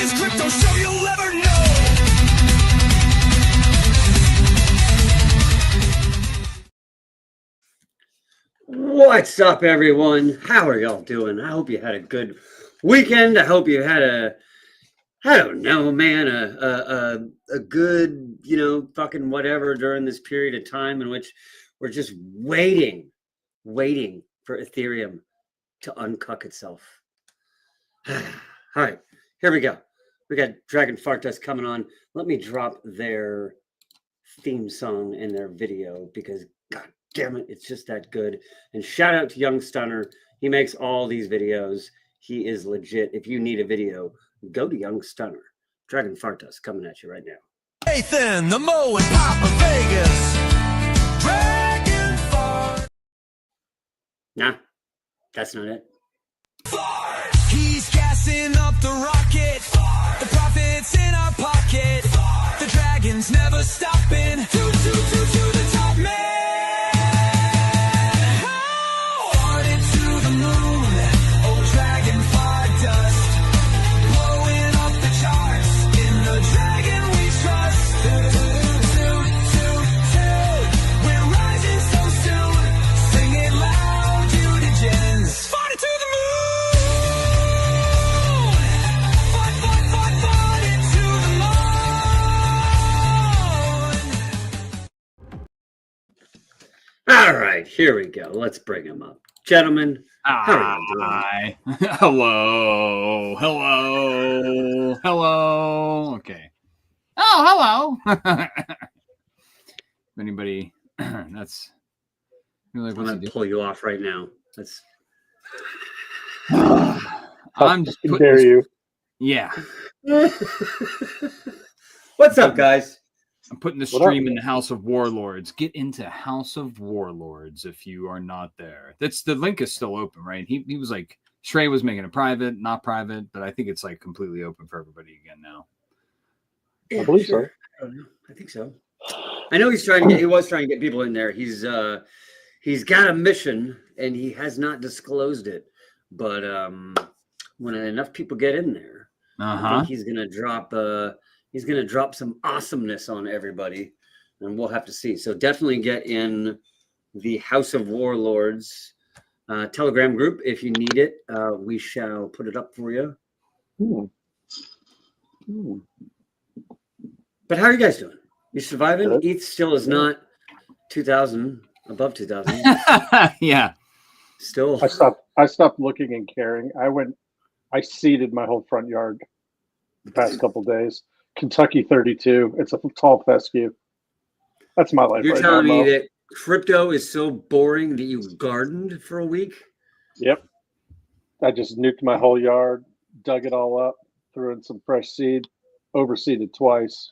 this crypto show you'll ever know. What's up, everyone? How are y'all doing? I hope you had a good weekend. I hope you had I don't know, man, a good, fucking whatever during this period of time in which we're just waiting for Ethereum to uncuck itself. All right, here we go. We got Dragon Fart Dust coming on. Let me drop their theme song in their video because God damn it, it's just that good. And shout out to Young Stunner. He makes all these videos. He is legit. If you need a video, go to Young Stunner. Dragon Fart Dust coming at you right now. Nathan, the Mo and Papa Vegas. Dragon Fart. Nah, that's not it. Fart. He's gassing up the rocket. Fart. The profits in our pocket. Fart. The dragon's never stopping. To the top, man. All right, here we go. Let's bring him up. Gentlemen, how are you doing? Hi. Hello. Okay. Oh, hello. Anybody? That's. I'm going to pull you off right now. That's. I'm just putting dare you. Yeah. What's up, guys? I'm putting the stream in the House of Warlords. Get into House of Warlords if you are not there. That's the link is still open, right? He was like Shrey was making it private, not private, but I think it's like completely open for everybody again now. Yeah, I believe so. I don't know. I think so. I know he was trying to get people in there. He's got a mission and he has not disclosed it. But when enough people get in there, I think he's gonna drop some awesomeness on everybody, and we'll have to see. So definitely get in the House of Warlords Telegram group if you need it. We shall put it up for you. But how are you guys doing? You surviving? Good. ETH still is not 2,000, above 2,000. Yeah. Still. I stopped looking and caring. I seeded my whole front yard the past couple days. Kentucky 32. It's a tall fescue. That's my life. You're right telling now, me that crypto is so boring that you gardened for a week? Yep. I just nuked my whole yard, dug it all up, threw in some fresh seed, overseeded twice.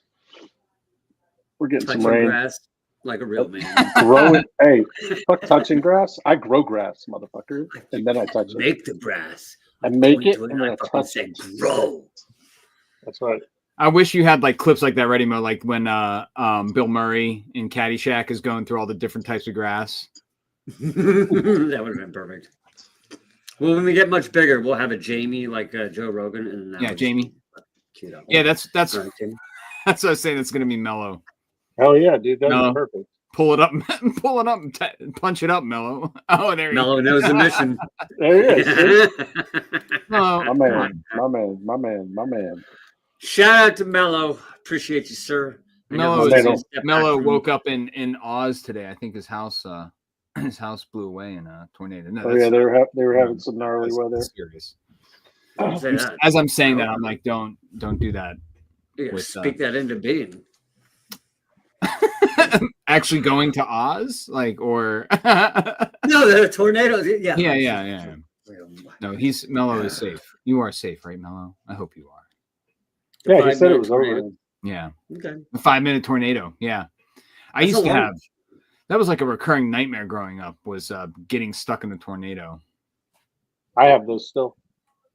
We're getting Touching some rain. grass like a real man. Grow it. Hey, fuck touching grass. I grow grass, motherfucker, and then I touch it. Make the grass. I make Point it to and then I fucking touch say it. grow. That's right. I wish you had like clips like that ready, Mo, like when Bill Murray in Caddyshack is going through all the different types of grass. That would have been perfect. Well, when we get much bigger, we'll have a Jamie like Joe Rogan, and Yeah, Jamie. Cute up. Yeah, that's All right, Jamie. that's what I was saying. It's gonna be Mellow. Hell yeah, dude. That'd No. be perfect. Pull it up, and punch it up, Mellow. Oh, there you Mellow knows the mission. There he is. go. My man. Shout out to Mellow. Appreciate you, sir. Mellow woke up in Oz today. I think his house blew away in a tornado. No, Oh yeah, they were having some gnarly weather. Serious. Say that. As I'm saying that, I'm like, don't do that. You gotta with, speak that into being. Actually going to Oz, like, or No, the tornadoes. Yeah. Yeah. No, Mellow is safe. You are safe, right, Mellow? I hope you are. Yeah, he said it was over. Yeah. Okay. A 5-minute tornado. Yeah. I used to have. That was like a recurring nightmare growing up. Was getting stuck in a tornado. I have those still.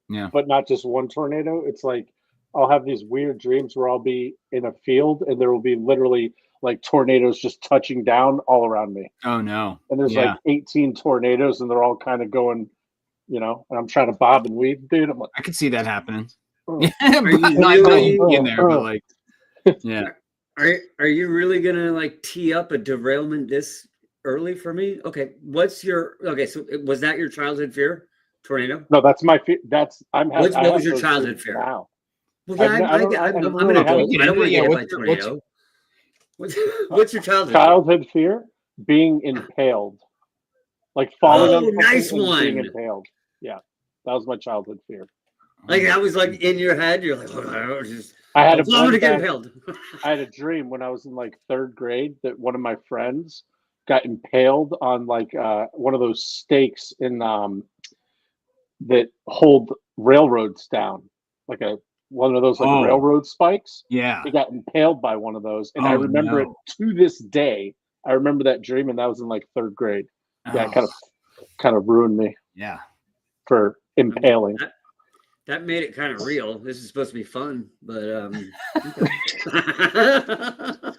Yeah. But not just one tornado. It's like I'll have these weird dreams where I'll be in a field and there will be literally like tornadoes just touching down all around me. Oh no. And there's like 18 tornadoes and they're all kind of going, and I'm trying to bob and weave, dude. I'm like, I could see that happening. Yeah, you not really- you in there, but like, yeah. Are you really gonna like tee up a derailment this early for me? Okay, so was that your childhood fear? Tornado? No, that's my fear. I What have was your those childhood dreams fear? now. Well, yeah, I never I'm an really had adult. a I don't want to yeah, get hit what's by a your- what's- tornado. What's your childhood? childhood fear being impaled, like falling on Oh, something nice and being one. impaled. Yeah, that was my childhood fear. Like that was like in your head. You're like, oh, just I had I'm gonna get time, impaled. I had a dream when I was in like third grade that one of my friends got impaled on like one of those stakes in that hold railroads down, like one of those like Oh. railroad spikes. Yeah. He got impaled by one of those, and I Oh, remember it no. to this day. I remember that dream, and that was in like third grade. Yeah, it Oh, kind of ruined me yeah. for impaling. That made it kind of real. This is supposed to be fun, but It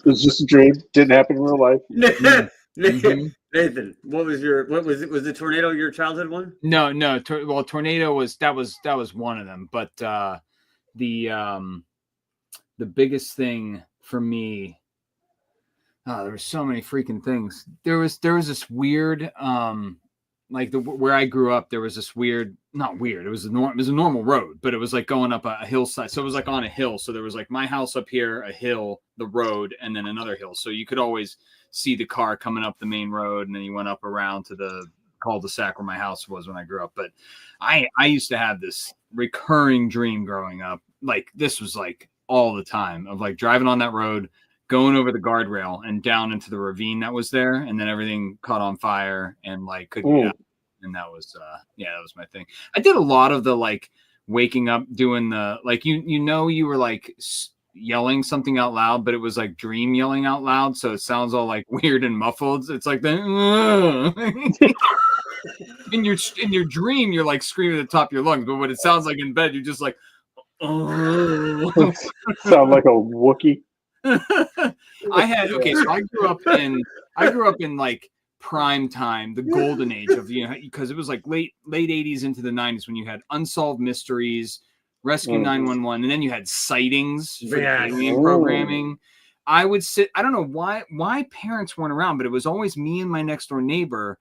was just a dream. Didn't happen in real life. Mhm. Nathan, what was it? Was the tornado your childhood one? No. Well, tornado was one of them, but the biggest thing for me. Oh, there were so many freaking things. There was this weird like where I grew up. There was this weird, not weird. It was a normal road, but it was like going up a hillside. So it was like on a hill. So there was like my house up here, a hill, the road, and then another hill. So you could always see the car coming up the main road, and then you went up around to the cul-de-sac where my house was when I grew up. But I used to have this recurring dream growing up. Like this was like all the time of like driving on that road, going over the guardrail and down into the ravine that was there, and then everything caught on fire and like couldn't get out. And that was that was my thing. I did a lot of the like waking up doing the like you were like yelling something out loud, but it was like dream yelling out loud, so it sounds all like weird and muffled. It's like the in your dream you're like screaming at the top of your lungs, but what it sounds like in bed you're just like Sound like a Wookiee. So I grew up in like prime time, the golden age of because it was like late 80s into the 90s when you had Unsolved Mysteries, Rescue 911, and then you had Sightings for the alien programming. I would sit. I don't know why parents weren't around, but it was always me and my next door neighbor.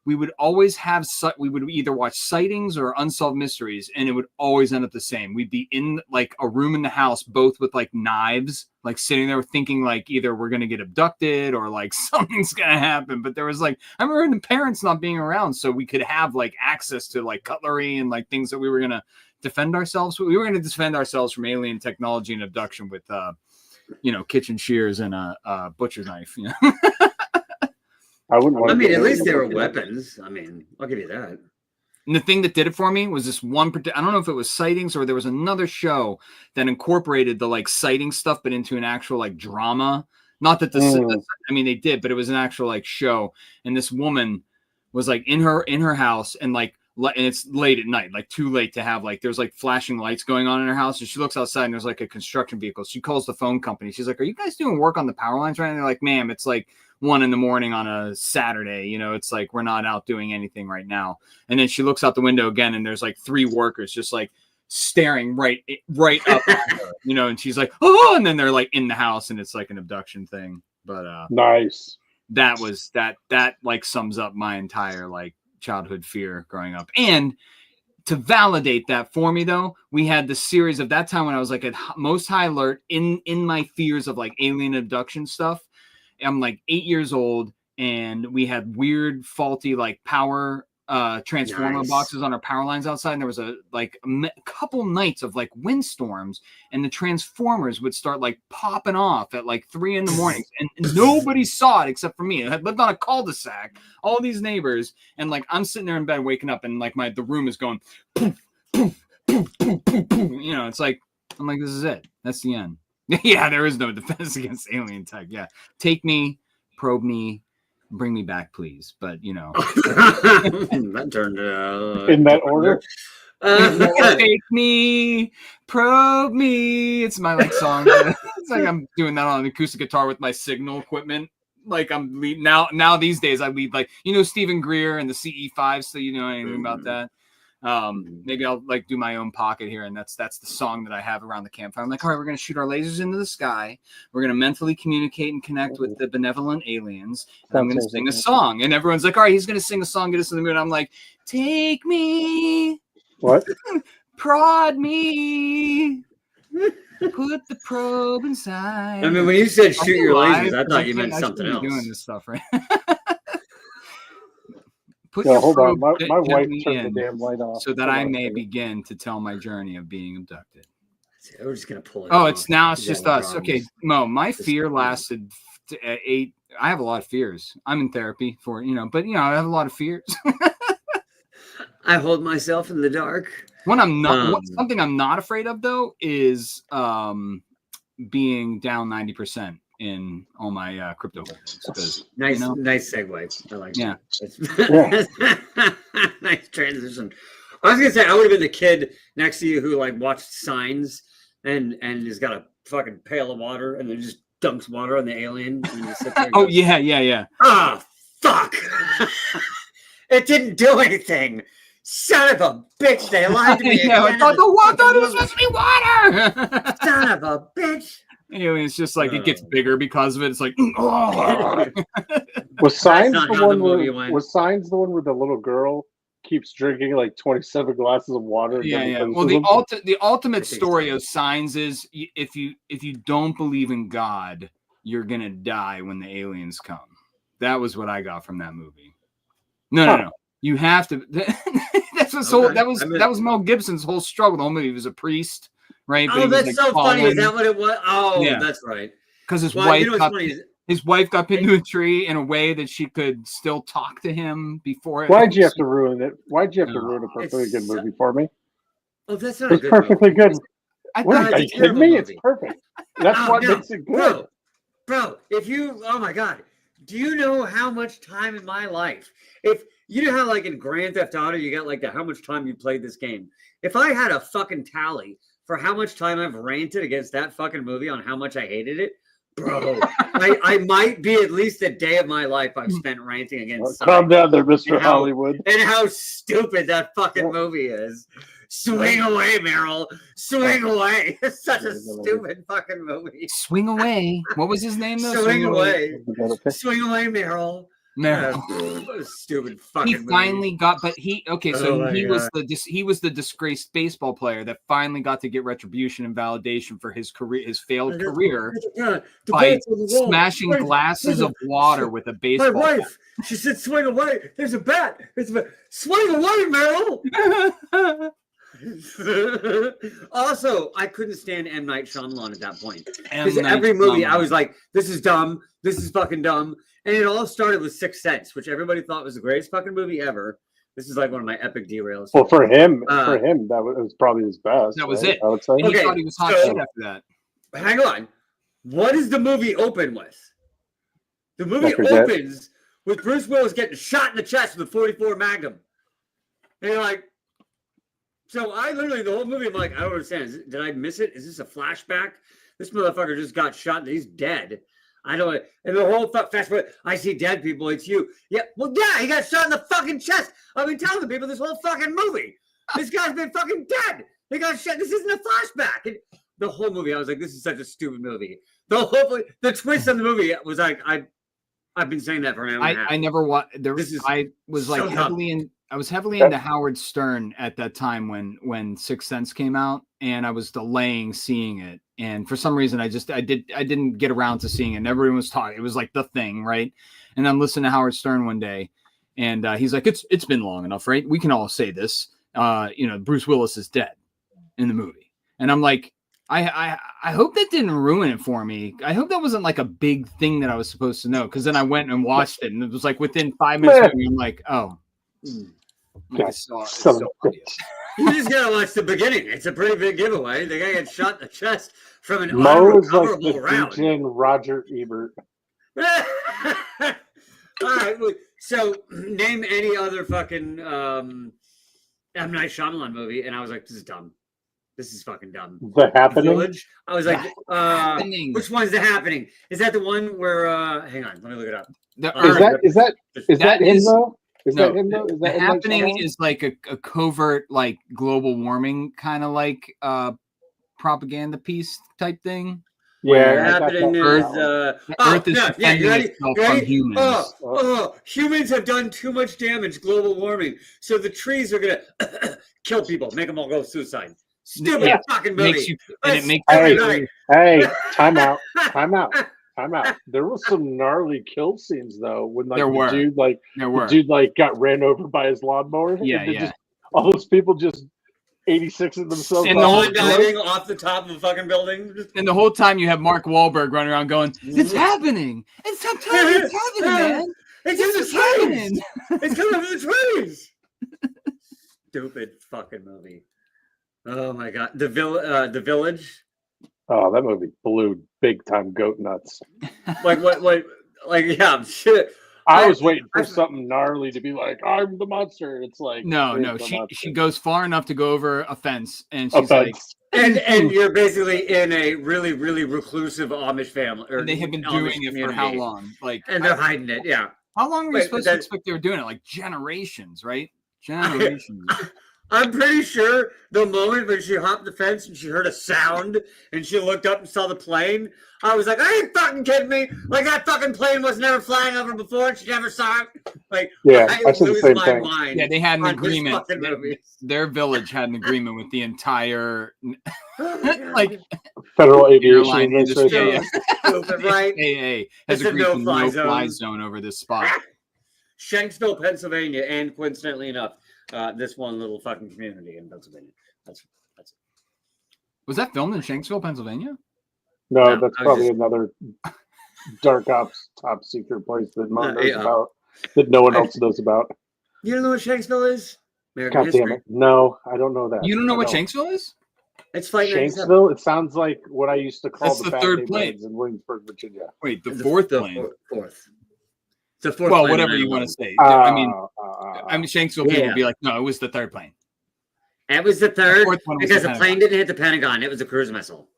We would always have we would either watch Sightings or Unsolved Mysteries, and it would always end up the same. We'd be in like a room in the house, both with like knives, like sitting there thinking like either we're gonna get abducted or like something's gonna happen. But there was like I remember the parents not being around, so we could have like access to like cutlery and like things that we were gonna defend ourselves. We were gonna defend ourselves from alien technology and abduction with kitchen shears and a butcher's knife. I wouldn't want. I mean, at least there were weapons. I mean, I'll give you that. And the thing that did it for me was this one. I don't know if it was Sightings or there was another show that incorporated the like sighting stuff, but into an actual like drama. Not that I mean, they did, but it was an actual like show. And this woman was like in her house and like, and it's late at night, like too late to have like, there's like flashing lights going on in her house. And she looks outside and there's like a construction vehicle. She calls the phone company. She's like, "Are you guys doing work on the power lines right now?" And they're like, "Ma'am, it's like 1 a.m. on a Saturday. It's like, we're not out doing anything right now." And then she looks out the window again and there's like 3 workers just like staring right up at her, and she's like, "Oh," and then they're like in the house and it's like an abduction thing. But nice. That was that like sums up my entire like childhood fear growing up. And to validate that for me though, we had the series of that time when I was like at most high alert in my fears of like alien abduction stuff. I'm like 8 years old and we had weird faulty like power transformer boxes on our power lines outside, and there was a couple nights of like windstorms and the transformers would start like popping off at like 3 a.m. and nobody saw it except for me. I lived on a cul-de-sac, all these neighbors, and like I'm sitting there in bed waking up and like the room is going poof, poof, poof, poof, poof, poof. It's like I'm like, this is it, that's the end. Yeah, there is no defense against alien tech. Yeah, take me, probe me, bring me back, please. But that turned in that order. Take me, probe me. It's my like song. It's like I'm doing that on an acoustic guitar with my signal equipment. Like I'm now these days I lead like Stephen Greer and the CE5. So you know anything about that? Maybe I'll like do my own pocket here, and that's the song that I have around the campfire. I'm like, all right, we're gonna shoot our lasers into the sky. We're gonna mentally communicate and connect with the benevolent aliens. And I'm gonna sing a song, and everyone's like, all right, he's gonna sing a song, get us to the moon. I'm like, take me, What? prod me, put the probe inside. I mean, when you said shoot your lasers, I thought you I meant something else. Doing this stuff, right? Put Yeah, your hold on. probe My wife gently turned the in damn light off. so that I may begin to tell my journey of being abducted. We're just gonna pull it. Oh, off. it's now it's Yeah, just no us. problems. Okay, Mo, my fear lasted 8. I have a lot of fears. I'm in therapy for, but I have a lot of fears. I hold myself in the dark. When I'm not, something I'm not afraid of though is being down 90% in all my crypto holdings. Nice segue. I like that. Nice transition. I was gonna say I would have been the kid next to you who like watched Signs and has got a fucking pail of water and then just dumps water on the alien. And you sit there and goes, yeah. Ah, fuck! It didn't do anything. Son of a bitch! They lied to me. I thought the water was supposed to be water. Son of a bitch! Anyway, it's just like it gets bigger because of it. It's like, oh. Was Signs not the how the one movie where went. was Signs the one where the little girl keeps drinking like 27 glasses of water? Yeah. Well, the ultimate story of Signs is if you don't believe in God, you're gonna die when the aliens come. That was what I got from that movie. No. You have to. That was Mel Gibson's whole struggle. The whole movie, he was a priest, right? Oh, that's so funny. Is that what it was? Oh, yeah. That's right. Because his wife got pinned to a tree in a way that she could still talk to him before. Why'd you have to ruin it? Why'd you have to ruin a perfectly good movie for me? Oh, that's not. It's perfectly good. What, are you kidding me? It's perfect. That's what makes it good, bro. Oh my god, do you know how much time in my life? If you know how like in Grand Theft Auto you got like how much time you played this game. If I had a fucking tally for how much time I've ranted against that fucking movie on how much I hated it, bro, I might be at least a day of my life I've spent ranting against. Calm down there, Mr. Hollywood. And how stupid that fucking movie is. Swing away, Meryl. Swing away. It's such a stupid fucking movie. Swing away. What was his name though? Swing away. Swing away, Meryl. Meryl. Stupid fucking movie. He finally got, but he was the disgraced baseball player that finally got to get retribution and validation for his career, his failed career, by smashing glasses of water with a baseball. My wife, she said, "Swing away." There's a bat. Swing away, Meryl. Also, I couldn't stand M. Night Shyamalan at that point because every movie I was like, "This is dumb. This is fucking dumb." And it all started with Sixth Sense, which everybody thought was the greatest fucking movie ever. This is like one of my epic derails. Well, for him, that was probably his best. That was it. I would say. And he thought he was hot shit after that. Hang on. What does the movie open with? The movie opens with Bruce Willis getting shot in the chest with a 44 Magnum. And you're like, so I literally, the whole movie, I'm like, I don't understand. Did I miss it? Is this a flashback? This motherfucker just got shot and he's dead. I don't, and the whole fast forward, I see dead people, it's you. Yeah, well, yeah, he got shot in the fucking chest. I've been telling the people this whole fucking movie. This guy's been fucking dead. He got shot. This isn't a flashback. And the whole movie, I was like, this is such a stupid movie. The twist of the movie was like, I've been saying that for an hour and a half. I never watched. I was like I was heavily into Howard Stern at that time when Sixth Sense came out, and I was delaying seeing it. And for some reason, I didn't get around to seeing it. And everyone was talking. It was like the thing, right? And I'm listening to Howard Stern one day, and he's like, "It's been long enough, right? We can all say this. Bruce Willis is dead in the movie." And I'm like, I hope that didn't ruin it for me. I hope that wasn't like a big thing that I was supposed to know. Because then I went and watched it, and it was like within 5 minutes, I'm like, oh. I saw it. You just gotta watch the beginning. It's a pretty big giveaway. The guy gets shot in the chest from an unrecoverable round. Roger Ebert. All right. So name any other fucking M. Night Shyamalan movie, and I was like, this is dumb. This is fucking dumb. The Happening? Village. I was like, which one's The Happening? Is that the one where? Hang on, let me look it up. Is that him though? Is No, that him though? Is the that M. Night happening Shyamalan? is like a covert, like global warming kind of like propaganda piece type thing. Yeah, Where I got happening that. is the Earth is yeah, you defending ready? itself You from ready? humans. Humans have done too much damage, global warming. So the trees are gonna kill people, make them all go suicide. Stupid Yeah. fucking Makes movie. you and it makes Hey, you hey, time out. There was some gnarly kill scenes though, when like There the were. dude like there the were. dude like got ran over by his lawnmower, Yeah, and then yeah. just all those people just 86 of themselves And the off whole the cliff. diving off the top of a fucking building. And the whole time you have Mark Wahlberg running around going, "It's happening! It's happening, man! It's This in is the trees. happening!" It's coming from the trees. Stupid fucking movie. Oh my god, the village. Oh, that movie blew big time goat nuts. Like what? Like yeah, shit. I was waiting for something gnarly to be like, "I'm the monster." It's like No. She goes far enough to go over a fence, and she's like, and you're basically in a really really reclusive Amish family. Or and they have been Amish doing it for how community. long? Like, And they're hiding it. Yeah. how long were you Wait, supposed but to expect they were doing it? Like generations, right? Generations. I'm pretty sure the moment when she hopped the fence and she heard a sound and she looked up and saw the plane, I was like, "Are you fucking kidding me? Like that fucking plane was never flying over before and she never saw it." Like, Yeah, I I said the lose same my thing. mind. Yeah, they had an on this agreement. fucking movie. Their village had an agreement with the entire like Federal Aviation airline industry. Administration. Yeah, stupid, right? FAA has It's a agreed to no-fly no-fly zone. zone over this spot. Shanksville, Pennsylvania, and coincidentally enough, this one little fucking community in Pennsylvania. That's Was that filmed in Shanksville, Pennsylvania? No, No, that's I was probably just- another dark ops top secret place that Mo knows yeah. about, that no one else knows about. You don't know what Shanksville is? American God history. damn it! No, I don't know that. You don't know I what Shanksville is? It's Flight 97. Shanksville? It sounds like what I used to call That's the the bad third plane. neighborhoods in Williamsburg, Virginia. Wait, the fourth the plane. Fourth. It's the fourth. Well, plane whatever of you want 9/11. to say. I mean, Uh, Shanksville people Yeah. would be like, no, it was the third plane. It was the third fourth one was because the the plane didn't hit the Pentagon. It was a cruise missile.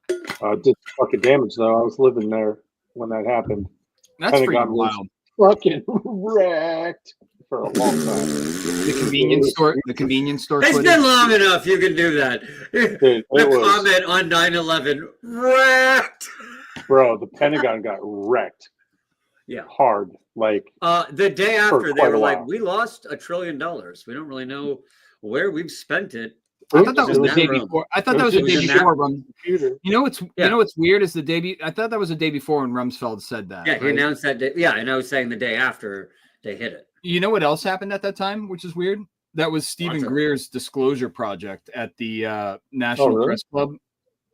did fucking damage though. I was living there when that happened. That's Pentagon freaking was- wild. Fucking wrecked for a long time. The convenience store It's footage. been long enough. You can do that. Dude, The it was, comment on 9/11 wrecked. bro, the Pentagon got wrecked Yeah. hard. Like, The day For after, they quite were a like, while. "We lost $1 trillion. We don't really know where we've spent it." I thought that was It the was day in that room. before. I thought It that was the was day in that before. computer. You know what's Yeah. you know what's weird is the day. I thought that was the day before when Rumsfeld said that. Yeah, he right? announced that day. Yeah, and I was saying the day after they hit it. You know what else happened at that time, which is weird? That was Stephen Lots of- Greer's disclosure project at the National really? Press Club,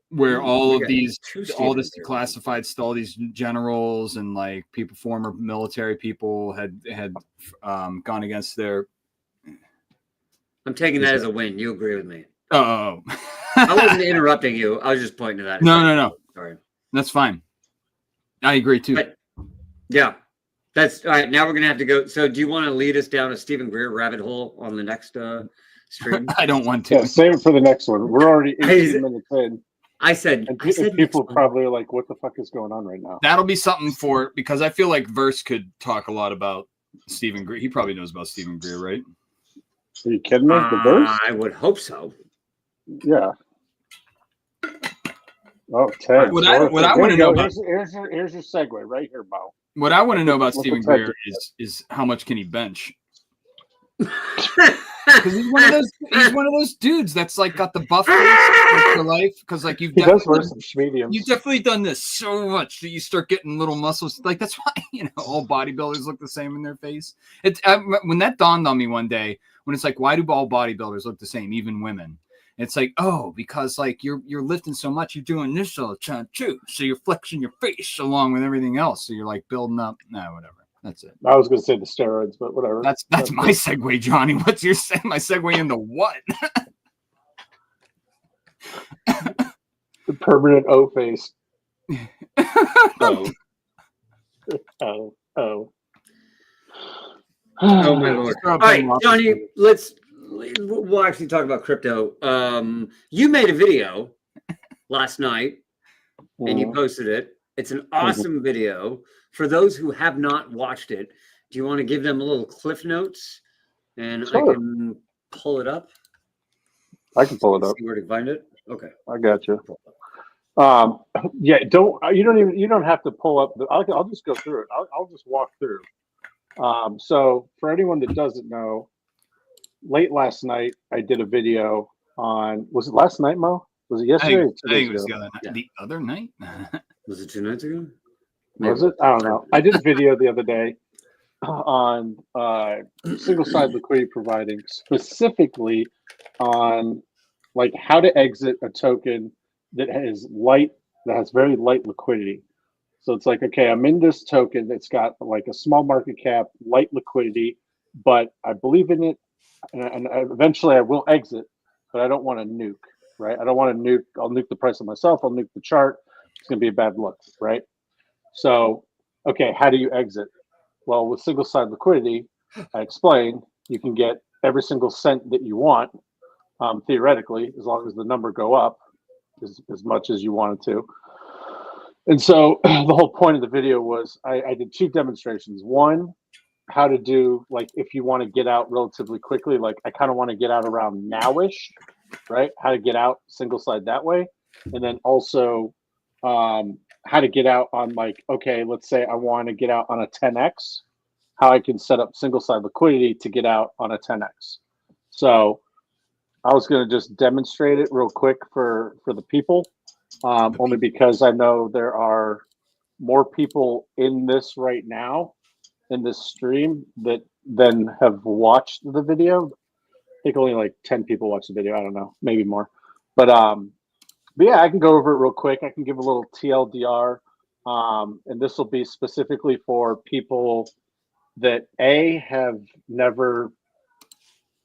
where Ooh, all we of got these, two all Stephen this Greer declassified stuff, all these generals and like people, former military people had gone against their. I'm taking that as a win. You agree with me? Oh, I wasn't interrupting you. I was just pointing to that. No. Sorry. That's fine. I agree too. But yeah, that's all right. Now we're gonna have to go. So, do you want to lead us down a Stephen Greer rabbit hole on the next stream? I don't want to. Yeah, save it for the next one. We're already Hey, 18 minutes in. I said And next people one. probably are like, what the fuck is going on right now? That'll be something for, because I feel like Verse could talk a lot about Stephen Greer. He probably knows about Stephen Greer, right? Are you kidding me? The verse? I would hope so. Yeah. Oh, Ted. What I Here wanna you know go. about- Here's your segue right here, Mo. What I want to know about What's Stephen the Greer is how much can he bench? Because he's one of those dudes that's like got the buff face for life. Because like He does wear some mediums. you've definitely done this so much that you start getting little muscles. Like that's why all bodybuilders look the same in their face. It's when that dawned on me one day when it's like, why do all bodybuilders look the same, even women? It's like, oh, because like you're lifting so much, you're doing this all the time too. So you're flexing your face along with everything else. So you're like building up. Nah, whatever. That's it. I was going to say the steroids, but whatever. That's my segue, Johnny. What's your my segue into what? The permanent O face. Oh, Oh. oh my lord! All right, Johnny. We'll actually talk about crypto. You made a video last night and you posted it. It's an awesome video. For those who have not watched it, Do you want to give them a little cliff notes, and I Sure. can pull it up? I can pull it up. See where to find it. Okay. I got you. Yeah, you don't have to pull up. I'll just go through it. I'll just walk through. So for anyone that doesn't know, late last night I did a video on. Was it last night, Mo? Was it yesterday? I think it was the other night. Yeah. The other night? Was it 2 nights ago? Was it? I don't know. I did a video the other day on single side liquidity providing, specifically on like how to exit a token that has very light liquidity. So it's like, okay, I'm in this token that's got like a small market cap, light liquidity, but I believe in it, and eventually I will exit, but I don't want to nuke, right? I don't want to nuke. I'll nuke the price of myself. I'll nuke the chart. It's going to be a bad look, right? So, okay, how do you exit? Well, with single side liquidity, I explained you can get every single cent that you want, theoretically, as long as the number go up as much as you wanted to. And so the whole point of the video was I did 2 demonstrations. One, how to do, like, if you want to get out relatively quickly, like I kind of want to get out around nowish, right? How to get out single side that way. And then also how to get out on, like, okay, let's say I want to get out on a 10x, how I can set up single side liquidity to get out on a 10x. So I was going to just demonstrate it real quick for the people, only because I know there are more people in this right now, in this stream, that then have watched the video. I think only like 10 people watched the video. I don't know, maybe more. But yeah, I can go over it real quick. I can give a little TLDR, and this will be specifically for people that have never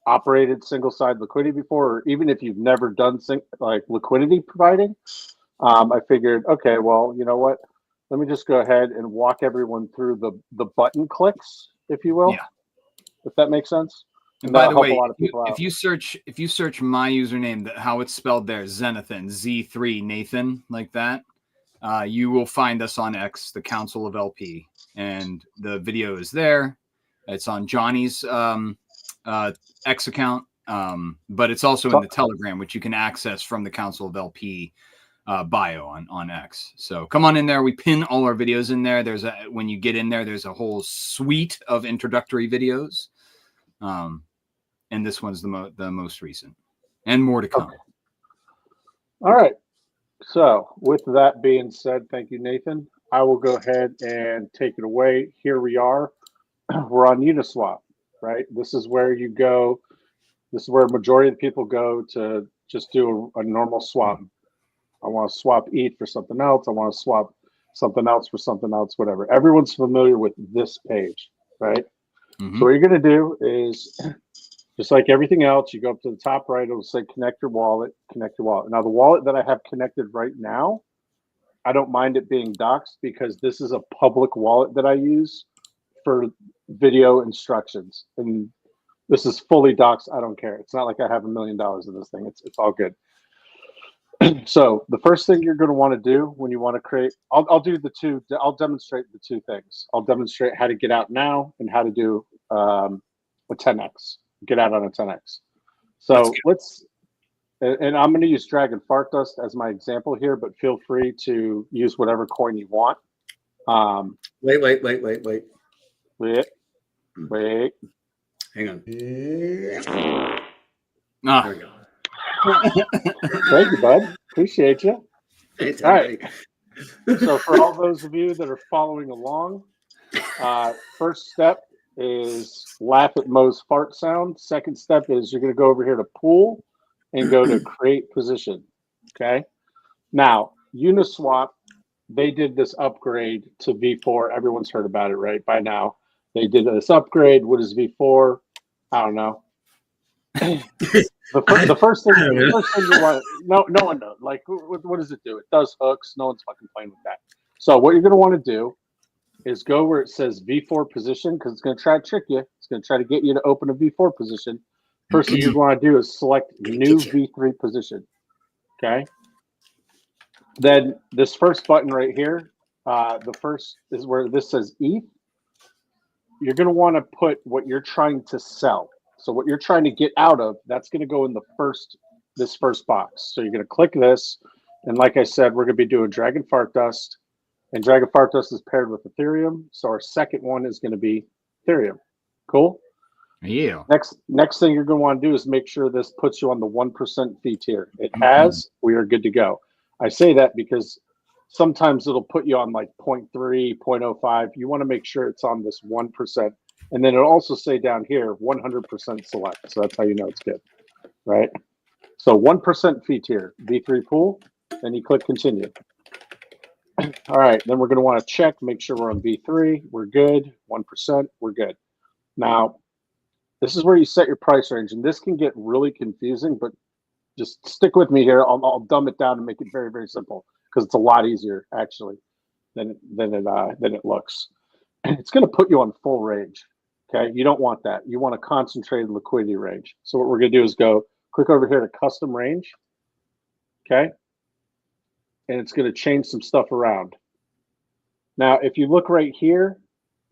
operated single side liquidity before, or even if you've never done like liquidity providing. I figured, okay, well, you know what? Let me just go ahead and walk everyone through the button clicks, if you will. Yeah. If that makes sense. And by the way, a lot of people if you search how it's spelled there, Zenathan, Z3 Nathan, like that, you will find us on X, the Council of LP, and the video is there. It's on Johnny's X account, but it's also in the Telegram, which you can access from the Council of LP bio on X. So come on in there. We pin all our videos in there. When you get in there, there's a whole suite of introductory videos. And this one's the most recent, and more to come. Okay. All right. So with that being said, thank you, Nathan. I will go ahead and take it away. Here we are. We're on Uniswap, right? This is where you go. This is where a majority of the people go to just do a normal swap. I want to swap ETH for something else. I want to swap something else for something else, whatever. Everyone's familiar with this page, right? Mm-hmm. So what you're going to do is, just like everything else, you go up to the top right, it'll say connect your wallet, connect your wallet. Now, the wallet that I have connected right now, I don't mind it being doxed because this is a public wallet that I use for video instructions. And this is fully doxed. I don't care. It's not like I have $1 million in this thing. It's all good. So the first thing you're going to want to do when you want to create, I'll demonstrate the 2 things. I'll demonstrate how to get out now and how to do a 10x, get out on a 10x. So and I'm going to use Dragon Fart Dust as my example here, but feel free to use whatever coin you want. Wait. Hang on. There we go. Thank you, bud. Appreciate you. It's all right. So for all those of you that are following along, first step is laugh at Mo's fart sound. Second step is you're going to go over here to pool and go to create position. Okay. Now, Uniswap, they did this upgrade to V4. Everyone's heard about it, right? By now, they did this upgrade. What is V4? I don't know. The first thing you want, no one knows. Like, what does it do? It does hooks. No one's fucking playing with that. So what you're going to want to do is go where it says V4 position, because it's going to try to trick you. It's going to try to get you to open a V4 position. First thing you want to do is select new V3 position. Okay. Then this first button right here, the first is where this says ETH. you're going to want to put what you're trying to sell. So what you're trying to get out of, that's going to go in this first box. So you're going to click this. And like I said, we're going to be doing Dragon Fart Dust. And Dragon Fart Dust is paired with Ethereum. So our second one is going to be Ethereum. Cool? Yeah. Next thing you're going to want to do is make sure this puts you on the 1% fee tier. It has. We are good to go. I say that because sometimes it'll put you on like 0.3, 0.05. You want to make sure it's on this 1%. And then it'll also say down here, 100% select. So that's how you know it's good, right? So 1% fee tier, V3 pool. Then you click continue. All right, then we're going to want to check, make sure we're on V3. We're good. 1%, we're good. Now, this is where you set your price range. And this can get really confusing, but just stick with me here. I'll dumb it down and make it very, very simple because it's a lot easier, actually, than it looks. It's going to put you on full range. Okay, you don't want that. You want a concentrated liquidity range. So what we're going to do is go click over here to custom range. Okay, and it's going to change some stuff around. Now, if you look right here,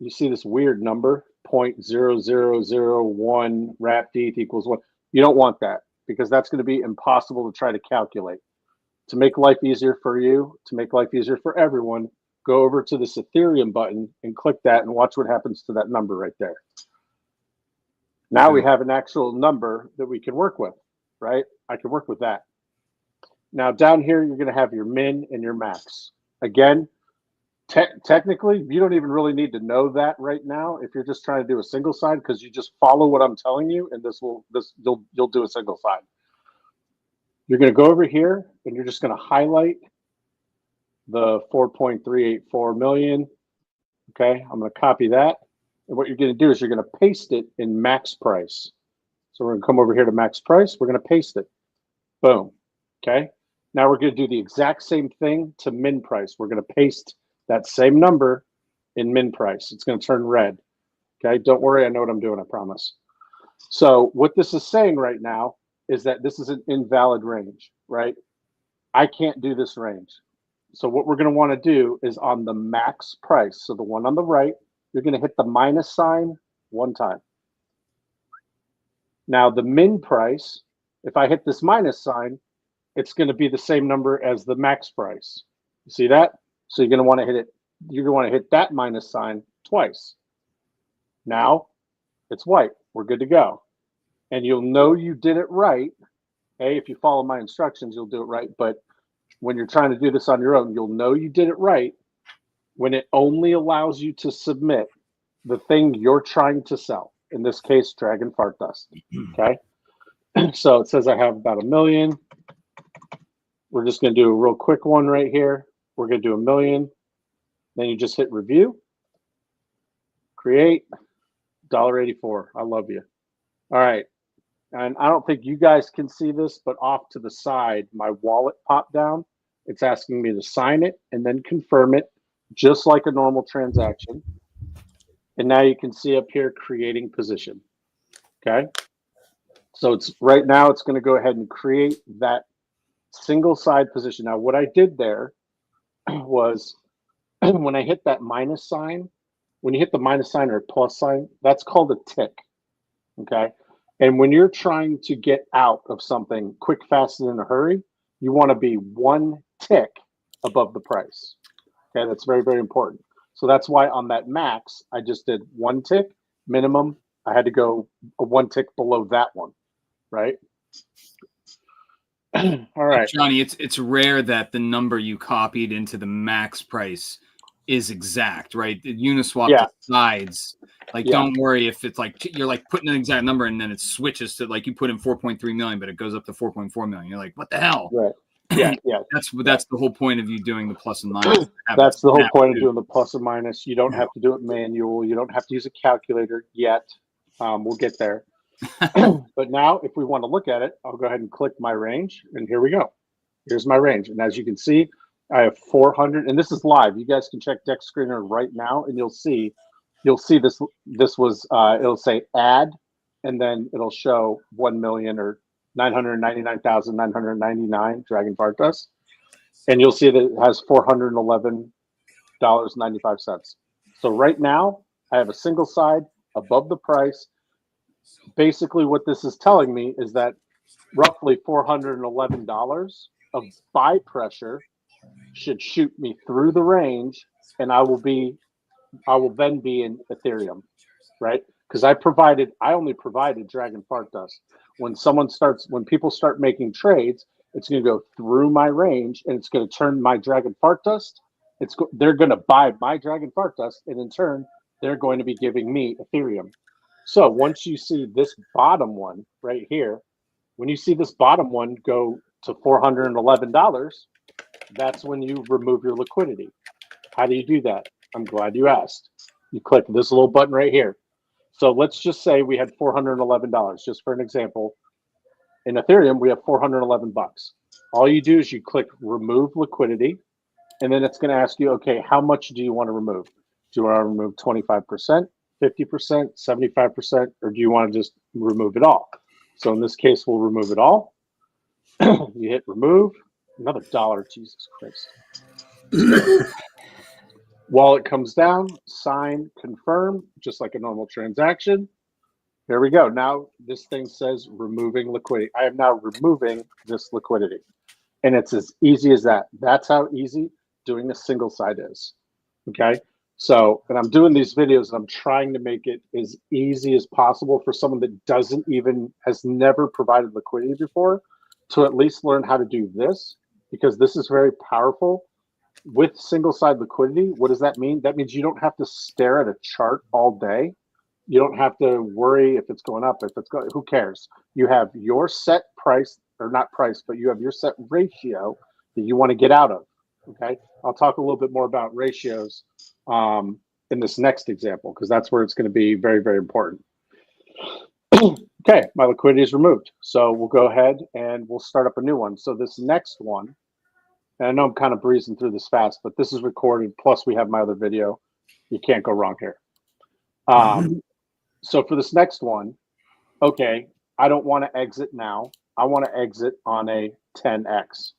you see this weird number, 0.0001 wrapped ETH equals 1. You don't want that because that's going to be impossible to try to calculate. To make life easier for you, to make life easier for everyone, go over to this Ethereum button and click that and watch what happens to that number right there. Now we have an actual number that we can work with, right? I can work with that. Now down here, you're going to have your min and your max. Again, technically, you don't even really need to know that right now if you're just trying to do a single side because you just follow what I'm telling you and you'll do a single side. You're going to go over here and you're just going to highlight the 4.384 million. Okay, I'm going to copy that. And what you're going to do is you're going to paste it in max price. So we're going to come over here to max price. We're going to paste it. Boom. Okay. Now we're going to do the exact same thing to min price. We're going to paste that same number in min price. It's going to turn red. Okay. Don't worry. I know what I'm doing. I promise. So what this is saying right now is that this is an invalid range, right? I can't do this range. So what we're going to want to do is on the max price. So the one on the right, you're going to hit the minus sign one time. Now the min price, if I hit this minus sign, it's going to be the same number as the max price. You see that? So you're going to want to hit it. You're going to want to hit that minus sign twice. Now it's white. We're good to go. And you'll know you did it right. Hey, if you follow my instructions, you'll do it right. But when you're trying to do this on your own, you'll know you did it right when it only allows you to submit the thing you're trying to sell. In this case, Dragon Fart Dust. Okay. So it says I have about 1 million. We're just going to do a real quick one right here. We're going to do 1 million. Then you just hit review. Create. $1.84. I love you. All right. And I don't think you guys can see this, but off to the side, my wallet popped down. It's asking me to sign it and then confirm it, just like a normal transaction. And now you can see up here, creating position. Okay. So it's right now, it's going to go ahead and create that single side position. Now, what I did there was when I hit that minus sign, when you hit the minus sign or plus sign, that's called a tick. Okay. And when you're trying to get out of something quick, fast, and in a hurry, you want to be one tick above the price. Okay, that's very, very important. So that's why on that max, I just did one tick minimum. I had to go a one tick below that one, right? All right, Johnny, it's rare that the number you copied into the max price is exact, right? The Uniswap decides. Like, don't worry if it's like you're like putting an exact number and then it switches to like you put in 4.3 million, but it goes up to 4.4 million. You're like, what the hell? Right. Yeah. That's the whole point of you doing the plus and minus. That's the whole point of doing the plus and minus. You don't have to do it manual. You don't have to use a calculator yet. We'll get there. But now, if we want to look at it, I'll go ahead and click my range, and here we go. Here's my range, and as you can see, I have 400, and this is live. You guys can check Deck Screener right now, and you'll see this. This was it'll say add, and then it'll show 1 million or 999,999 Dragon Fart Dust, and you'll see that it has $411.95. So right now, I have a single side above the price. Basically, what this is telling me is that roughly $411 of buy pressure should shoot me through the range, and I will then be in Ethereum, right? Because I only provided Dragon Fart Dust. When people start making trades, it's going to go through my range, and it's going to turn my Dragon Fart Dust. They're going to buy my Dragon Fart Dust, and in turn, they're going to be giving me Ethereum. So once you see this bottom one right here, when you see this bottom one go to $411, that's when you remove your liquidity. How do you do that? I'm glad you asked. You click this little button right here. So let's just say we had $411, just for an example. In Ethereum, we have 411 bucks. All you do is you click remove liquidity, and then it's going to ask you, okay, how much do you want to remove? Do you want to remove 25%, 50%, 75%, or do you want to just remove it all? So in this case, we'll remove it all. You hit remove, another $1, Jesus Christ. Wallet comes down, sign, confirm, just like a normal transaction. There we go. Now this thing says removing liquidity. I am now removing this liquidity. And it's as easy as that. That's how easy doing a single side is. Okay. So, and I'm doing these videos and I'm trying to make it as easy as possible for someone that has never provided liquidity before to at least learn how to do this, because this is very powerful. With single side liquidity, what does that mean? That means you don't have to stare at a chart all day. You don't have to worry if it's going up, if it's going, who cares? You have your set price, or not price, but you have your set ratio that you want to get out of. Okay. I'll talk a little bit more about ratios in this next example, because that's where it's going to be very, very important. Okay, my liquidity is removed. So we'll go ahead and we'll start up a new one. So this next one, and I know I'm kind of breezing through this fast, but this is recorded. Plus we have my other video. You can't go wrong here. So for this next one, okay, I don't want to exit now. I want to exit on a 10x.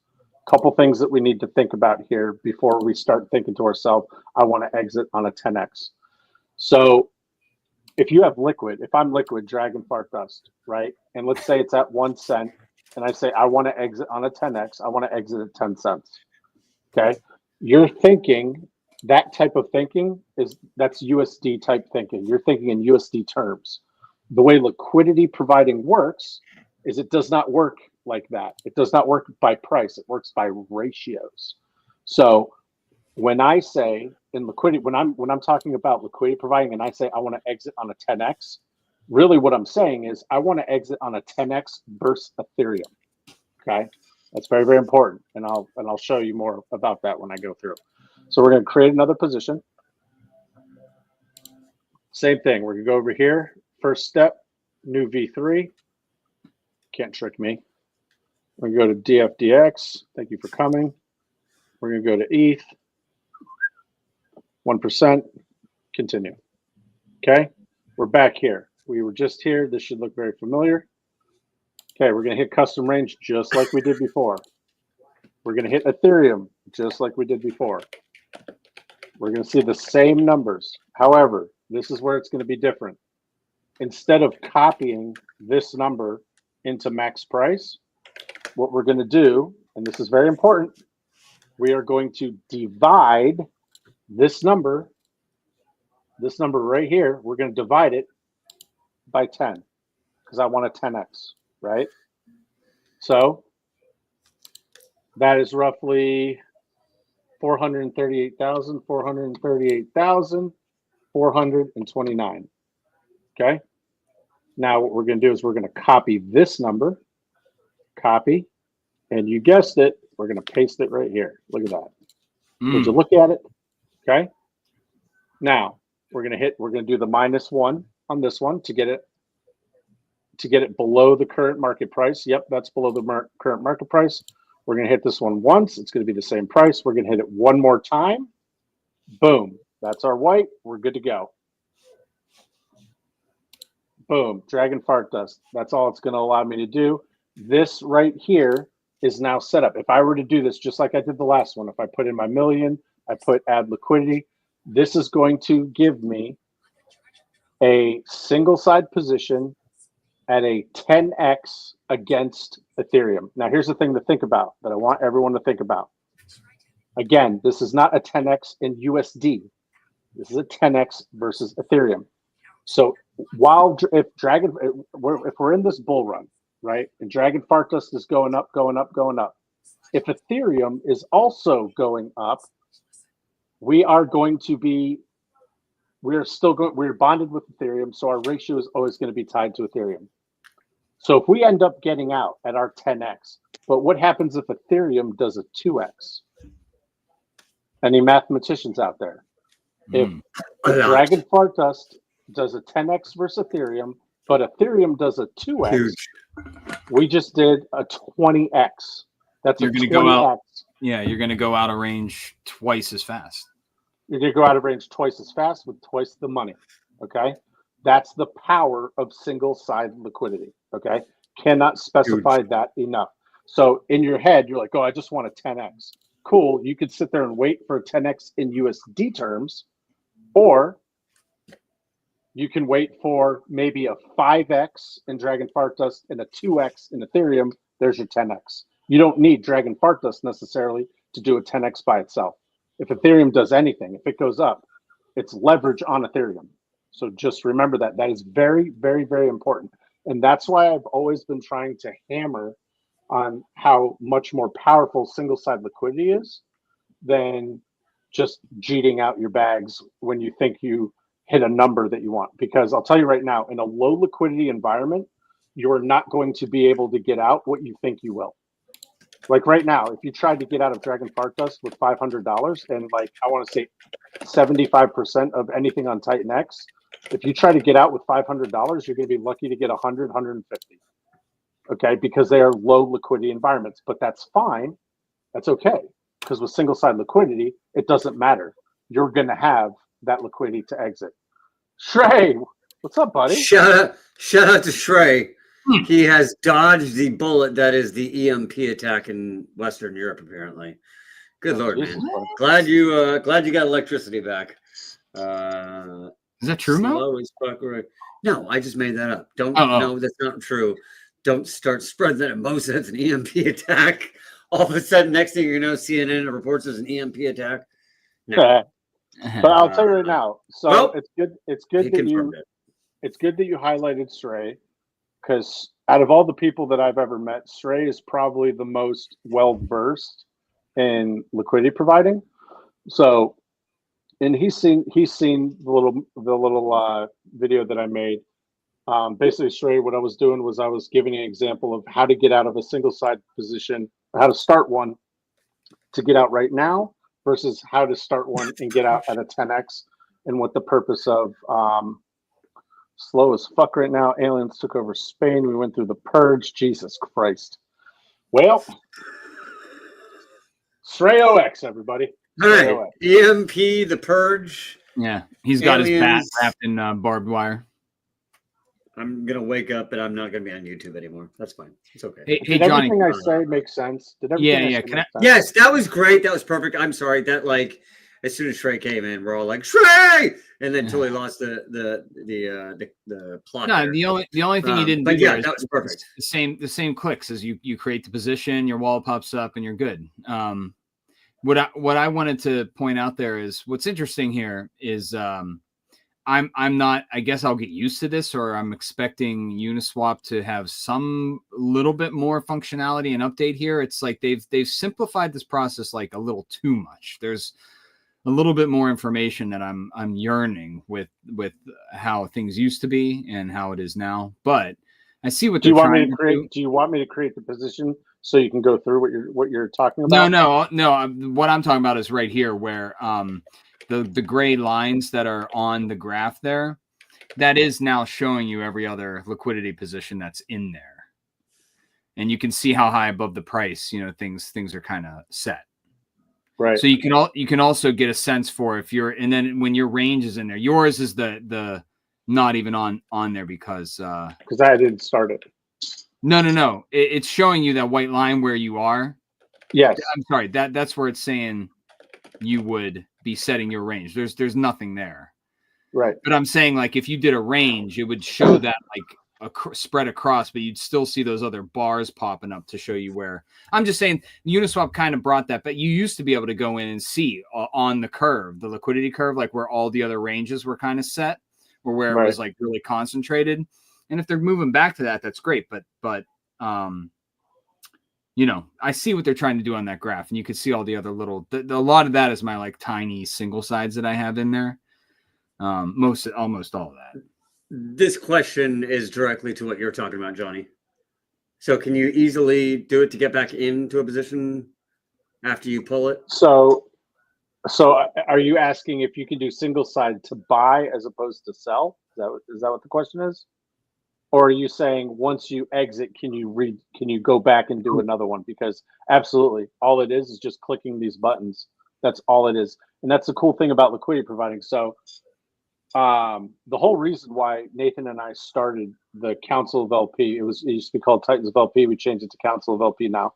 Couple things that we need to think about here before we start thinking to ourselves, I want to exit on a 10x. So if you have liquid, if I'm liquid Dragon Fart Dust, right? And let's say it's at 1 cent, and I say I want to exit on a 10x, I want to exit at 10 cents. Okay. You're thinking, that type of thinking that's USD type thinking. You're thinking in USD terms. The way liquidity providing works is it does not work like that. It does not work by price. It works by ratios. So when I say in liquidity, when I'm talking about liquidity providing and I say I want to exit on a 10x, really what I'm saying is I want to exit on a 10x versus Ethereum. Okay. That's very, very important. And I'll show you more about that when I go through. So we're going to create another position. Same thing. We're going to go over here. First step, new V3. Can't trick me. We're going to go to DFDX. Thank you for coming. We're going to go to ETH. 1%. Continue. Okay. We're back here. We were just here. This should look very familiar. Okay. We're going to hit custom range just like we did before. We're going to hit Ethereum just like we did before. We're going to see the same numbers. However, this is where it's going to be different. Instead of copying this number into max price, what we're going to do, and this is very important, we are going to divide this number right here, we're going to divide it by 10 because I want a 10x, right? So that is roughly 438,429. Okay. Now what we're going to do is we're going to copy this number, copy, and you guessed it, we're going to paste it right here. Look at that. Would you look at it? Okay. Now we're going to do the -1 on this one to get it below the current market price. Yep, that's below the current market price. We're going to hit this one once. It's going to be the same price. We're going to hit it one more time. Boom. That's our white. We're good to go. Boom. Dragon Fart Dust. That's all it's going to allow me to do. This right here is now set up. If I were to do this just like I did the last one, if I put in my million, I put add liquidity, this is going to give me a single side position at a 10x against Ethereum. Now, here's the thing to think about that I want everyone to think about. Again, this is not a 10x in USD. This is a 10x versus Ethereum. So if we're in this bull run, right, and Dragon Fart Dust is going up, going up, going up. If Ethereum is also going up, we're bonded with Ethereum, so our ratio is always going to be tied to Ethereum. So if we end up getting out at our 10x, but what happens if Ethereum does a 2x? Any mathematicians out there? If Dragon Fart Dust does a 10x versus Ethereum, but Ethereum does a 2x, huge. We just did a 20x. That's you're going to go out. Yeah, you're going to go out of range twice as fast. You're going to go out of range twice as fast with twice the money. Okay, that's the power of single-side liquidity. Okay, cannot specify that enough. So in your head, you're like, oh, I just want a 10x. Cool. You could sit there and wait for a 10x in USD terms, or you can wait for maybe a 5x in Dragon Fart Dust and a 2x in Ethereum. There's your 10x. You don't need Dragon Fart Dust necessarily to do a 10x by itself. If Ethereum does anything, if it goes up, it's leverage on Ethereum. So just remember that. That is very, very, very important. And that's why I've always been trying to hammer on how much more powerful single-side liquidity is than just jeeting out your bags when you think you hit a number that you want. Because I'll tell you right now, in a low liquidity environment, you're not going to be able to get out what you think you will. Like right now, if you tried to get out of Dragon Fart Dust with $500 and like, I want to say 75% of anything on Titan X, if you try to get out with $500, you're going to be lucky to get 100, 150. Okay, because they are low liquidity environments, but that's fine. That's okay, because with single side liquidity, it doesn't matter. You're going to have that liquidity to exit. Shrey, what's up, buddy? Shout out to Shrey. He has dodged the bullet that is the EMP attack in Western Europe. Apparently, good Lord, man. Glad you got electricity back. Is that true, Mo? No, I just made that up. No, that's not true. Don't start spreading that Mo said it's an EMP attack. All of a sudden, next thing you know, CNN reports there's an EMP attack. No. But I'll tell you right now. So it's good. It's good that you highlighted Shrey, because out of all the people that I've ever met, Shrey is probably the most well versed in liquidity providing. So, and he's seen the little video that I made. Basically, Shrey, what I was doing was I was giving an example of how to get out of a single side position, or how to start one to get out right now, versus how to start one and get out at a 10x, and what the purpose of slow as fuck right now. Aliens took over Spain. We went through the purge. Jesus Christ. Well, Shrey OX, everybody. All right. EMP, the purge. Yeah, he's got his bat wrapped in barbed wire. I'm gonna wake up and I'm not gonna be on YouTube anymore. That's fine. It's okay. Hey Johnny, everything I say makes sense. Did everything I say make sense? Yes, that was great. That was perfect. I'm sorry that as soon as Shrey came in, we're all like Shrey, and then totally lost the plot. No, the only thing you didn't do that was perfect. The same clicks as you create the position, your wall pops up, and you're good. What I wanted to point out there is what's interesting here is I'm not, I guess I'll get used to this, or I'm expecting Uniswap to have some little bit more functionality and update here. It's like they've simplified this process like a little too much. There's a little bit more information that I'm yearning with how things used to be and how it is now. But I see what they're trying to do. Do you want me to create the position so you can go through what you're talking about? No. What I'm talking about is right here where the gray lines that are on the graph there, that is now showing you every other liquidity position that's in there. And you can see how high above the price, things are kind of set. Right. So you can also get a sense for if you're, and then when your range is in there, yours is the not even on there because I didn't start it. No. It's showing you that white line where you are. Yes. I'm sorry. That's where it's saying you would be setting your range. There's nothing there. Right. But I'm saying, like, if you did a range, it would show that like spread across, but you'd still see those other bars popping up to show you where. I'm just saying Uniswap kind of brought that, but you used to be able to go in and see on the curve, the liquidity curve, like where all the other ranges were kind of set, or where it was like really concentrated. And if they're moving back to that, that's great. But you know, I see what they're trying to do on that graph, and you can see all the other little. A lot of that is my like tiny single sides that I have in there. Almost all of that. This question is directly to what you're talking about, Johnny. So can you easily do it to get back into a position after you pull it? So are you asking if you can do single side to buy as opposed to sell? Is that what the question is? Or are you saying once you exit, can you go back and do another one? Because absolutely, all it is just clicking these buttons. That's all it is. And that's the cool thing about liquidity providing. So the whole reason why Nathan and I started the Council of LP, it used to be called Titans of LP. We changed it to Council of LP now.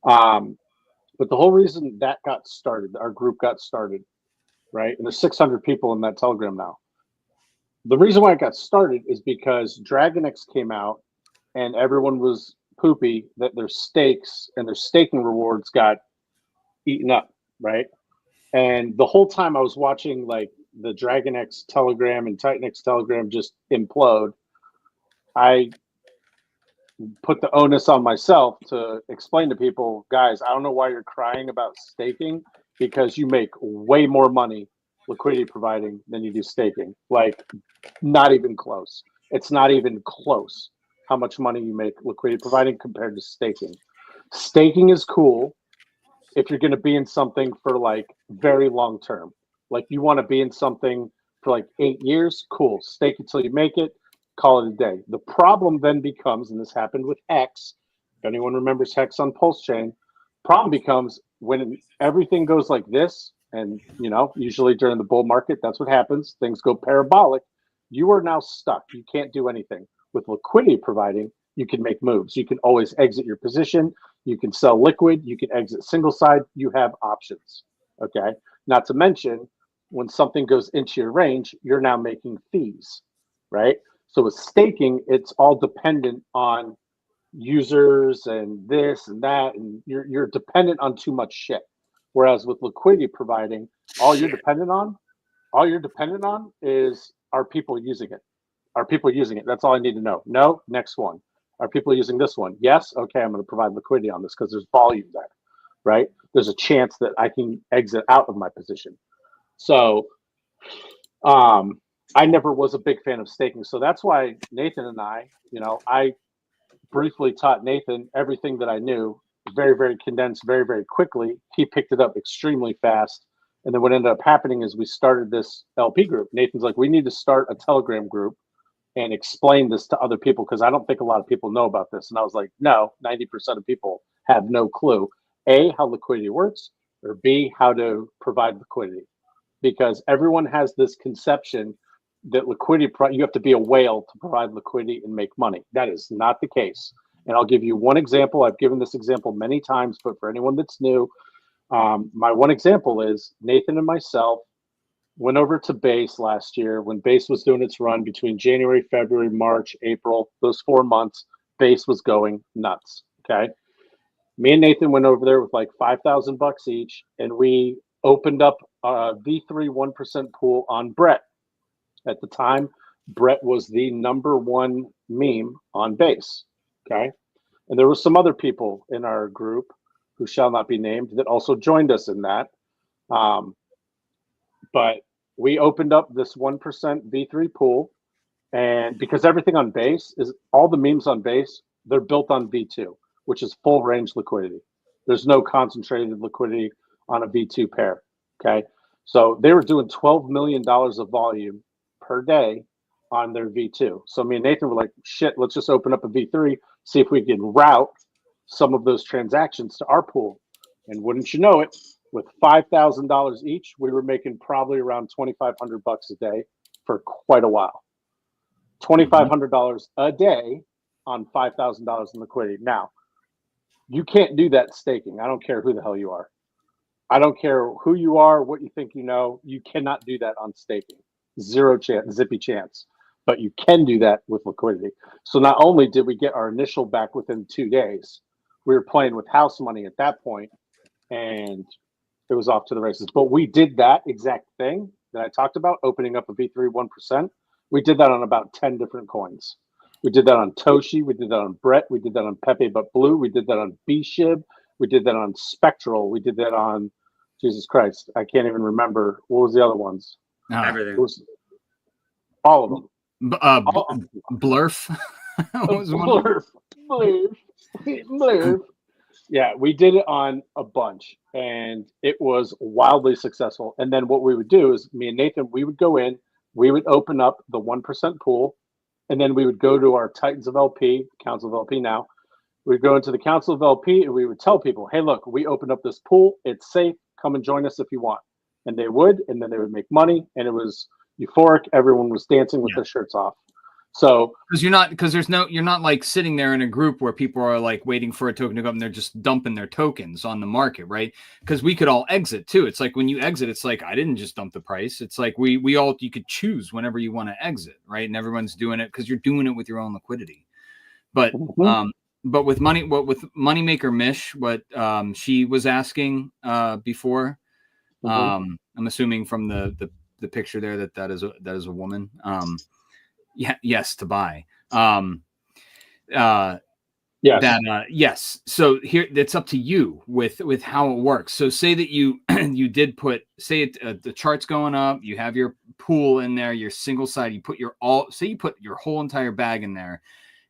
But the whole reason that got started, our group got started, right? And there's 600 people in that Telegram now. The reason why it got started is because Dragon X came out and everyone was poopy that their stakes and their staking rewards got eaten up, right? And the whole time I was watching like the Dragon X Telegram and Titan X Telegram just implode, I put the onus on myself to explain to people, guys, I don't know why you're crying about staking, because you make way more money liquidity providing than you do staking. Like, not even close. It's not even close how much money you make liquidity providing compared to staking. Staking is cool if you're going to be in something for like very long term. Like you want to be in something for like 8 years, cool. Stake until you make it, call it a day. The problem then becomes, and this happened with Hex, if anyone remembers Hex on Pulse Chain, problem becomes when everything goes like this, and you know, usually during the bull market, that's what happens. Things go parabolic. You are now stuck. You can't do anything. With liquidity providing, you can make moves. You can always exit your position. You can sell liquid. You can exit single side. You have options. Okay. Not to mention, when something goes into your range, you're now making fees, right? So with staking, it's all dependent on users and this and that, and you're dependent on too much shit. Whereas with liquidity providing, all you're dependent on is, are people using it? Are people using it? That's all I need to know. No, next one. Are people using this one? Yes. Okay, I'm going to provide liquidity on this because there's volume there, right? There's a chance that I can exit out of my position. So I never was a big fan of staking. So that's why Nathan and I, you know, I briefly taught Nathan everything that I knew, very, very condensed, very, very quickly. He picked it up extremely fast. And then what ended up happening is we started this LP group. Nathan's like, we need to start a Telegram group and explain this to other people because I don't think a lot of people know about this. And I was like, no, 90% of people have no clue, A, how liquidity works, or B, how to provide liquidity. Because everyone has this conception that liquidity, you have to be a whale to provide liquidity and make money. That is not the case. And I'll give you one example. I've given this example many times, but for anyone that's new, my one example is Nathan and myself went over to Base last year when Base was doing its run between January, February, March, April, those 4 months. Base was going nuts. Okay. Me and Nathan went over there with like $5,000 each, and we opened up a V3 1% pool on Brett. At the time, Brett was the #1 meme on Base. Okay. And there were some other people in our group who shall not be named that also joined us in that. But we opened up this 1% V3 pool, and because everything on Base is, all the memes on Base, they're built on V2, which is full range liquidity. There's no concentrated liquidity on a V2 pair. Okay. So they were doing $12 million of volume per day on their V2. So me and Nathan were like, shit, let's just open up a V3, see if we can route some of those transactions to our pool. And wouldn't you know it, with $5,000 each, we were making probably around $2,500 a day for quite a while. $2,500 a day on $5,000 in liquidity. Now, you can't do that staking. I don't care who the hell you are. I don't care who you are, what you think you know. You cannot do that on staking. Zero chance, zippy chance. But you can do that with liquidity. So not only did we get our initial back within 2 days, we were playing with house money at that point, and it was off to the races. But we did that exact thing that I talked about, opening up a V3 1%. We did that on about 10 different coins. We did that on Toshi. We did that on Brett. We did that on Pepe But Blue. We did that on B-Shib. We did that on Spectral. We did that on, Jesus Christ, I can't even remember. What was the other ones? Everything. It was all of them. Blurf. Blurf. Yeah, we did it on a bunch, and it was wildly successful. And then what we would do is me and Nathan, we would go in, we would open up the 1% pool, and then we would go to our Titans of LP, Council of LP now. We'd go into the Council of LP, and we would tell people, hey, look, we opened up this pool. It's safe. Come and join us if you want. And they would, and then they would make money, and it was euphoric. Everyone was dancing with their shirts off. So you're not like sitting there in a group where people are like waiting for a token to go up and they're just dumping their tokens on the market, right? Because we could all exit too. It's like when you exit, it's like I didn't just dump the price. It's like we all, you could choose whenever you want to exit, right? And everyone's doing it because you're doing it with your own liquidity. But with Moneymaker Mish, what she was asking before, I'm assuming from the picture there that is a woman. Yes, to buy. Yes. Yes. So here, it's up to you with how it works. So say that you you did put, say it, the chart's going up. You have your pool in there, your single side. You put you put your whole entire bag in there,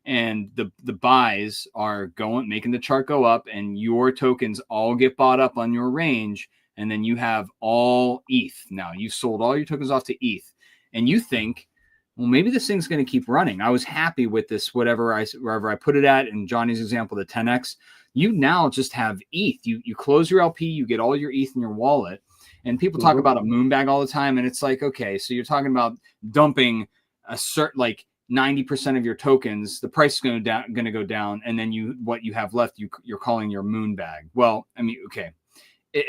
and the buys are making the chart go up, and your tokens all get bought up on your range, and then you have all ETH. Now you sold all your tokens off to ETH, and you think, well, maybe this thing's going to keep running. I was happy with this, wherever I put it at. In Johnny's example, the 10x, you now just have ETH. You close your LP, you get all your ETH in your wallet. And people talk about a moon bag all the time. And it's like, okay, so you're talking about dumping a certain, like 90% of your tokens, the price is going to go down. And then what you have left, you're calling your moon bag. Well, I mean, okay.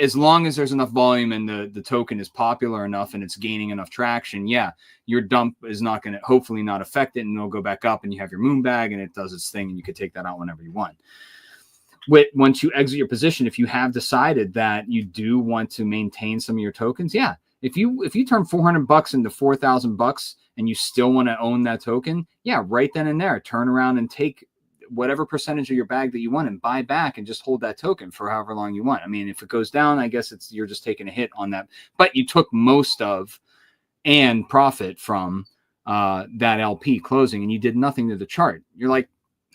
As long as there's enough volume and the token is popular enough and it's gaining enough traction, yeah, your dump is not going to hopefully not affect it, and it'll go back up, and you have your moon bag and it does its thing, and you could take that out whenever you want. Once you exit your position, if you have decided that you do want to maintain some of your tokens, yeah, if you turn $400 into $4,000 and you still want to own that token, yeah, right then and there, turn around and take whatever percentage of your bag that you want and buy back and just hold that token for however long you want. I mean, if it goes down, I guess you're just taking a hit on that, but you took most of and profit from that LP closing, and you did nothing to the chart. You're like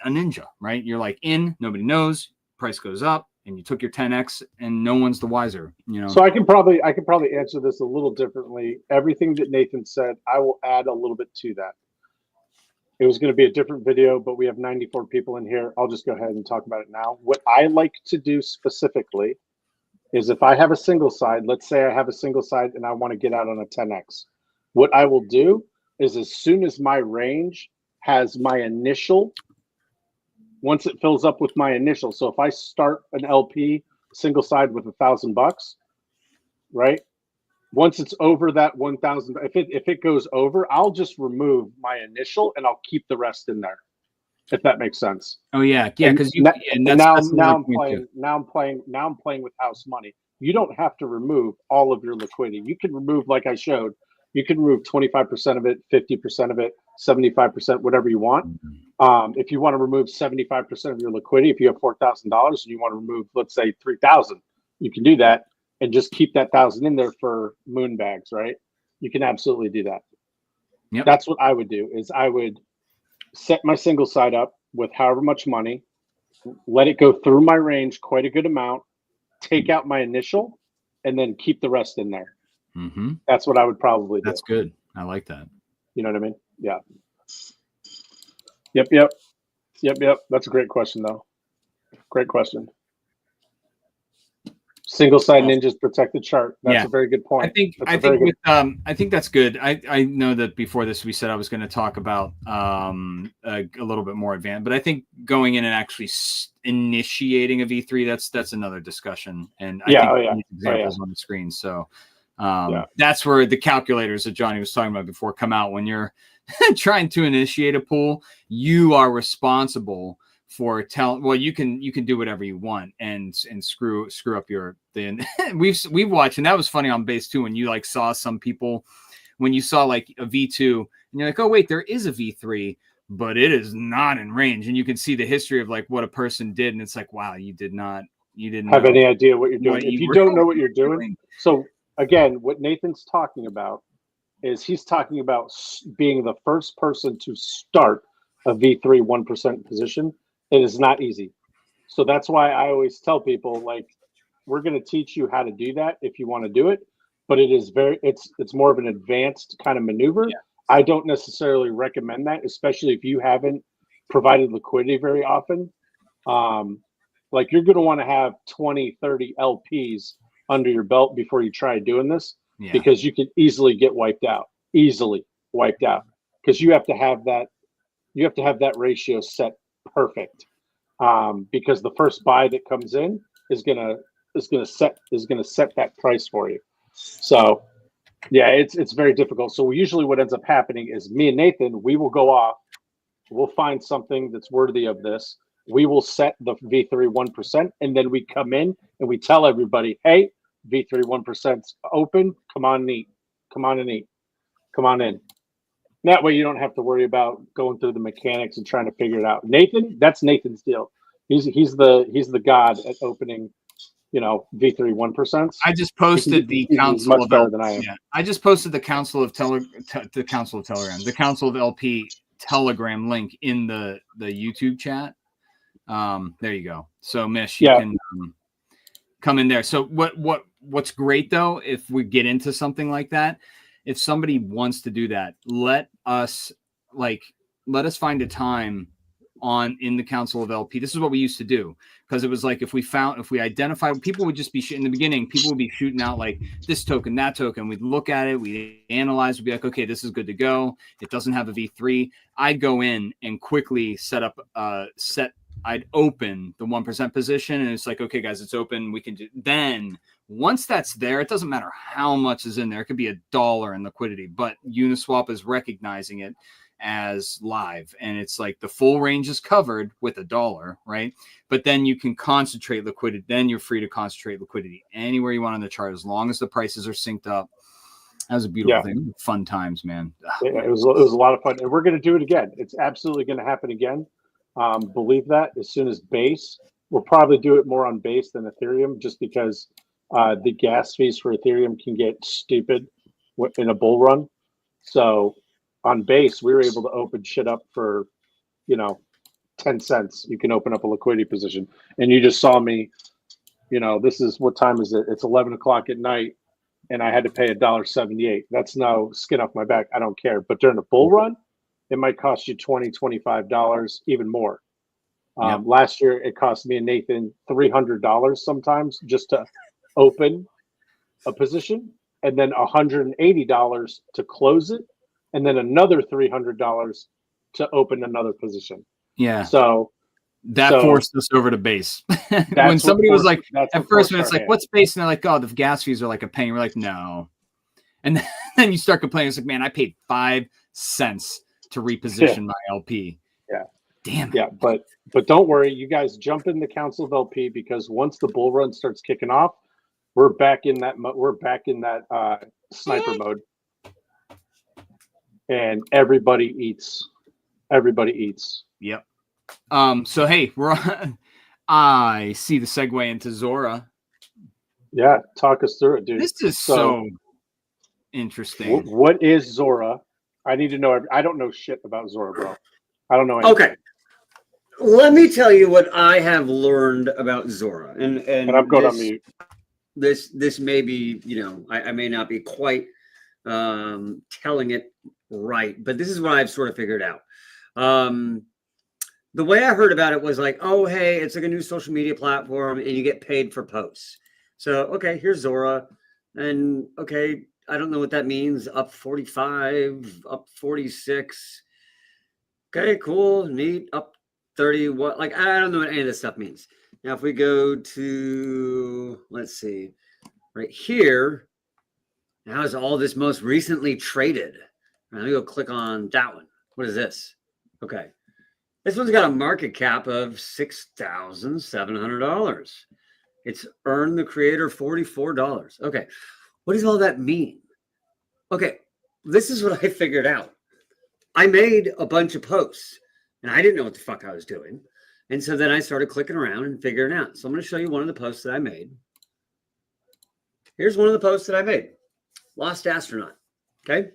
a ninja, right? You're like nobody knows, price goes up, and you took your 10x and no one's the wiser, you know? So I can probably answer this a little differently. Everything that Nathan said, I will add a little bit to that. It was going to be a different video, but we have 94 people in here. I'll just go ahead and talk about it now. What I like to do specifically is if I have a single side, let's say I have a single side and I want to get out on a 10x. What I will do is as soon as my range has my initial, once it fills up with my initial. So if I start an LP single side with $1,000, right? Once it's over that 1,000, if it goes over, I'll just remove my initial and I'll keep the rest in there, if that makes sense. Oh yeah, because now I'm playing with house money. You don't have to remove all of your liquidity. You can remove, like I showed, you can remove 25% of it, 50% of it, 75%, whatever you want. If you want to remove 75% of your liquidity, if you have $4,000 and you want to remove, let's say, 3,000, you can do that. And just keep that 1,000 in there for moon bags, right? You can absolutely do that. Yep. That's what I would do, is I would set my single side up with however much money, let it go through my range quite a good amount, take out my initial, and then keep the rest in there. Mm-hmm. That's what I would probably do. That's good. I like that. You know what I mean? Yeah. Yep. That's a great question, though. Great question. Single side ninjas protect the chart. That's a very good point. I think that's good. I know that before this we said I was going to talk about a little bit more advanced, but I think going in and actually initiating a V3, that's another discussion. And I think examples on the screen. So That's where the calculators that Johnny was talking about before come out. When you're trying to initiate a pool, you are responsible for you can do whatever you want and screw up your thing. we've watched, and that was funny on base too, when you like saw some people, when you saw like a V2 and you're like, oh wait, there is a V3, but it is not in range, and you can see the history of like what a person did, and it's like, wow, you didn't have any idea what you're doing. If you don't know what you're doing, so again, what Nathan's talking about is he's talking about being the first person to start a V3 1% position. It is not easy. So that's why I always tell people, like, we're going to teach you how to do that if you want to do it, but it's more of an advanced kind of maneuver. Yeah. I don't necessarily recommend that, especially if you haven't provided liquidity very often. Like, you're going to want to have 20, 30 LPs under your belt before you try doing this, because you can easily get wiped out, because you have to have that ratio set perfect, because the first buy that comes in is gonna set that price for you. So yeah, it's very difficult. So usually what ends up happening is me and Nathan, we will go off, we'll find something that's worthy of this, we will set the V3 1%, and then we come in and we tell everybody, hey, V3 1%'s open, come on and eat. That way you don't have to worry about going through the mechanics and trying to figure it out. Nathan, that's Nathan's deal. He's the god at opening, V3 1%. I just posted the Council much of better than I am. Yeah, I just posted the Council of Telegram, the Council of LP Telegram link in the YouTube chat. There you go. So Mish, you can come in there. So what's great though, if we get into something like that, if somebody wants to do that, let us find a time in the Council of LP. This is what we used to do, because it was like, if we identified, people would just be in the beginning, people would be shooting out like this token, that token. We'd look at it, we'd analyze, we'd be like, okay, this is good to go. It doesn't have a V3. I'd go in and quickly I'd open the 1% position, and it's like, okay, guys, it's open. We can do. Then once that's there, it doesn't matter how much is in there. It could be $1 in liquidity, but Uniswap is recognizing it as live, and it's like the full range is covered with $1, right? But then you can concentrate liquidity. Then you're free to concentrate liquidity anywhere you want on the chart, as long as the prices are synced up. That was a beautiful thing. Fun times, man. It was a lot of fun, and we're going to do it again. It's absolutely going to happen again. Believe that. As soon as base, we'll probably do it more on base than Ethereum, just because the gas fees for Ethereum can get stupid in a bull run. So on base, we were able to open shit up for 10 cents. You can open up a liquidity position, and you just saw me, this is, what time is it? It's 11 o'clock at night, and I had to pay $1.78. That's no skin off my back. I don't care. But during a bull run, it might cost you $20, $25, even more. Last year, it cost me and Nathan $300 sometimes just to open a position, and then $180 to close it, and then another $300 to open another position. Yeah. So that forced us over to base. When somebody was like, at first, when it's like, what's base? And they're like, oh, the gas fees are like a penny. We're like, no. And then you start complaining. It's like, man, I paid 5 cents to reposition my LP. Yeah. Damn it. Yeah, but don't worry, you guys jump in the Council of LP, because once the bull run starts kicking off, we're back in that sniper mode, and everybody eats. Yep. So hey, we're on. I see the segue into Zora. Yeah, talk us through it, dude. This is so interesting. What is Zora? I need to know. I don't know shit about Zora, bro. I don't know anything. Okay. Let me tell you what I have learned about Zora. And I'm going on mute. This may be, I may not be quite telling it right, but this is what I've sort of figured out. The way I heard about it was like, oh, hey, it's like a new social media platform, and you get paid for posts. So, okay, here's Zora. And, okay, I don't know what that means. Up 45, up 46. Okay, cool, neat. Up 30. What? Like, I don't know what any of this stuff means. Now, if we go to, let's see, right here, How is all this most recently traded? Let me go click on that one. What is this? Okay. This one's got a market cap of $6,700. It's earned the creator $44. Okay. What does all that mean? Okay. This is what I figured out. I made a bunch of posts and I didn't know what the fuck I was doing. And so then I started clicking around and figuring out. So I'm going to show you one of the posts that I made. Here's one of the posts that I made. Lost astronaut. Okay.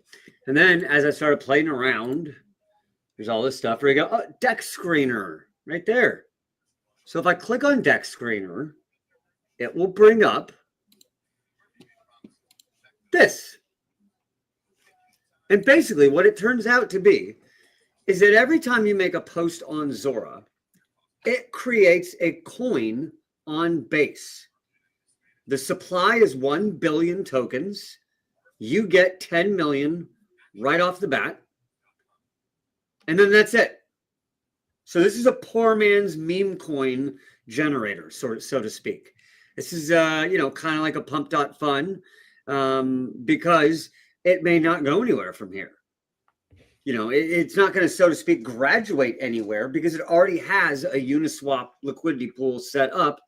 And then as I started playing around, there's all this stuff where you go, oh, deck screener right there. So if I click on deck screener, it will bring up this. And basically what it turns out to be is that every time you make a post on Zora, it creates a coin on base. The supply is 1 billion tokens. You get 10 million right off the bat. And then that's it. So this is a poor man's meme coin generator, so to speak. This is, kind of like a pump.fun because it may not go anywhere from here. It's not going to, so to speak, graduate anywhere because it already has a Uniswap liquidity pool set up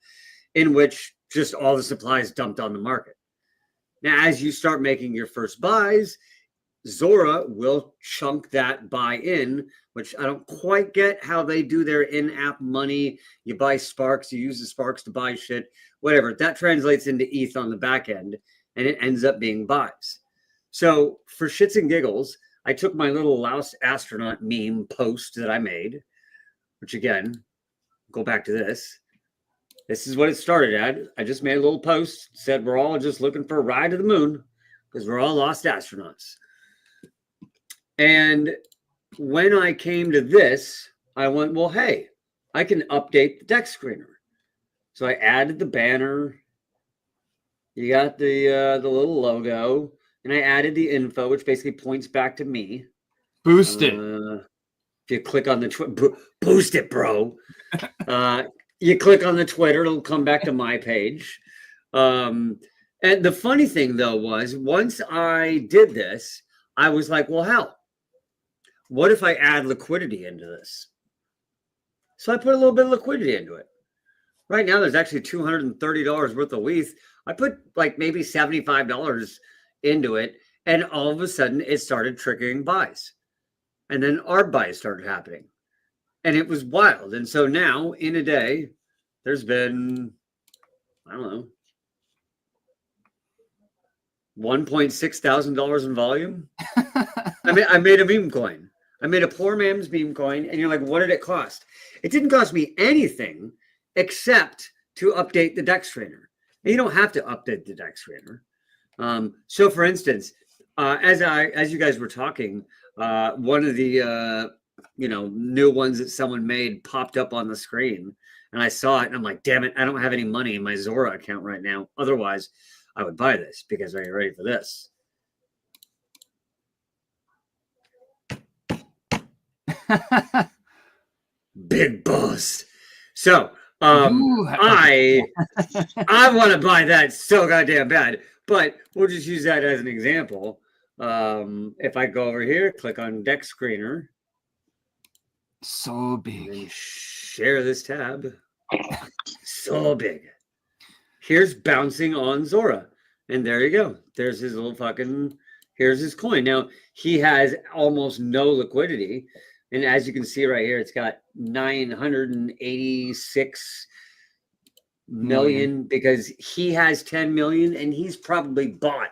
in which just all the supply is dumped on the market. Now, as you start making your first buys, Zora will chunk that buy in, which I don't quite get how they do their in-app money. You buy Sparks, you use the Sparks to buy shit, whatever. That translates into ETH on the back end, and it ends up being buys. So for shits and giggles, I took my little Lost astronaut meme post that I made, which again, go back to this. This is what it started at. I just made a little post, said we're all just looking for a ride to the moon because we're all lost astronauts. And when I came to this, I went, well, hey, I can update the deck screener. So I added the banner. You got the little logo, and I added the info, which basically points back to me. Boost it. If you click on the boost it, bro. You click on the Twitter, it'll come back to my page. And the funny thing, though, was once I did this, I was like, well, hell, what if I add liquidity into this? So I put a little bit of liquidity into it. Right now, there's actually $230 worth of ETH. I put like maybe $75 into it, and all of a sudden, it started triggering buys. And then our buys started happening. And it was wild. And so now, in a day, there's been, I don't know, $1.6 thousand in volume. I made a meme coin. I made a poor man's meme coin. And you're like, what did it cost? It didn't cost me anything except to update the deck screener. And you don't have to update the deck screener. So, for instance, as you guys were talking, one of the new ones that someone made popped up on the screen, and I saw it, and I'm like, damn it, I don't have any money in my Zora account right now. Otherwise, I would buy this because are you ready for this? Big boss. So I want to buy that so goddamn bad, but we'll just use that as an example. If I go over here, click on deck screener. So big. And share this tab. So big. Here's bouncing on Zora. And there you go. There's his little here's his coin. Now, he has almost no liquidity. And as you can see right here, it's got 986 million because he has 10 million and he's probably bought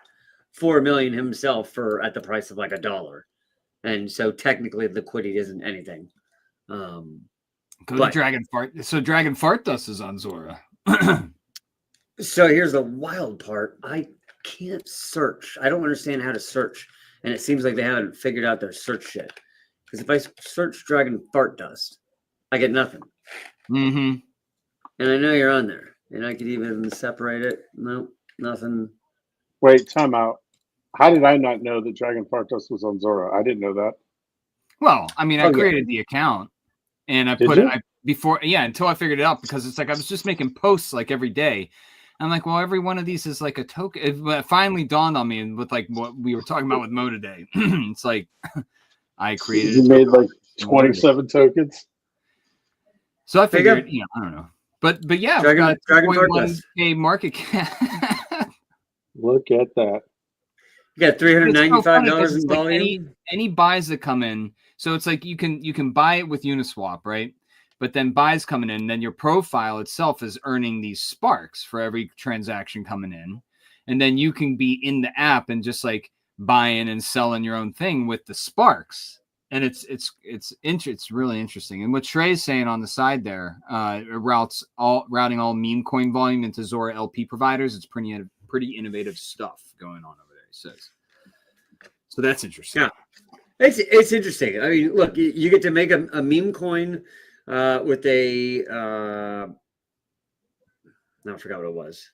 4 million himself at the price of like $1. And so technically liquidity isn't anything. Go to Dragon Fart. So Dragon Fart Dust is on Zora. So here's the wild part. I can't search. I don't understand how to search. And it seems like they haven't figured out their search shit. Because if I search Dragon Fart Dust, I get nothing. Mm-hmm. And I know you're on there. And I could even separate it. Nope, nothing. Wait, time out. How did I not know that Dragon Fart Dust was on Zora? I didn't know that. Well, I mean, I created the account and I put it until I figured it out because it's like I was just making posts like every day. I'm like, well, every one of these is like a token. It finally dawned on me with like what we were talking about with Mo today. It's like I created. You made like 27 tokens. So I figured, I don't know, but yeah, we got a 2.1K market cap. Look at that. You got $395 in volume. Like any buys that come in, so it's like you can buy it with Uniswap, right? But then buys coming in, then your profile itself is earning these sparks for every transaction coming in, and then you can be in the app and just like buying and selling your own thing with the sparks. And it's really interesting. And what Trey's saying on the side there, routing all meme coin volume into Zora LP providers. It's pretty innovative stuff going on over there, he says. So that's interesting. Yeah, it's interesting. I mean, look, you get to make a meme coin with a I forgot what it was.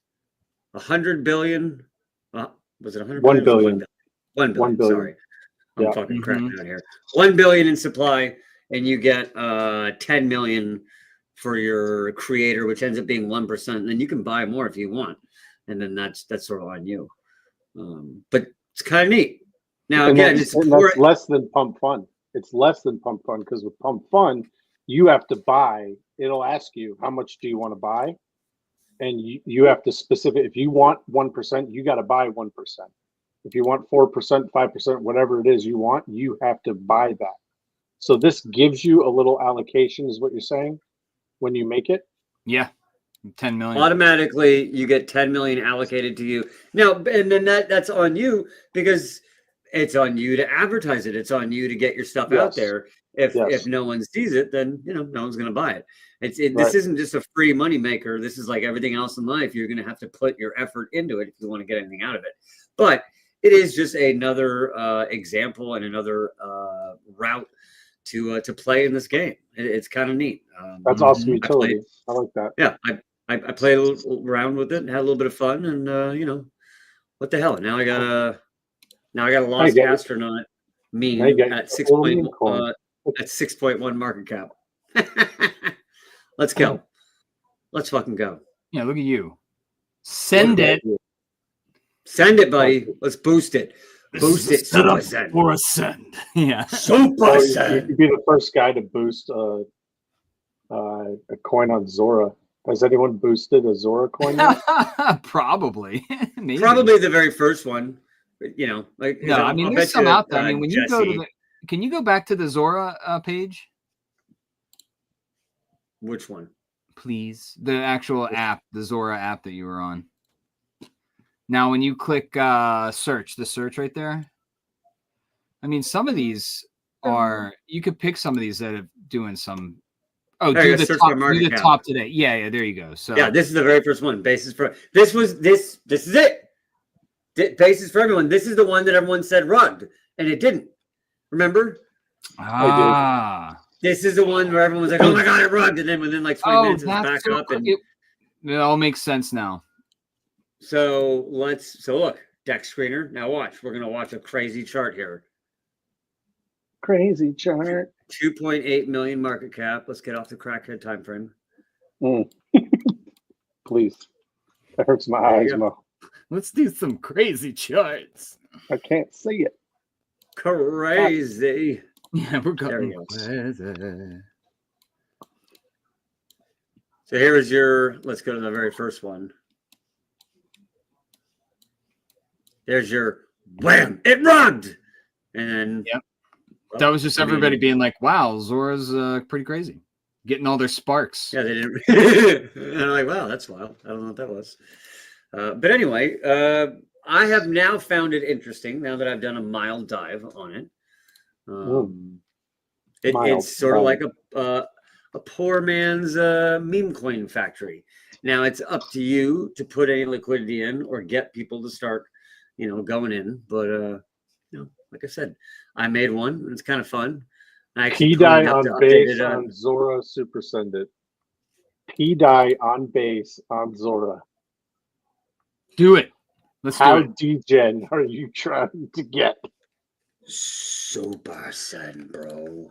100 billion. Was it 100 1 billion? 1 billion. Sorry, I'm fucking cracking out here. 1 billion in supply, and you get 10 million for your creator, which ends up being 1%. And then you can buy more if you want, and then that's sort of on you. But it's kind of neat. Now again, that's less than Pump Fun. It's less than Pump Fun because with Pump Fun, you have to buy. It'll ask you how much do you want to buy, and you have to specify. If you want 1%, you got to buy 1%. If you want 4%, 5%, whatever it is you want, you have to buy that. So this gives you a little allocation, is what you're saying, when you make it. Yeah. 10 million. Automatically, you get 10 million allocated to you. Now, and then that's on you because it's on you to advertise it. It's on you to get your stuff out there. If no one sees it, then no one's going to buy it. This isn't just a free money maker. This is like everything else in life. You're going to have to put your effort into it if you want to get anything out of it. But it is just another example and another route to play in this game. It's kind of neat. That's awesome utility. I like that. Yeah, I played a little around with it and had a little bit of fun, and what the hell? Now I got a lost astronaut meme at 6.1 market cap. Let's go. Let's fucking go. Yeah, look at you. Send it. Send it, buddy. Let's boost it. Boost it. Set up for a send. Yeah. Super send. You'd be the first guy to boost a coin on Zora. Has anyone boosted a Zora coin yet? Probably. Maybe. Probably the very first one. No, I mean, there's some out there. I mean, when you go to can you go back to the Zora page? Which one? Please. The actual app, the Zora app that you were on. Now, when you click search, the search right there. I mean, some of these are, you could pick some of these that are doing some. Oh, do the top today. Yeah, there you go. So yeah, this is the very first one. Basis for this is it. Basis for everyone. This is the one that everyone said rugged, and it didn't. Remember? This is the one where everyone was like, "Oh my god, it rugged," and then within like 20 minutes, it's back up, and it all makes sense now. So look, deck screener. Now watch. We're gonna watch a crazy chart here. Crazy chart. 2.8 million market cap. Let's get off the crackhead time frame. Please. That hurts my eyes, Mo. Let's do some crazy charts. I can't see it. Crazy. Yeah, we're going crazy. So here is let's go to the very first one. There's your wham, it rugged. And then that was just everybody being like, wow, Zora's pretty crazy. Getting all their sparks. Yeah, they didn't. And I'm like, wow, that's wild. I don't know what that was. But anyway, I have now found it interesting now that I've done a mild dive on it. It's sort of like a poor man's meme coin factory. Now it's up to you to put any liquidity in or get people to start, going in. But like I said, I made one. And it's kind of fun. P-die on base on Zora Super Send It. P-die on base on Zora. Do it. Let's do it. How degen are you trying to get? Super Send, bro.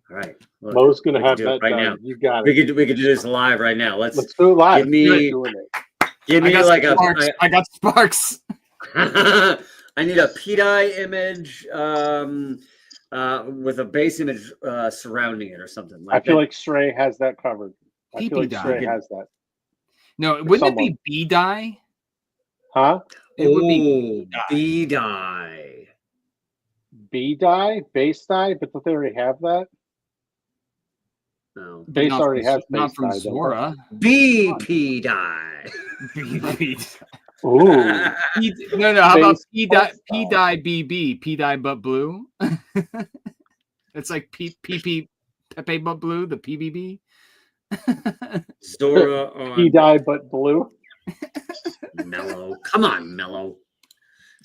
All right. Look, Mo's gonna have that right now. You got it. We could do this live right now. Let's do it live. Give me like sparks. I got sparks. I need a PDI image with a base image surrounding it or something. I feel like Stray has that covered. I feel like PPDI. Stray has that. No, wouldn't it be B-dye? Huh? It would be B-dye. B-dye? Base dye? But don't they already have that? No. Base already has not base from dye. Zora. BP dye. Ooh. No. How about Base P-dye BB? P-dye but blue? It's like PP Pepe but blue, the PBB. Zora on P-dye but blue. Mellow. Come on, Mellow.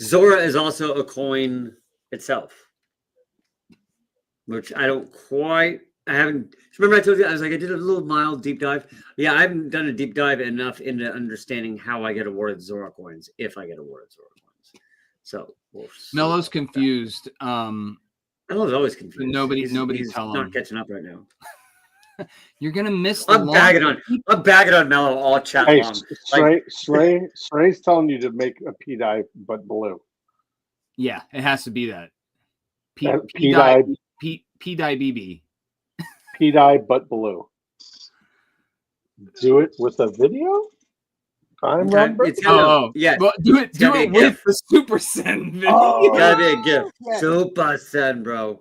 Zora is also a coin itself, which I haven't. Remember I told you I was like I did a little mild deep dive. Yeah, I haven't done a deep dive enough into understanding how I get awarded Zora coins, if I get awarded Zora coins. So Mello's confused. Mello's always confused. Nobody's not telling. catching up right now. You're gonna miss the I'm bagging on Mello all chat Hey, long. Stray's telling you to make a P-dye but blue. Yeah, it has to be that. P-dye BB. P-dye but blue. Do it with a video? Yeah. Well, do it with the Super Send video. Oh, gotta be a gift. Yeah. Super Send, bro.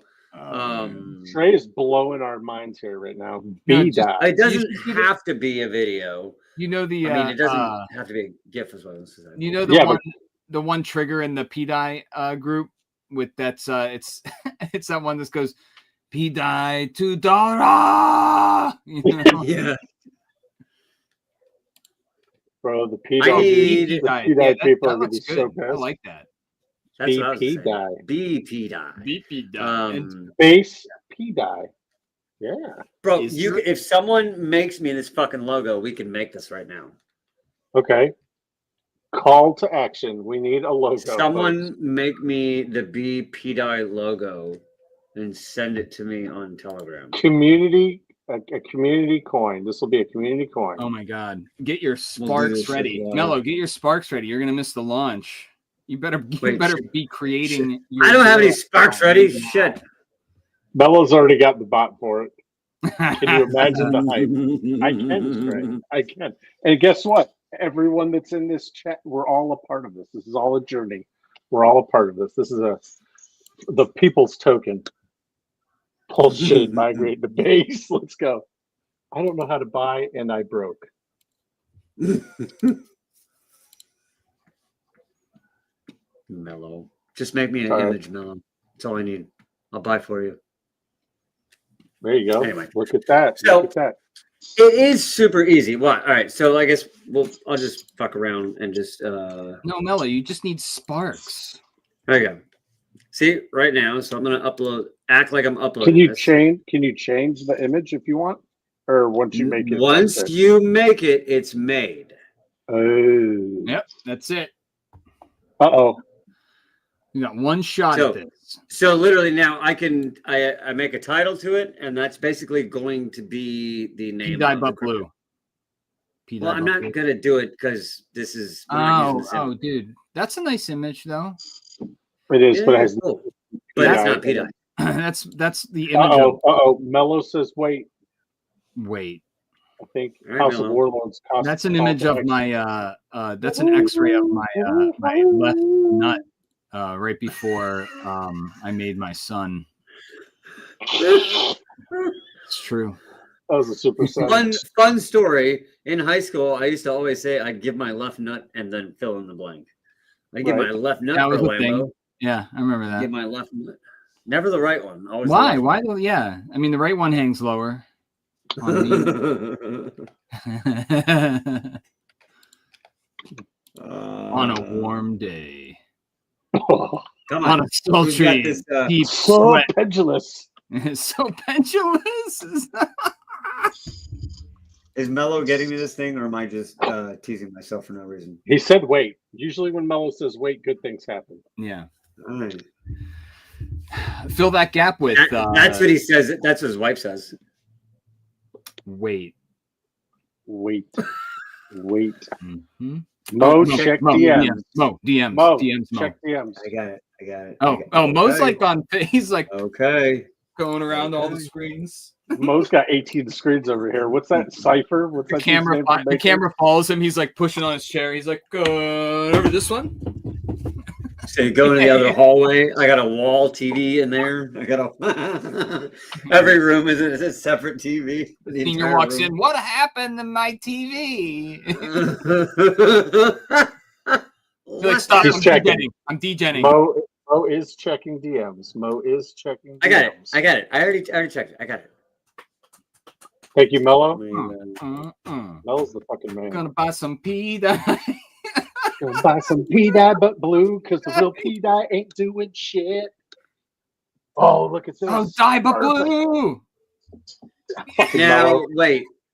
Trey is blowing our minds here right now. B-dye. It doesn't have to be a video. You know it doesn't have to be a GIF as well. You know the one trigger in the P-dye group with that's it's it's that one that goes P-dye to Dora. You know? Yeah. Bro, the P-dye people are going to be so pissed. I like that. That's BP dye. BP dye. BP dye. Base P dye. Yeah. Bro, if someone makes me this fucking logo, we can make this right now. Okay. Call to action. We need a logo. Someone make me the BP dye logo and send it to me on Telegram. A community coin. This will be a community coin. Oh my god. Get your sparks ready. Mello, get your sparks ready. You're gonna miss the launch. You better be creating. I don't have any sparks ready. Shit. Mello's already got the bot for it. Can you imagine the hype? I can, Trey. I can. And guess what? Everyone that's in this chat, we're all a part of this. This is all a journey. We're all a part of this. This is the people's token. Bullshit, migrate the base. Let's go. I don't know how to buy, and I broke. Mellow. Just make me an image, Mellow. That's all I need. I'll buy for you. There you go. Anyway. Look at that. So, Look at that. It is super easy. What? All right. So I guess I'll just fuck around and just No, Mello, you just need sparks. There you go. See, right now, so I'm gonna act like I'm uploading. Can you change the image if you want? Or once you make it? Once you make it, it's made. Oh. Yep, that's it. Uh-oh. You got one shot at this. So literally now I make a title to it, and that's basically going to be the name. P-dye but blue. Well, I'm not gonna do it because this is. Oh, dude, that's a nice image though. It is, but it has. Cool. But that's not P-dye. That's the image. Oh, Mello says wait. I think House of Warlords. That's an image of my. That's an X-ray of my my left nut. Right before I made my son. It's true. That was a super fun story. In high school, I used to always say I'd give my left nut and then fill in the blank. I give my left nut for Lambo. Yeah, I remember that. Give my left nut. Never the right one. Always. Why? Why? Yeah. I mean, the right one hangs lower. On a warm day. Come on a sultry deep so pendulous. So pendulous. Is Mello getting me this thing, or am I just teasing myself for no reason? He said wait. Usually when Mello says wait, good things happen. Yeah. All right. Fill that gap with that's what he says. That's what his wife says. Wait. Mm-hmm. Mo, Mo, check Mo, DMs. DMs. Mo, DMs, Mo. check DMs. I got it. I got it. Oh, Mo's Okay. like on. He's like Okay. going around all the Okay. screens. Mo's got 18 screens over here. What's that? Cypher? What's The that dude's name from the Matrix? camera follows him. He's like pushing on his chair. He's like, over this one. So you go in the other hallway. I got a wall TV in there. I got a every room is a separate TV. For the Senior entire walks room. in. What happened to my TV? Like, stop. He's I'm checking. degenning. I'm degenning. Mo is checking DMs. Mo is checking DMs. I got it. I got it. I already checked it. I got it. Thank you, Mello. Mm-mm. Melo's the fucking man. Gonna buy some pee dye. Gonna buy some P-dye but blue, because the real P-dye ain't doing shit. Oh, look at this. Oh, dye but Perfect. blue. Fucking Now, Mello.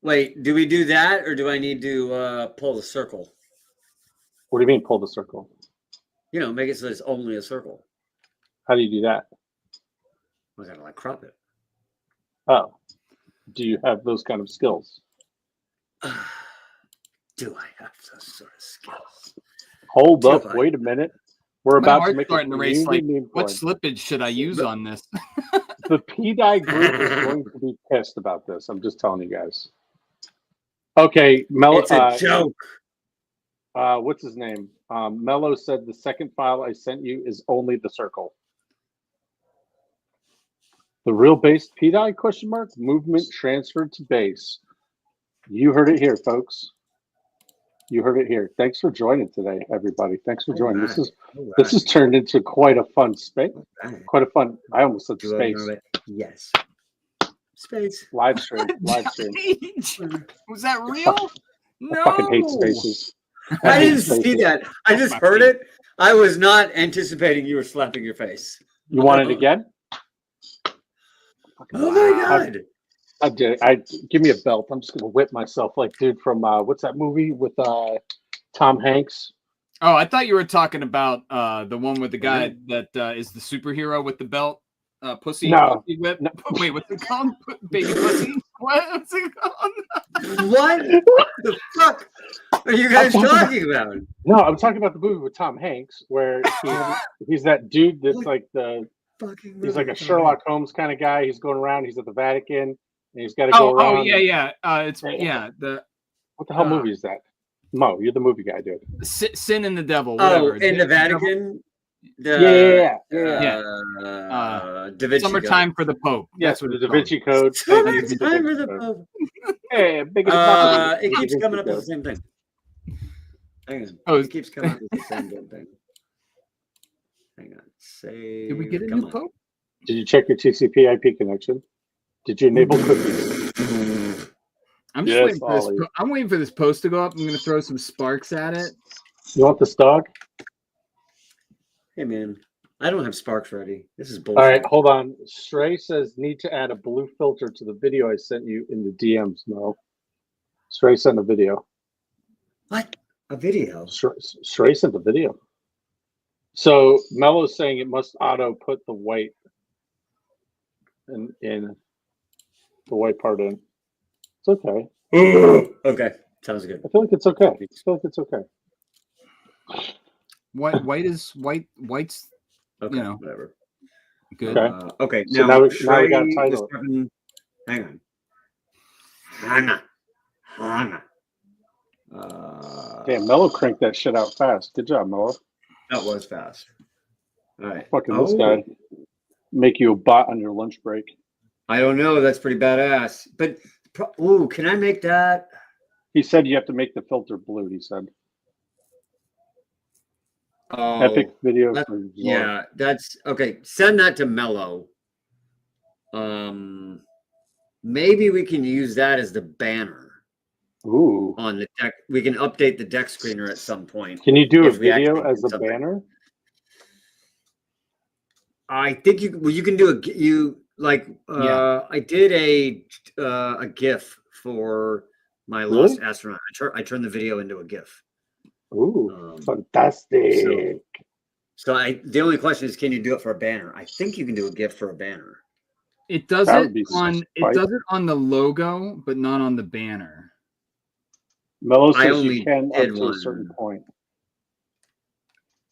wait. Do we do that, or do I need to pull the circle? What do you mean pull the circle? You know, make it so it's only a circle. How do you do that? I gotta like crop it. Oh. Do you have those kind of skills? Do I have those sort of skills? Hold Do up. I? Wait a minute. We're My about to heart's make starting to race. community Like, meme what coin. slippage should I use on this? The P-dye group is going to be pissed about this. I'm just telling you guys. Okay, Mello. It's a joke. What's his name? Mello said the second file I sent you is only the circle. The real base P-dye ? Movement transferred to base. You heard it here, folks. You heard it here. Thanks for joining today, everybody. Thanks for joining. All right. This has turned into quite a fun space. Right. Quite a fun. I almost said Do I space. know it? Yes. Space. Live stream. Live stream. Was that real? I fucking hate spaces. I hate didn't see spaces. that. I just heard it. I was not anticipating you were slapping your face. You want it again? Oh my god. I did. Give me a belt. I'm just gonna whip myself like dude from what's that movie with Tom Hanks? Oh, I thought you were talking about the one with the guy that is the superhero with the belt, pussy. No. Pussy whip. No. Wait, what's it called? Baby pussy. What's it called? What the fuck are you guys talking about? No, I'm talking about the movie with Tom Hanks where he's that dude that's like he's like a Sherlock Holmes kind of guy. He's going around. He's at the Vatican, and he's got to go around. Oh yeah. It's the. What the hell movie is that? Mo, you're the movie guy, dude. Sin and the Devil. Oh, Whatever. in the Vatican. Yeah. Da Vinci Summertime for the Pope. That's what the it's Da Vinci called. Code. Summertime for the Pope. Hey, big It keeps coming up with the same thing. Hang on. Oh, It keeps coming up with the same damn thing. Hang on. Save. Did we get a Come new on. Pope? Did you check your TCP/IP connection? Did you enable cookies? I'm just Yes, waiting for this. Ollie. I'm waiting for this post to go up. I'm going to throw some sparks at it. You want this dog? Hey man, I don't have sparks ready. This is bullshit. All right, hold on. Stray says need to add a blue filter to the video I sent you in the DMs. No, Stray sent a video. What? A video? Stray sent a video. So Mello's saying it must auto put the white in the white part in. It's okay. Okay, sounds good. I feel like it's okay. I feel like it's okay. White's Okay, you know. whatever. good. Okay. Okay, So now we got a title. Hang on. Damn, Mello cranked that shit out fast. Good job, Mello. That was fast. All right. Fucking this guy. Make you a bot on your lunch break. I don't know. That's pretty badass. But, can I make that? He said you have to make the filter blue, he said. Oh, Epic video. yeah, that's okay. Send that to Mello. Maybe we can use that as the banner Ooh. on the deck. We can update the deck screener at some point. Can you do a If we video actually as do a something. banner? I think you. Well, you can do I did a GIF for my Really? Lost Astronaut. I turned the video into a GIF. Ooh, fantastic. So the only question is, can you do it for a banner? I think you can do a GIF for a banner. It does That it would be on spike. the logo, but not on the banner. Mello I says only you can up did to a one. certain point.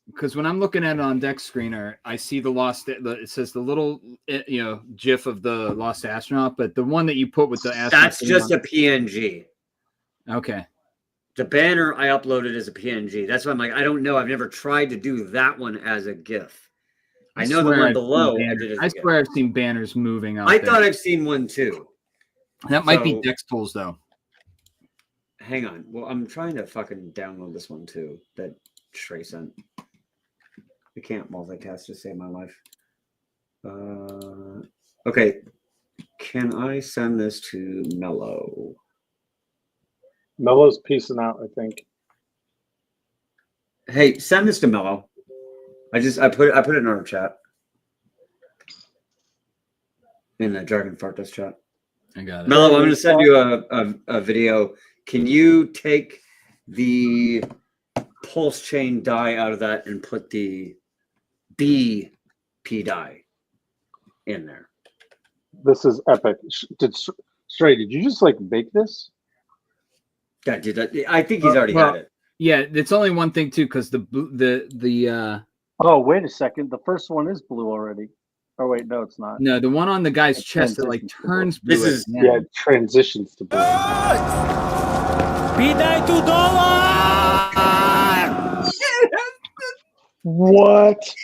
Because when I'm looking at it on Deck Screener, I see it says the little GIF of the lost astronaut, but the one that you put with the astronaut. That's just a PNG. Okay. The banner I uploaded as a PNG. That's why I'm like, I don't know. I've never tried to do that one as a GIF. I know the one below I did as a GIF. I swear I've seen banners moving out I there. thought I've seen one too. That might be Dex Tools though. Hang on. Well, I'm trying to fucking download this one too that Trey sent. I can't multitask to save my life. Okay. Can I send this to Mello? Mello's piecing out, I think. Hey, send this to Mello. I put it in our chat. In the Dragon Fartos chat. I got it. Mello, I'm going to send you a video. Can you take the pulse chain die out of that and put the BP die in there? This is epic. Stray, did you just like bake this? Yeah, dude, I think he's already had it. Yeah, it's only one thing too, because the Oh, wait a second. The first one is blue already. Oh wait, no, it's not. No, the one on the guy's chest that like turns blue. This is it transitions to blue. What?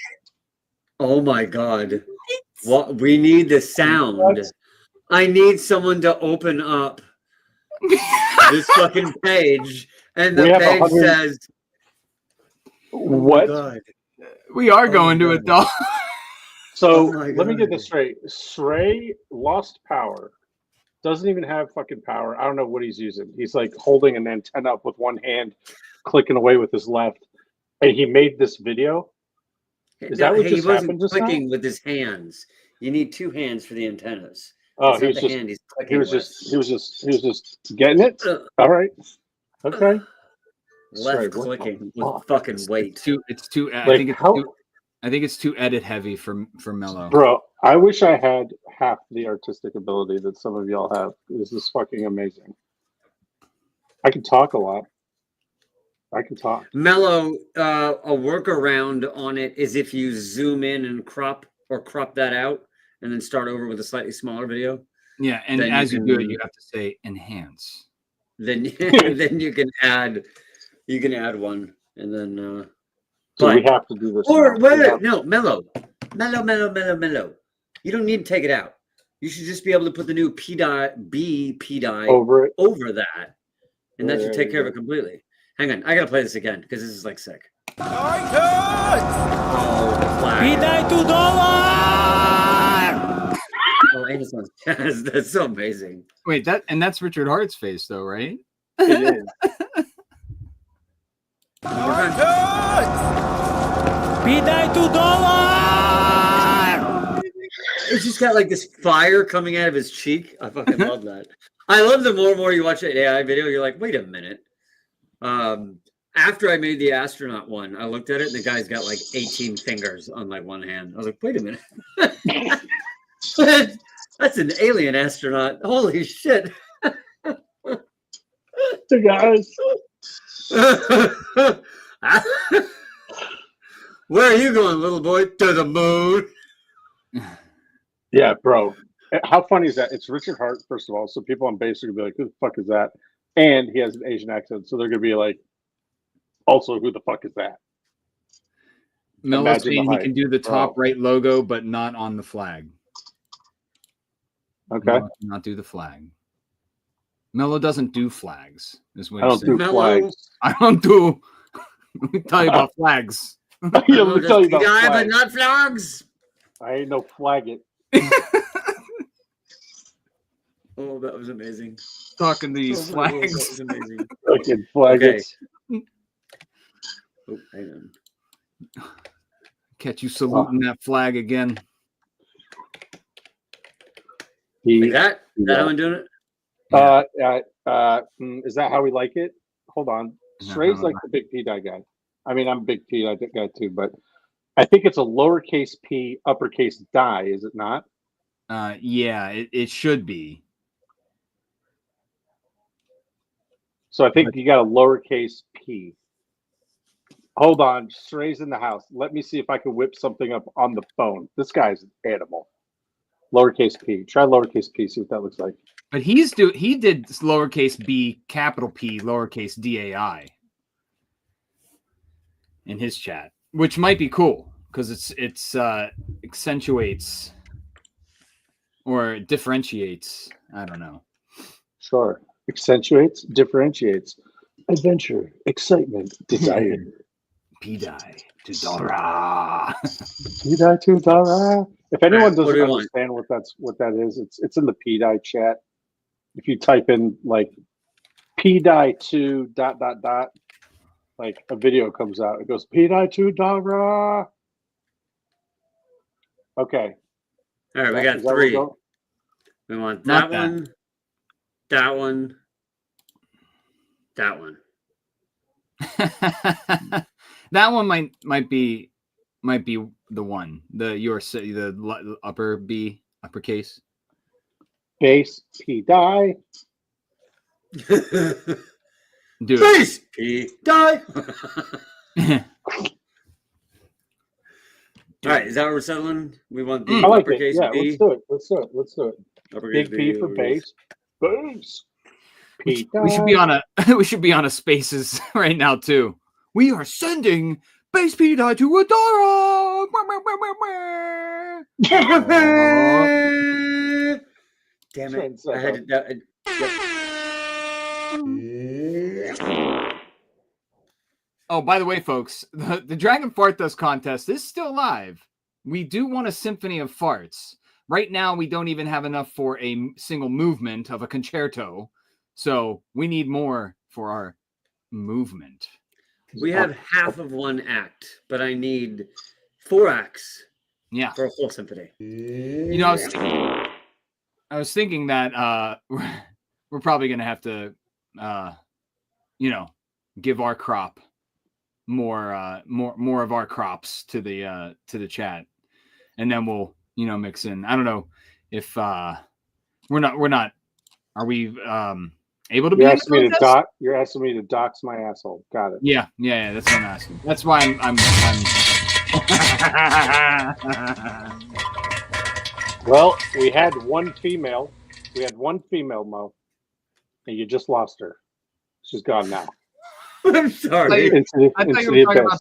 Oh my god. What we need the sound. What? I need someone to open up this fucking page and the page says what? Oh we are going to it though. So let me get this straight. Shrey lost power. Doesn't even have fucking power. I don't know what he's using. He's like holding an antenna up with one hand, clicking away with his left. And he made this video. Is that what just happened just clicking now? with his hands. You need two hands for the antennas. Oh, he was just getting it. All right. Okay. Left clicking with fucking weight. It's too. I think it's too edit heavy for Mello. Bro, I wish I had half the artistic ability that some of y'all have. This is fucking amazing. I can talk a lot. I can talk. Mello, a workaround on it is if you zoom in and crop that out and then start over with a slightly smaller video. Yeah, and as you do it, you have to say enhance. Then you can add one, and then so we have to do this. Or wait, no, Mello. You don't need to take it out. You should just be able to put the new P die over that, and that should take care of it completely. Hang on, I gotta play this again because this is like sick. Oh, Amazon. That's so amazing. Wait, that's Richard Hart's face though, right? It is. It's just got like this fire coming out of his cheek. I fucking love that. I love the more and more you watch an AI video, you're like, wait a minute. After I made the astronaut one, I looked at it and the guy's got like 18 fingers on like one hand. I was like, wait a minute. That's an alien astronaut. Holy shit. The guys. Where are you going, little boy? To the moon. Yeah, bro. How funny is that? It's Richard Hart, first of all. So people on base are gonna be like, who the fuck is that? And he has an Asian accent, so they're gonna be like, also, who the fuck is that? Mello's saying he can do the top right logo, but not on the flag. Okay. Mello cannot do the flag. Mello doesn't do flags. Is what I don't do flags. I don't do. Let me tell you about flags. Yeah, let me tell you about flags. But not flags. I ain't no flag it. Oh, that was amazing. Talking these flags. That was amazing. Fucking flag it. Oh, hang on. Catch you saluting that flag again. Like that? Is that how I'm doing it? Is that how we like it? Hold on. Shrey's like the big P die guy. I mean, I'm a big P die guy too, but I think it's a lowercase p, uppercase die, is it not? Yeah, it should be. So I think you got a lowercase p. Hold on, Stray's in the house. Let me see if I can whip something up on the phone. This guy's an animal. Lowercase p. Try lowercase p. See what that looks like. But he did lowercase b, capital P, lowercase DAI in his chat, which might be cool because it's accentuates or differentiates. I don't know. Sure. Accentuates, differentiates, adventure, excitement, desire. P-die to Dora. P-die to Dora. If anyone What do doesn't you understand what that is, it's in the P-die chat. If you type in like P-die to ... like a video comes out. It goes P-die to Dora. Okay. All right, we got Is that where 3. we're going? We want Not that one, that one, that one. That one might be the one. The upper B, uppercase. Base P-die. Do it. Base P die. All right, is that what we're settling? We want the I like it. uppercase Yeah, B. let's do it. Uppercase Big P for base. Base. We should be on we should be on a Spaces right now too. We are sending base P die to Adara. Damn it! I had to. Oh, by the way, folks, the Dragon Fart Dust contest is still live. We do want a symphony of farts. Right now, we don't even have enough for a single movement of a concerto. So we need more for our movement. We have half of one act, but I need 4 acts. Yeah, for a whole symphony. You know, I was thinking that we're probably going to have to, give our crop more of our crops to the chat, and then we'll mix in. I don't know if we're not. Are we able to be? You're asking me to dox my asshole. Got it. Yeah. That's what I'm asking. That's why I'm Well, we had one female, Mo, and you just lost her. She's gone now. I'm sorry. I thought you were talking about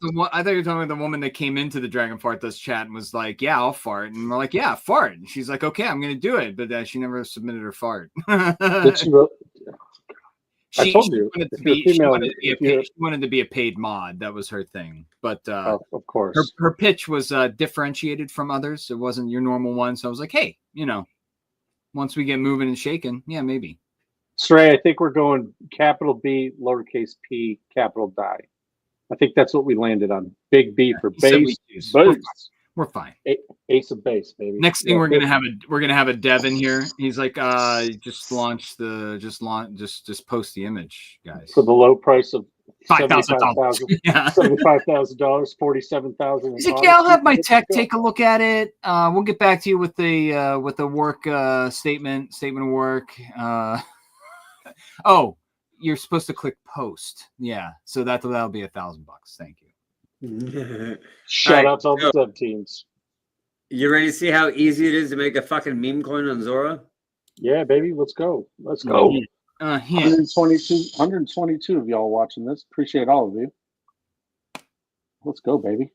the woman that came into the Dragon Fart Dust chat and was like, "Yeah, I'll fart," and we're like, "Yeah, fart." And she's like, "Okay, I'm going to do it," but she never submitted her fart. Did she really? I told you. She wanted to be a paid mod. That was her thing. But of course, her pitch was differentiated from others. It wasn't your normal one. So I was like, hey, once we get moving and shaking, yeah, maybe. Stray, I think we're going capital B, lowercase p, capital die. I think that's what we landed on. Big B for base. We're fine. Ace of base, baby. Next thing we're gonna have a dev in here. He's like, just post the image, guys. For the low price of $5,000. Yeah. $75,000, $47,000. He's like, yeah, I'll have my tech take a look at it. We'll get back to you with the work statement of work. Oh, you're supposed to click post. Yeah, so that'll be $1,000. Thank you. Shout out to all the sub teams. You ready to see how easy it is to make a fucking meme coin on Zora? Yeah, baby, let's go. 122 of y'all watching this. Appreciate all of you. Let's go, baby.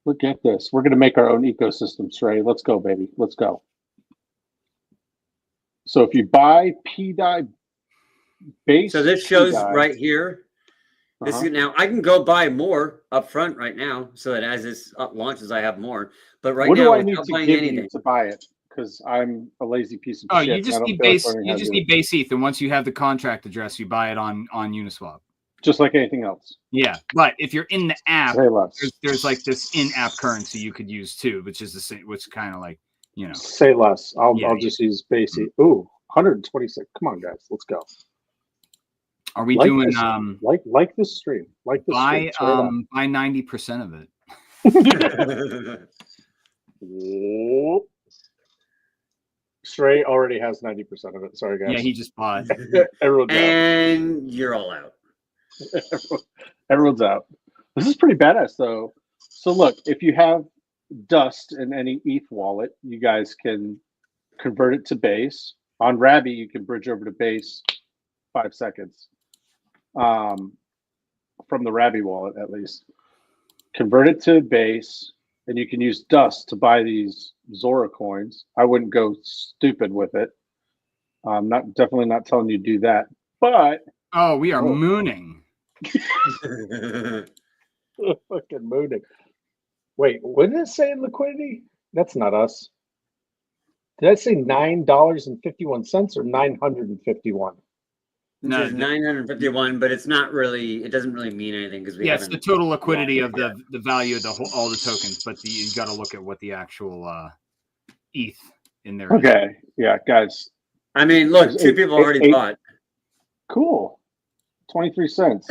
Look at this. We're going to make our own ecosystem, Stray. Let's go, baby. Let's go. So if you buy P-die base, so this shows P-die, right here. This is now I can go buy more up front right now, so that as this launches, I have more. But right what now, do I need to buying give anything you to buy it? Because I'm a lazy piece of shit. You just need base. You just need base ETH, and once you have the contract address, you buy it on Uniswap. Just like anything else. Yeah, but if you're in the app, Say less. there's like this in-app currency you could use too, which is the same, which kind of like Say less. I'll just use base ETH. Ooh, 126. Come on, guys, let's go. Are we doing this, like this stream? Like this buy stream, buy 90% of it. Stray already has 90% of it. Sorry, guys. Yeah, he just bought. Everyone's out. And you're all out. Everyone's out. This is pretty badass, though. So look, if you have Dust in any ETH wallet, you guys can convert it to base. On Rabby, you can bridge over to base 5 seconds. From the Rabby wallet, at least. Convert it to base, and you can use Dust to buy these Zora coins. I wouldn't go stupid with it. I'm definitely not telling you to do that. But Oh, we are mooning. fucking mooning. Wait, what did it say in liquidity? That's not us. Did I say $9.51 or 951? Which is 951, but it's not really. It doesn't really mean anything because we Yeah, it's haven't. the total liquidity of the value of all the tokens, but you got to look at what the actual ETH in there is. Okay, yeah, guys. I mean, look, two people already bought. Cool. 23 cents.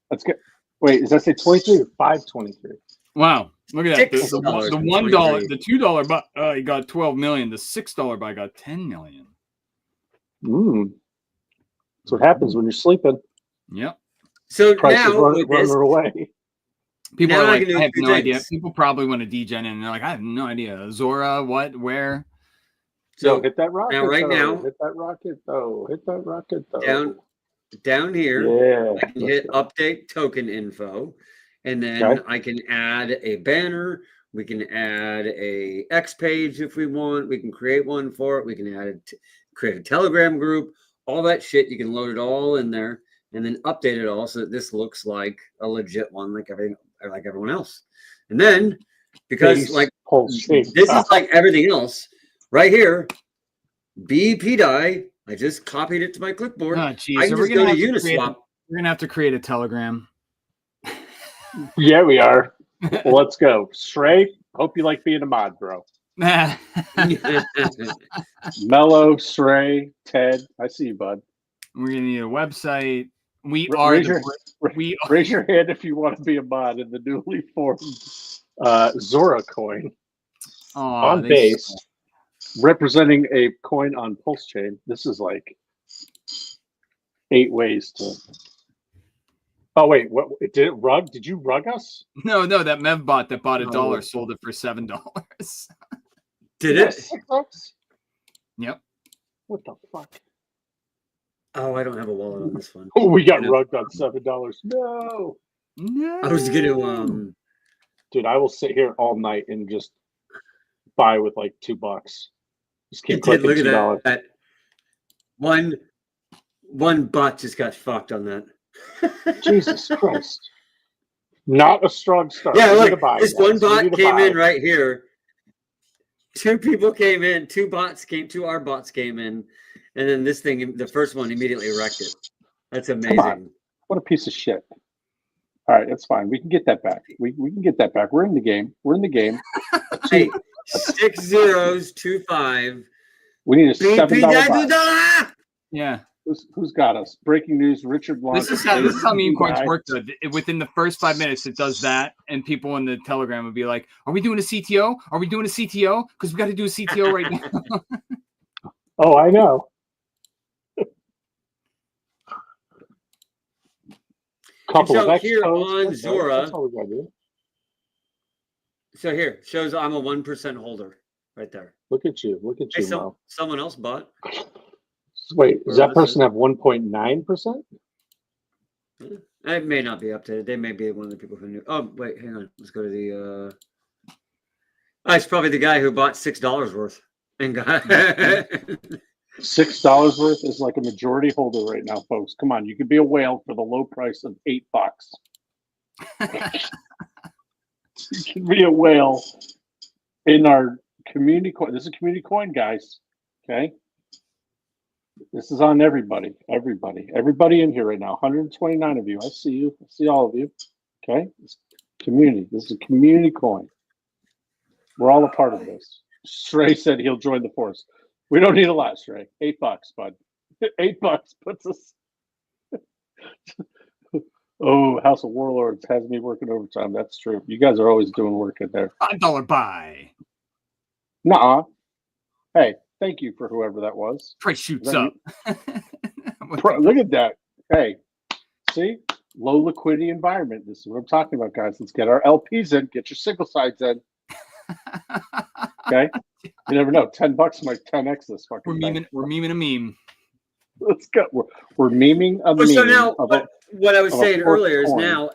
Let's get. Wait, does that say 23 or 523? Wow, look at that. The $1, $6.23. the $2 buy, you got 12 million. The $6 buy got 10 million. That's what happens when you're sleeping. Yep. So Prices now running with this, away. People Now are I like, can do I have two no idea. things. People probably want to degen in, and they're like, I have no idea. Zora, what, where? so Hit that rocket. right now, hit that rocket though. Hit that rocket though. down here, Yeah. I can hit update token info, and then I can add a banner. We can add a X page if we want. We can create one for it. We can create a Telegram group. All that shit, you can load it all in there and then update it all so that this looks like a legit one, like everyone else. And then, because this is like everything else, right here, BP die. I just copied it to my clipboard. Oh, geez. I can just go to Uniswap. We're gonna have to create a Telegram. Yeah, we are. Well, let's go. Stray, hope you like being a mod, bro. Mellow, Stray, Ted, I see you, bud. We're gonna need a website. Raise your hand if you want to be a mod in the newly formed Zora coin on base, representing a coin on Pulse Chain. This is like 8 ways to. Oh wait, what did it rug? Did you rug us? No, that Mev bot that bought $1 sold it for $7. Did it? $6? Yep. What the fuck? Oh, I don't have a wallet on this one. Oh, we got rugged on $7. No. I was gonna Dude, I will sit here all night and just buy with like $2. Just keep clicking look $2. at that. One bot just got fucked on that. Jesus Christ. Not a strong start. Yeah, look, this one bot came in right here. 2 people came in, 2 our bots came in, and then this thing, the first one immediately wrecked it. That's amazing. What a piece of shit. All right, that's fine. We can get that back. We can get that back. We're in the game. Hey, 6025. We need a $7 bot. Yeah. Who's got us? Breaking news, Richard Long. This is how meme coins work. Though. Within the first 5 minutes, it does that, and people in the Telegram would be like, "Are we doing a CTO? Are we doing a CTO? Because we got to do a CTO right now." Oh, I know. Couple of here expos. on Zora. That's all we gotta do. So here shows I'm a 1% holder right there. Look at you. Hey, someone else bought. Wait, does that person have 1.9%? It may not be updated. They may be one of the people who knew. Oh, wait, hang on. Let's go to the. It's probably the guy who bought $6 worth and got. $6 worth is like a majority holder right now, folks. Come on, you could be a whale for the low price of $8. You can be a whale in our community coin. This is a community coin, guys. Okay. This is on everybody in here right now. 129 of you. I see you. I see all of you. Okay. It's community. This is a community coin. We're all a part of this. Stray said he'll join the force. We don't need a lot, Stray. $8, bud. $8 puts us. Oh, House of Warlords has me working overtime. That's true. You guys are always doing work in there. $5 buy. Nuh-uh. Hey, Thank you for whoever that was. Price shoots Is up. Look at that. Hey, see? Low liquidity environment. This is what I'm talking about, guys. Let's get our LPs in. Get your single sides in. Okay? You never know. $10 might 10x this fucking thing. We're memeing a meme. Let's go. We're memeing a meme. So now, of what I was of a saying pork earlier is coin. now,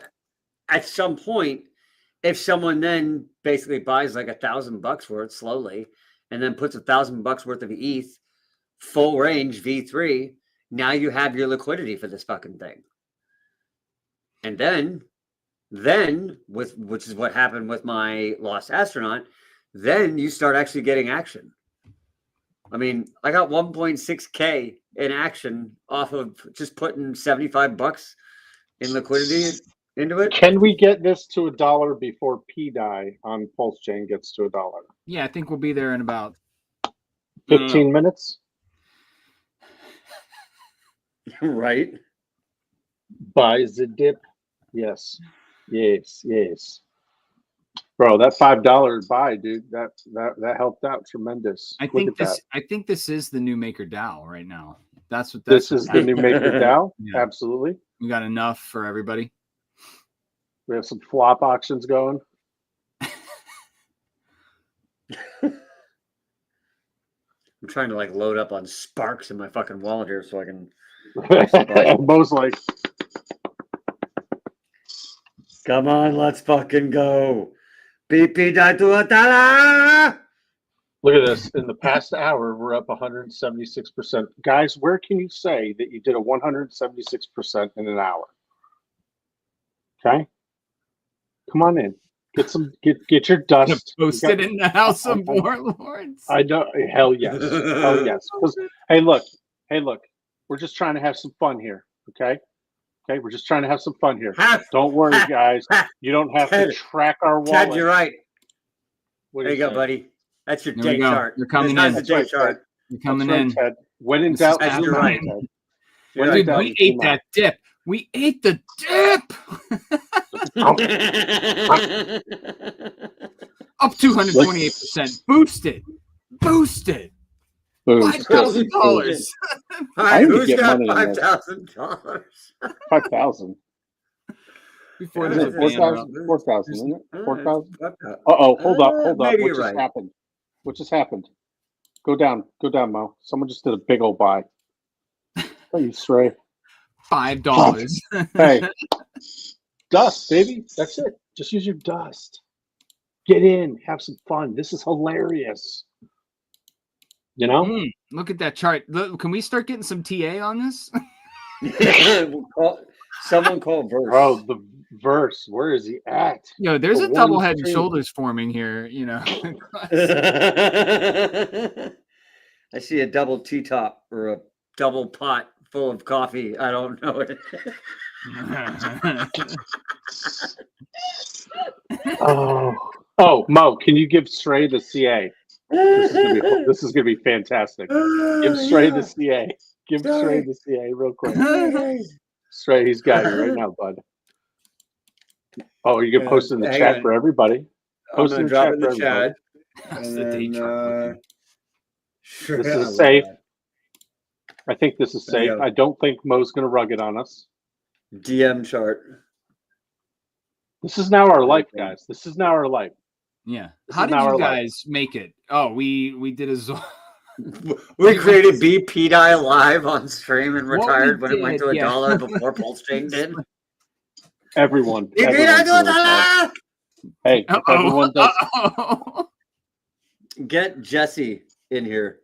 at some point, if someone then basically buys like $1,000 worth slowly, and then puts $1,000 worth of ETH, full range V3, now you have your liquidity for this fucking thing. And then which is what happened with my Lost Astronaut, then you start actually getting action. I mean, I got 1.6K in action off of just putting $75 in liquidity into it. Can we get this to $1 before PDI on Pulse Chain gets to $1? Yeah, I think we'll be there in about 15 minutes. Right. Buys the dip. Yes. Bro, that $5 buy, dude, that helped out tremendous. I think this is the new Maker DAO right now. This is the new Maker DAO. Yeah. Absolutely. We got enough for everybody. We have some flop auctions going. I'm trying to like load up on Sparks in my fucking wallet here so I can. Bo's like, Come on, let's fucking go. BP die to $1. look at this. In the past hour, we're up 176%. Guys, where can you say that you did a 176% in an hour? Okay. Come on in. Get your dust. Post it in the House of Warlords. I know. Hell yes. Hell yes. 'Cause, hey, look. We're just trying to have some fun here. Okay. We're just trying to have some fun here. Don't worry, guys. You don't have to track our wallet. Ted, you're right. What There do you go, say? buddy. That's your There we day go. chart. You're coming That's in. the That's day right, chart. Ted. You're coming That's in. right, Ted. When in This is doubt, Ted, do you're right, right. Ted. You're When right. in doubt, We ate do that dip. We ate the dip. Up 228%. Boosted. Boom. $5,000. All right, I need to who's get got money in this. $5,000? 5,000. Before Is there's it a ban drop. 4,000, isn't it? 4,000? 4,000. Uh-oh, hold up. Maybe What you're just right. happened? What just happened? Go down, Mo. Someone just did a big old buy. Oh, you stray. $5. Hey, dust, baby. That's it. Just use your dust. Get in, have some fun. This is hilarious. You know? Look at that chart. Look, can we start getting some TA on this? Someone call Verse. Bro, the verse. Where is he at? Yo, there's The a double one head and stream. shoulders forming here, you know. I see a double T-top or a double pot full of coffee. I don't know it. Oh, Mo, can you give Stray the CA? This is gonna be fantastic. Give Stray the CA. Give Stray the CA real quick. Stray, he's got you right now, bud. Oh, you can post it in the chat for everybody. I'm Post gonna in the drop chat in for the everybody. chat. That's And the day then, chart. Sure, This I is love safe. that. I think this is There you safe. go. I don't think Mo's gonna rug it on us. DM chart. This is now our life, guys. This is now our life. Yeah. This How is did now you our life. guys make it? Oh, we did a We created BPDI live on stream and What we retired when it went to did, yeah. $1 before Pulse Chain did. Everyone. BPDI everyone's to doing it. $1! Hey, if everyone does. Get Jesse in here.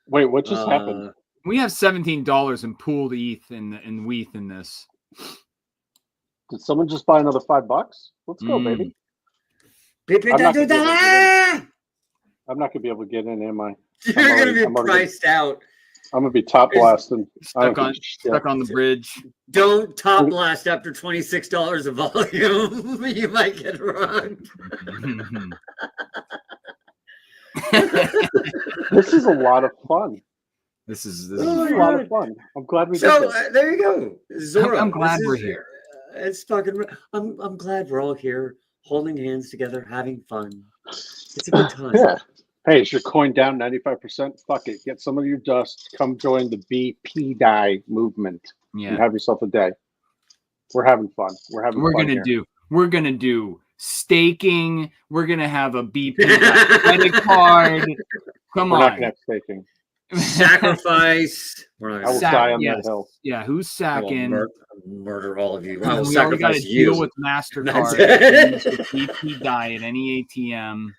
Wait, what just happened? We have $17 in pooled ETH and WETH in this. Did someone just buy another $5? Let's go, baby. BPDI to $1! I'm not gonna be able to get in, am I? You're going to be priced out. I'm gonna be top blasting. Stuck on the bridge. Don't top blast after $26 of volume. You might get rugged. This is a lot of fun. This is a lot of fun. I'm glad we did So this. there you go, Zora. I'm glad we're here. It's fucking. I'm glad we're all here, holding hands together, having fun. It's a good time. Yeah. Hey, is your coin down 95%? Fuck it. Get some of your dust. Come join the BP die movement and Yeah. have yourself a day. We're having fun. We're gonna do staking. We're gonna have a BP credit card. Come We're on. not gonna have staking. Sacrifice. We're not I will gonna die on that hill. Yeah, who's I will sacking? murder all of you. I will We already got to sacrifice you. deal with MasterCard. That's The BP die at any ATM.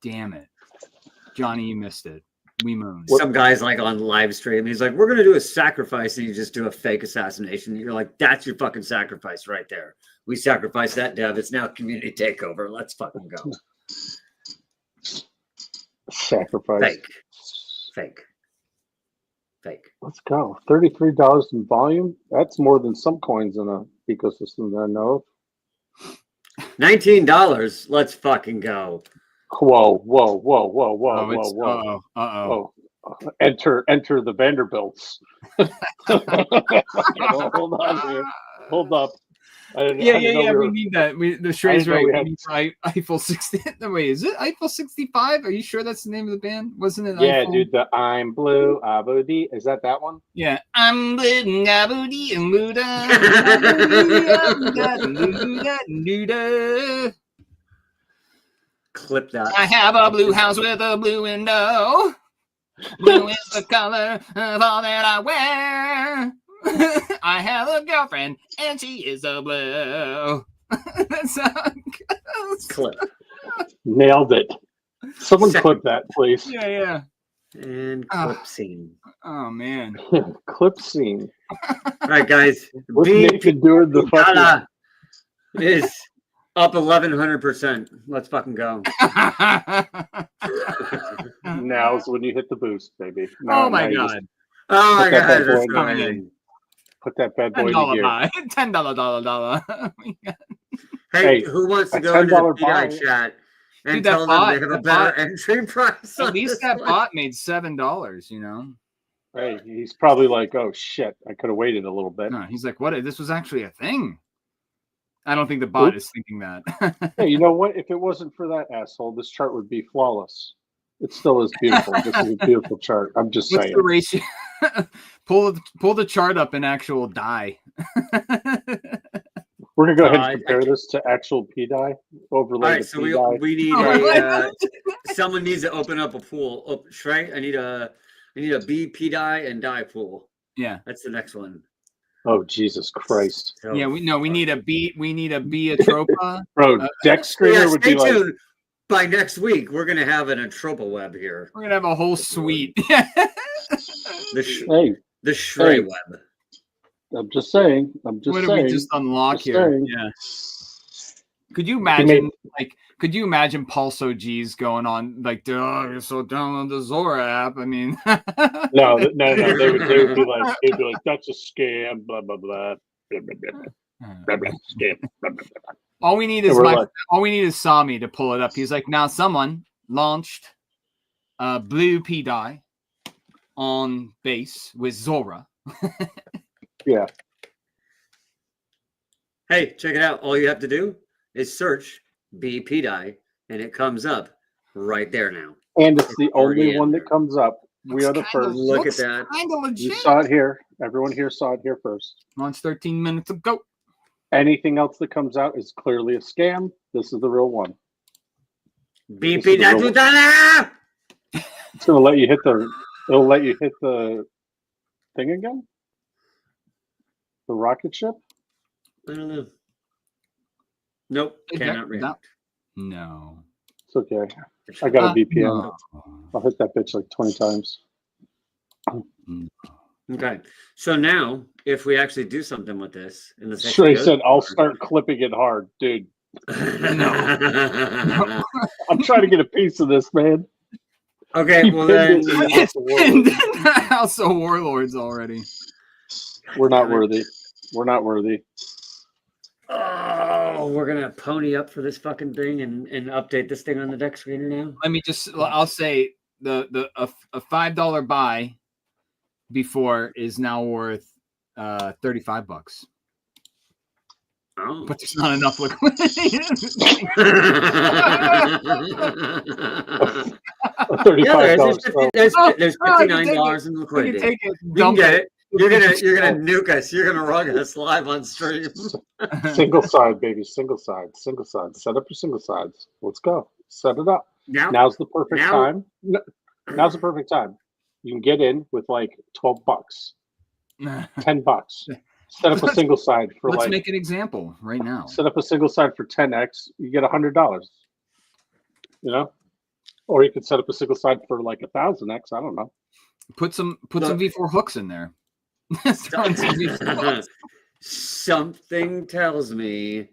Damn it, Johnny, you missed it. We mooned. Some guy's like on live stream. He's like, "We're gonna do a sacrifice," and you just do a fake assassination. You're like, "That's your fucking sacrifice right there." We sacrificed that dev. It's now community takeover. Let's fucking go. Sacrifice. Fake. Let's go. $33 in volume. That's more than some coins in a ecosystem that I know of. $19. Let's fucking go. Whoa. Enter the Vanderbilts. Hold on here. Hold up. Yeah. We need that. The Shrey's right. We need Eiffel 60. No, wait, is it Eiffel 65? Are you sure that's the name of the band? Wasn't it? Yeah, Eiffel? dude. The I'm Blue Abudi. Is that one? Yeah. I'm blue Abudi and Buddha. Clip that. I have a blue house with a blue window. Blue is the color of all that I wear. I have a girlfriend and she is a blue. That song goes. Clip. Nailed it. Someone clip that, please. Yeah. And clip scene. Oh man. Clip scene. All right, guys. What's Nathan doing the fucking is up 1,100%. Let's fucking go. Now's when you hit the boost, baby. Oh my god. Oh my god. That's coming in. Put that bad boy in $10 gear. buy. $10. Hey, who wants to a go into the $10 PI buy. chat and Dude, tell that them they have a bot- better entry price? At least that bot made $7, you know. Hey, he's probably like, oh shit, I could have waited a little bit. No, he's like, what? This was actually a thing. I don't think the bot is thinking that. Hey, you know what? If it wasn't for that asshole, this chart would be flawless. It still is beautiful. This is a beautiful chart. I'm just What's saying. the ratio? pull the chart up in actual die. We're gonna go ahead and compare this to actual P die. Overlay All right, the so P die. we need someone needs to open up a pool. Oh, Shrey, I need a BP die and die pool. Yeah, that's the next one. Oh Jesus Christ! So, yeah, we need a B. We need a B Atropa. Bro, deck screener would be like. Tuned. By next week, we're gonna have an Atropa web here. We're gonna have a whole suite. The Shrey web. I'm just saying. I'm just what saying. did we just unlock just here? saying. Yeah. Could you imagine, could you imagine Pulse OGs going on like, oh, so download the Zora app? I mean, no. They would be like, that's a scam. Blah blah blah. Blah, blah, blah, blah, blah, scam. Blah, blah, blah. All we need is Sami to pull it up. He's like, now someone launched Blue P die on base with Zora. Yeah. Hey, check it out. All you have to do is search BP die, and it comes up right there now. And it's the only one that comes up. We are the first. Look at that. You saw it here. Everyone here saw it here first. Launched 13 minutes ago. Anything else that comes out is clearly a scam. This is the real one. BP die. It's gonna let you hit the. It'll let you hit the thing again. The rocket ship. I don't know. Nope. Cannot react. No. It's okay. I got a VPN. No. I'll hit that bitch like 20 times. Okay. So now, if we actually do something with this, in the Shrey said, "I'll start clipping it hard, dude." No. I'm trying to get a piece of this, man. Okay. Well then, House of Warlords already. We're not worthy. We're not worthy. oh, we're gonna pony up for this fucking thing and update this thing on the deck screener now. Let me just. I'll say a $5 buy before is now worth $35. Oh. but there's not enough liquidity. Yeah, $35. there's I can take $59 in I can liquidity. take it. You can Dump get it. it. You're gonna nuke us. You're gonna rug us live on stream. Single side, baby. Single side. Single side. Set up your single sides. Let's go. Set it up. Now's the perfect time. Now's the perfect time. You can get in with like $12, $10. Set up a single side for Let's like. make an example right now. Set up a single side for 10x. You get $100. You know, or you could set up a single side for like 1,000x. I don't know. Put some V4 hooks in there. Something tells me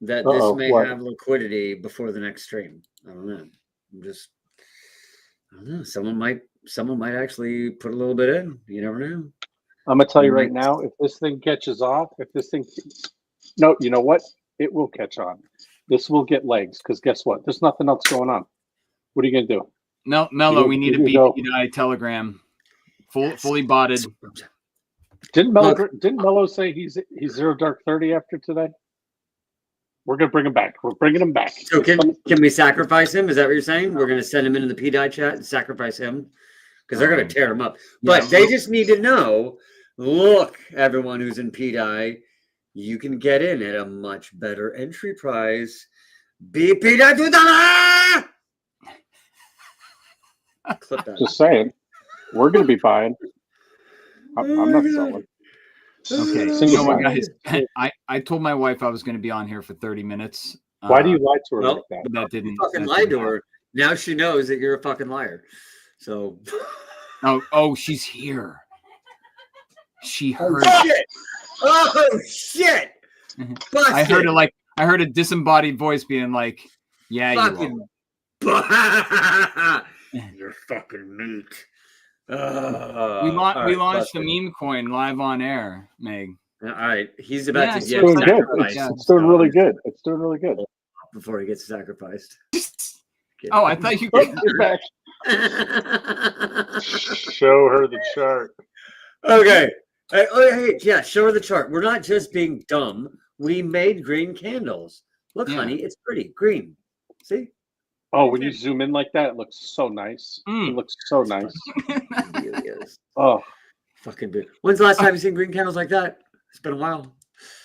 that this may have liquidity before the next stream. I don't know. I don't know. Someone might actually put a little bit in. You never know. I'm gonna tell you right now, if this thing catches off, no, you know what? It will catch on. This will get legs because guess what? There's nothing else going on. What are you gonna do? Mello, we need a BPI telegram, fully botted. Didn't Mello say he's 0 dark 30 after today? We're gonna bring him back. We're bringing him back. So can we sacrifice him? Is that what you're saying? We're gonna send him into the PDI chat and sacrifice him because they're gonna tear him up. But they just need to know. Look, everyone who's in PDI, you can get in at a much better entry price. Be PDI $2. Clip that. Just saying, we're gonna be buying. I'm not selling. Okay, you know what, guys? I told my wife I was going to be on here for 30 minutes. Why do you lie to her like that? That didn't. You fucking lied to her. Now she knows that you're a fucking liar. So. Oh, she's here. She heard. Oh shit! I heard a disembodied voice being like, "Yeah, fucking you are. You're fucking meat." We launched the meme coin live on air, Meg. All right, he's about to get sacrificed. It's doing really good. It's doing really good before he gets sacrificed. I thought you could back. Show her the chart. Okay. Hey, yeah, show her the chart. We're not just being dumb. We made green candles. Look, honey, it's pretty green. See? Oh, when you zoom in like that, it looks so nice. It looks so nice. It really is. Oh, fucking good. When's the last time you've seen green candles like that? It's been a while.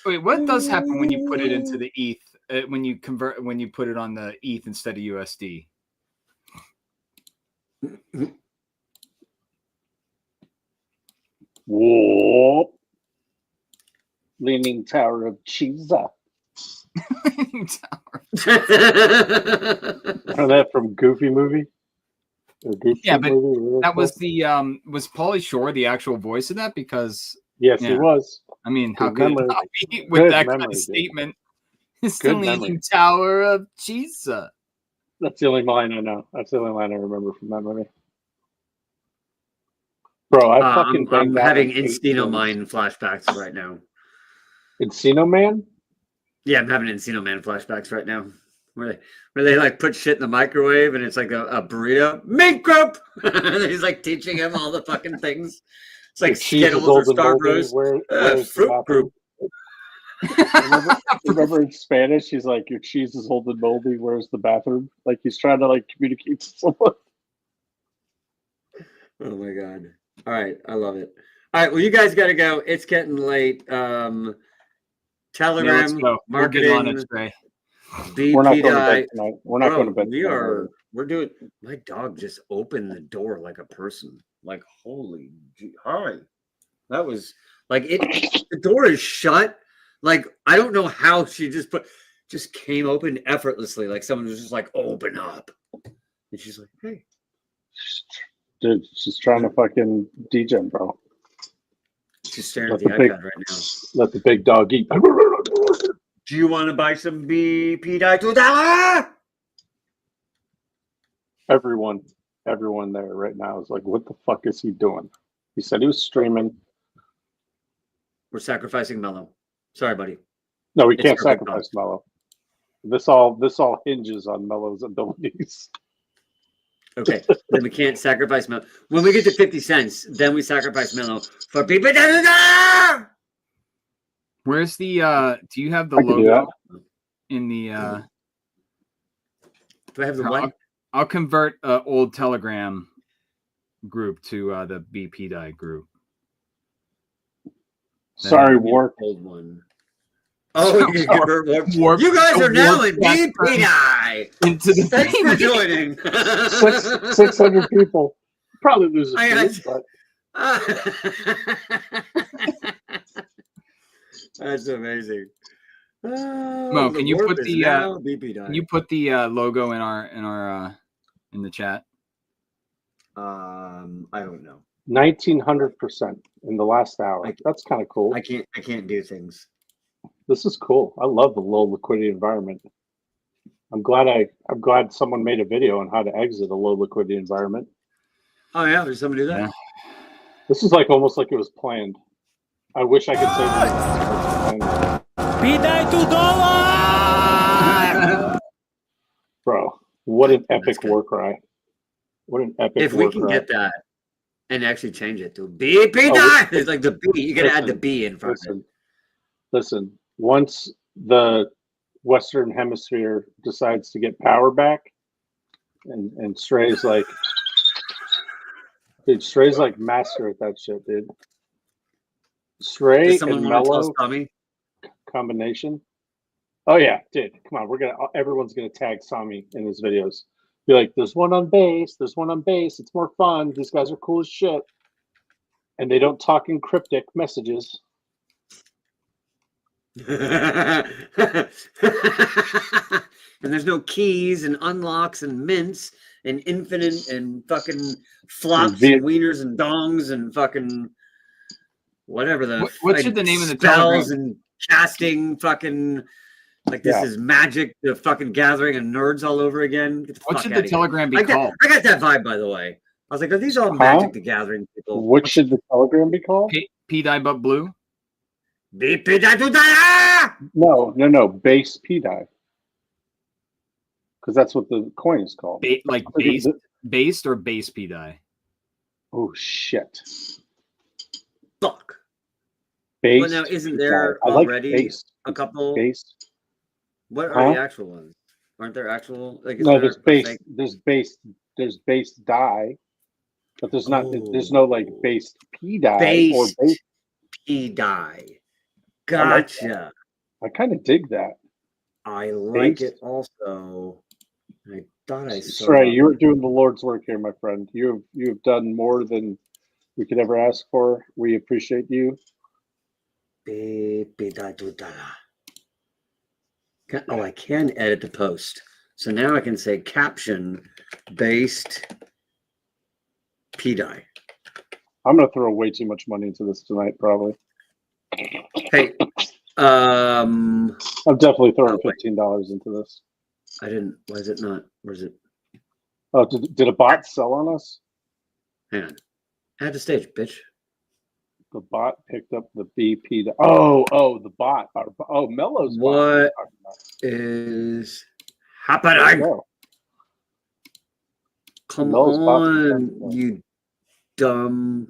Wait, what does happen when you put it into the ETH? When you put it on the ETH instead of USD? Whoa. Leaning Tower of Pisa. Leaning Tower. That from Goofy movie? Yeah, but that was was Pauly Shore the actual voice of that? Because yes, he was. I mean, how could it not be with that kind of statement? It's the Leaning Tower of Pisa. That's the only line I know. That's the only line I remember from that movie. Bro, I'm having Encino Man flashbacks right now. Encino Man? Yeah, I'm having Encino Man flashbacks right now. Where they like put shit in the microwave and it's like a burrito. Meat group! He's like teaching him all the fucking things. It's like Skittles or Starburst. Fruit group. Remember in Spanish, he's like, your cheese is old and moldy, where's the bathroom? Like he's trying to like communicate to someone. Oh my god. All right, I love it. All right, well, you guys got to go. It's getting late. Telegram, let's go. We're getting on it today. We're not going to bed tonight. We're not going to bed. We're doing. My dog just opened the door like a person. Like holy, hi. That was like it. The door is shut. Like I don't know how she just came open effortlessly. Like someone was just like, open up, and she's like, hey. Dude, she's trying to fucking DJ, bro. She's staring at the iPad right now. Let the big dog eat. Do you want to buy some BP dye $2? Everyone there right now is like, what the fuck is he doing? He said he was streaming. We're sacrificing Mello. Sorry, buddy. No, we can't sacrifice Mello. This all hinges on Mello's abilities. Okay, then we can't sacrifice Mello. When we get to 50 cents, then we sacrifice Mello for people. Where's the do you have the I can do logo that. in the Do I have the what? I'll convert old Telegram group to the BP die group. Sorry, Warp. Old one. Oh, you Warp. You guys are now Warp in BP die. into the Thanks for joining. 600 people. Probably lose a few, but That's amazing. Mo, can you put the BP die. can you put the logo in our in the chat? I don't know. 1900% in the last hour. That's kind of cool. I can't do things. This is cool. I love the low liquidity environment. I'm glad someone made a video on how to exit a low liquidity environment. Oh yeah, there's somebody do that. Yeah. This is like almost like it was planned. I wish I could say that. Bro, what an epic war cry. What an epic If war we can cry. get that and actually change it to BP die. It's like the B. You gotta add the B in front of it. Listen, once the Western Hemisphere decides to get power back, and Stray's like, dude, Stray's like master at that shit, dude. Stray and Mellow combination. Oh yeah, dude, come on, everyone's gonna tag Sami in his videos. Be like, there's one on base, there's one on base. It's more fun. These guys are cool as shit, and they don't talk in cryptic messages. And there's no keys and unlocks and mints and infinite and fucking flops and wieners and dongs and fucking whatever the what should the name of the spells Telegram? and casting fucking like this is magic, the fucking gathering of nerds all over again. What should the Telegram be called? I got that vibe, by the way. I was like, are these all Magic the Gathering people? What should the Telegram be called? P die but blue. No, base P die. Because that's what the coin is called. Based or base P die. Oh shit! Fuck. Base. Well, now isn't there already a couple? Base. What are the actual ones? Aren't there actual? Like, no, there's base. There's base die, but there's not. There's no like base P die or base P die. Gotcha. I kind of dig that. I like it also. I thought I saw. Right, you're doing the Lord's work here, my friend. You've done more than we could ever ask for. We appreciate you. Oh, I can edit the post. So now I can say caption based P die. I'm gonna throw way too much money into this tonight, probably. Hey, I'm definitely throwing $15 into this. I didn't. Why is it not? Where's it? Oh, did a bot sell on us? Hang on. Add to stage, bitch. The bot picked up the BP. Oh, the bot. Oh, Mello's bot. What is happening? Come on, you dumb.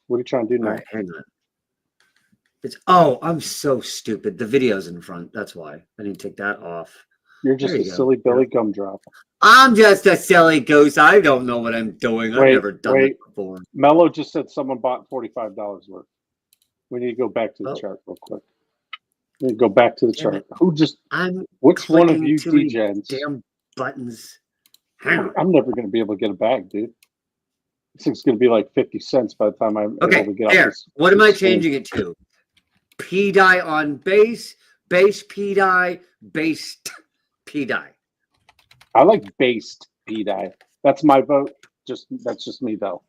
What are you trying to do now? All right, hang on. I'm so stupid. The video's in front. That's why. I need to take that off. You're just a silly Billy gumdrop. I'm just a silly goose. I don't know what I'm doing. I've never done it before. Mello just said someone bought $45 worth. We need to go back to the chart real quick. We need to go back to the chart. Which one of you degens? Damn buttons. I'm never going to be able to get a bag, dude. This thing's going to be like 50 cents by the time I'm able to get out. What am I changing it to? P die on base P die, based P die. I like based P die. That's my vote. That's just me though.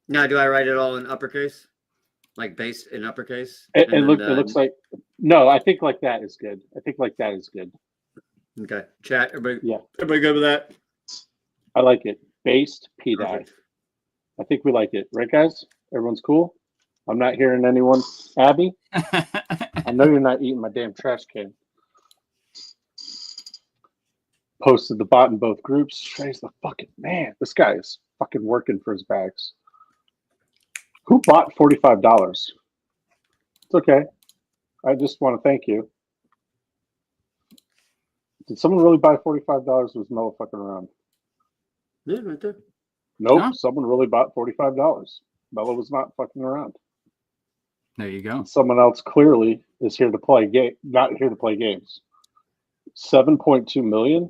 Now, do I write it all in uppercase? Like based in uppercase? It looks like no. I think like that is good. Okay, chat. Everybody. Yeah. Everybody good with that? I like it. Based P die. I think we like it, right, guys? Everyone's cool. I'm not hearing anyone. Abby, I know you're not eating my damn trash can. Posted the bot in both groups. Trey's the fucking man. This guy is fucking working for his bags. Who bought $45? It's okay. I just want to thank you. Did someone really buy $45? Was Mello fucking around? Yeah, right there. Nope. Huh? Someone really bought $45. Mello was not fucking around. There you go. Someone else clearly is here to play game, not here to play games. 7.2 million.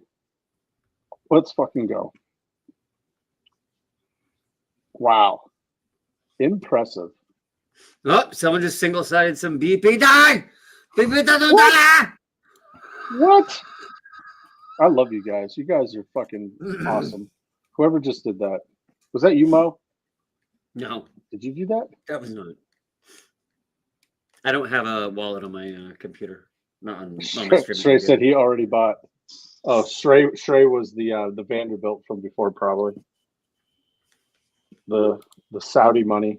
Let's fucking go. Wow. Impressive. Oh, someone just single-sided some BP die. What? I love you guys. You guys are fucking awesome. Whoever just did that. Was that you, Mo? No, Did you do that? that was not. I don't have a wallet on my computer. Not on my streaming Stray computer. said he already bought. Oh, Stray was the Vanderbilt from before, probably. The Saudi money.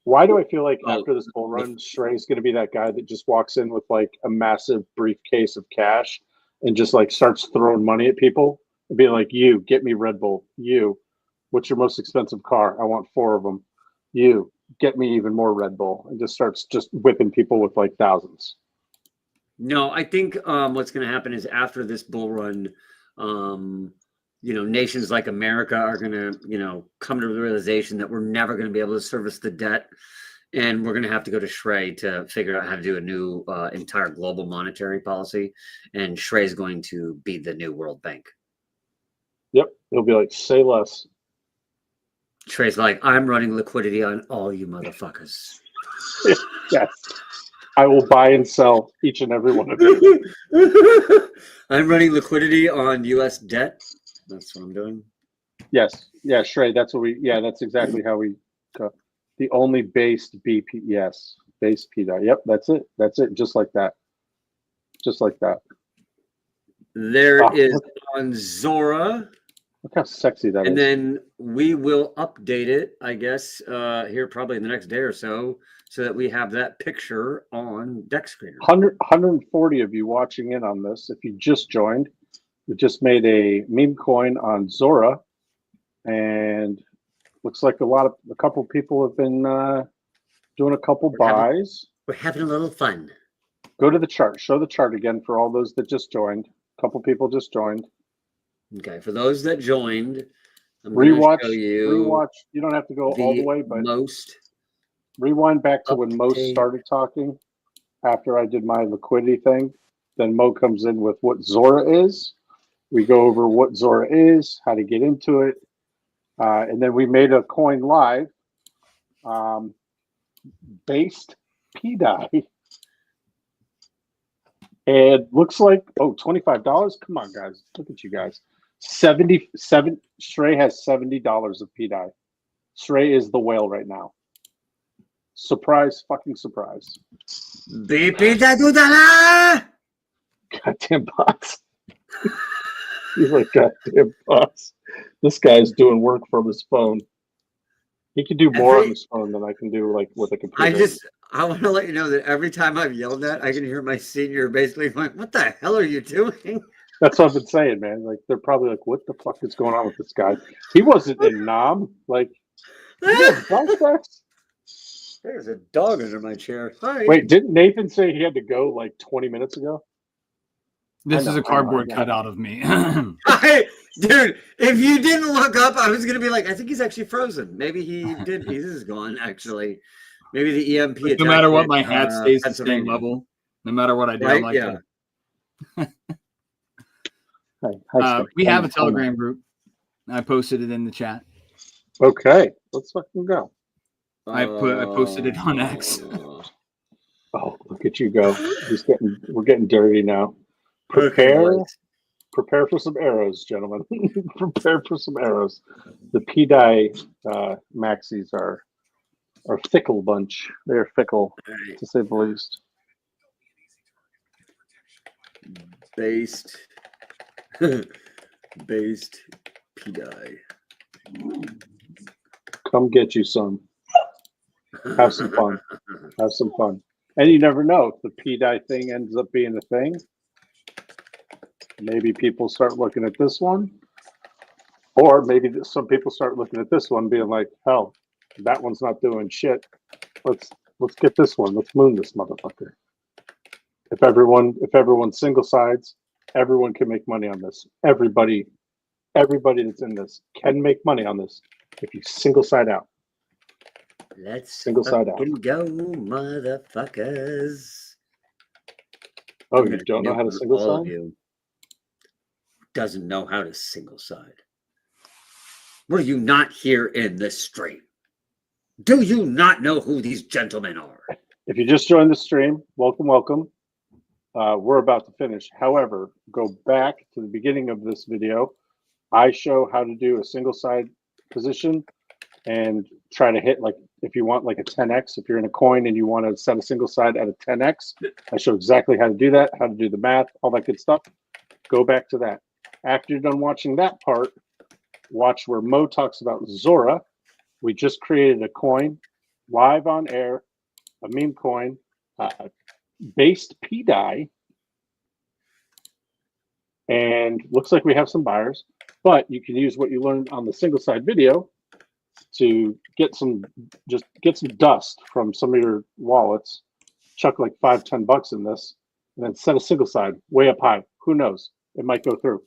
Why do I feel like after this bull run, Stray's going to be that guy that just walks in with like a massive briefcase of cash and just like starts throwing money at people and be like, "You get me Red Bull. You, what's your most expensive car? I want 4 of them. You get me even more Red Bull," and just starts just whipping people with like thousands. No, I think what's going to happen is after this bull run, nations like America are going to, come to the realization that we're never going to be able to service the debt. And we're going to have to go to Shrey to figure out how to do a new entire global monetary policy. And Shrey is going to be the new World Bank. Yep. He'll be like, "Say less." Shrey's like, "I'm running liquidity on all you motherfuckers." Yes. I will buy and sell each and every one of you. I'm running liquidity on U.S. debt. That's what I'm doing. Yes. Yeah, Shrey, that's what that's exactly how we go. The only based BP, yes, base PDI. Yep, that's it. That's it. Just like that. Just like that. There is on Zora. Look how sexy that and is. then we will update it, I guess, here probably in the next day or so that we have that picture on Deck Screener. 140 of you watching in on this. If you just joined, we just made a meme coin on Zora, and looks like a couple people have been doing a couple buys. We're having a little fun. Go to the chart. Show the chart again for all those that just joined. A couple people just joined. Okay, for those that joined, I'm rewatch. Show you rewatch. You don't have to go all the way, but rewind back to when Mo started talking. After I did my liquidity thing, then Mo comes in with what Zora is. We go over what Zora is, how to get into it, and then we made a coin live, based PDI. And looks like, $25. Come on, guys. Look at you guys. 77. Shrey has $70 of PDI. Shrey is the whale right now. Surprise, fucking surprise. Goddamn bots. He's like, goddamn bots. This guy's doing work from his phone. He can do more on his phone than I can do like with a computer. I want to let you know that every time I've yelled that, I can hear my senior basically going, "What the hell are you doing?" That's what I've been saying, man. Like, they're probably like, "What the fuck is going on with this guy?" He wasn't in Nam. Like, there's a dog under my chair. Hi. Wait, didn't Nathan say he had to go like 20 minutes ago? This is a cardboard cutout of me. Dude, if you didn't look up, I was going to be like, I think he's actually frozen. Maybe he did. He is gone, actually. Maybe the EMP. No matter what, my hat stays the same level. No matter what I do, right? We have a Telegram group. I posted it in the chat. Okay, let's fucking go. I posted it on X. Oh, look at you go! We're getting dirty now. Prepare for some arrows, gentlemen. Prepare for some arrows. The PDI maxis are fickle bunch. They are fickle, to say the least. Based PDI. Come get you some. Have some fun. Have some fun. And you never know if the PDI thing ends up being a thing. Maybe people start looking at this one, or maybe some people start looking at this one being like, hell, that one's not doing shit. Let's Let's get this one. Let's moon this motherfucker. If everyone single sides, everyone can make money on this. Everybody that's in this can make money on this if you single side out. Let's Single side out. go, motherfuckers. Oh, you don't know how to single all side? of you doesn't know how to single side. Were you not here in this stream? Do you not know who these gentlemen are? If you just joined the stream, welcome, welcome. We're about to finish. However, go back to the beginning of this video. I show how to do a single side position and try to hit, like, if you want like a 10x, if you're in a coin and you want to set a single side at a 10x, I show exactly how to do that, how to do the math, all that good stuff. Go back to that. After you're done watching that part, watch where Mo talks about Zora. We just created a coin live on air, a meme coin, based P die, and looks like we have some buyers. But you can use what you learned on the single side video to get some dust from some of your wallets, chuck like $5-10 in this, and then set a single side way up high. Who knows? It might go through.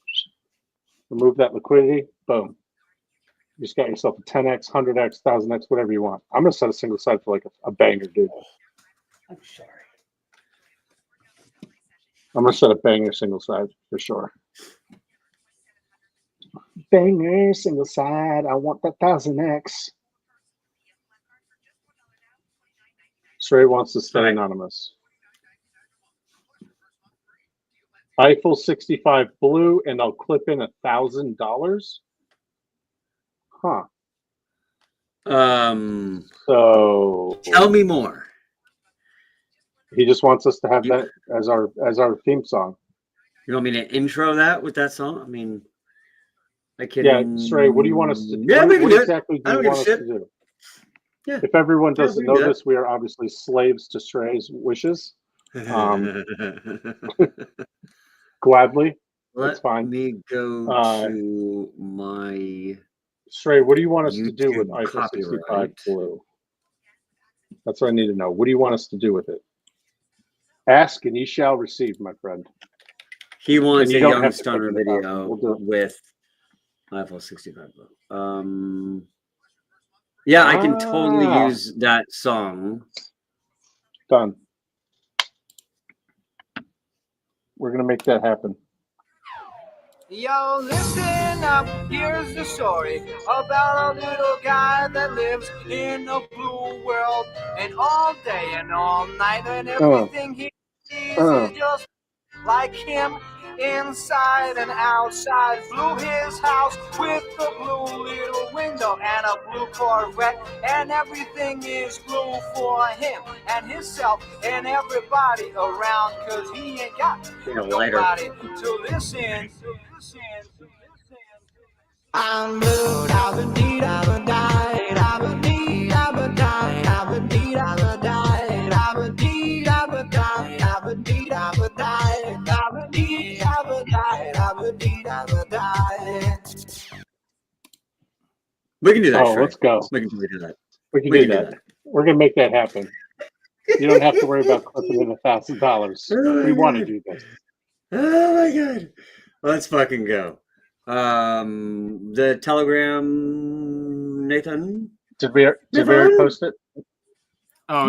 Remove that liquidity. Boom. You just got yourself a 10x, 100x, 1000x, whatever you want. I'm gonna set a single side for like a banger, dude. I'm sorry. I'm gonna set a banger single side for sure. Banger single side. I want that 1000x. Stray wants to stay anonymous. Eiffel 65 blue, and I'll clip in $1,000. Huh. So tell me more. He just wants us to have that as our theme song. You want me to intro that with that song? I mean, I can. Yeah, Stray, what do you want us to do? Yeah, what exactly do you want us to do? Yeah. If everyone doesn't know this, we are obviously slaves to Stray's wishes. Gladly. That's fine. Let me go to my... Stray, what do you want us to do with YouTube Eiffel 65 copyright. blue? That's what I need to know. What do you want us to do with it? Ask and ye shall receive, my friend. He wants you a don't Young have to Stunner click it out. video We'll do it. with Eiffel 65 blue. Yeah, I can totally use that song. Done. We're gonna make that happen. Yo, listen up, here's the story about a little guy that lives in a blue world, and all day and all night, and everything he sees is just like him, inside and outside. Blue his house with a blue little window and a blue Corvette, and everything is blue for him and himself and everybody around, cause he ain't got nobody to listen. I'm blue, I've been deed, I've been died, I've been deed, I've been died, I've been deed, I've been died, I've been deed, I've been died, I've been deed, I've been died, I've been deed, I've been died, I've been deed, I've been died. We can do that. Let's go. We can do that. We can do that. We're gonna make that happen. You don't have to worry about clipping in $1,000. We want to do this. Oh my god. Let's fucking go. The Telegram, Nathan. Did we already post it? Oh,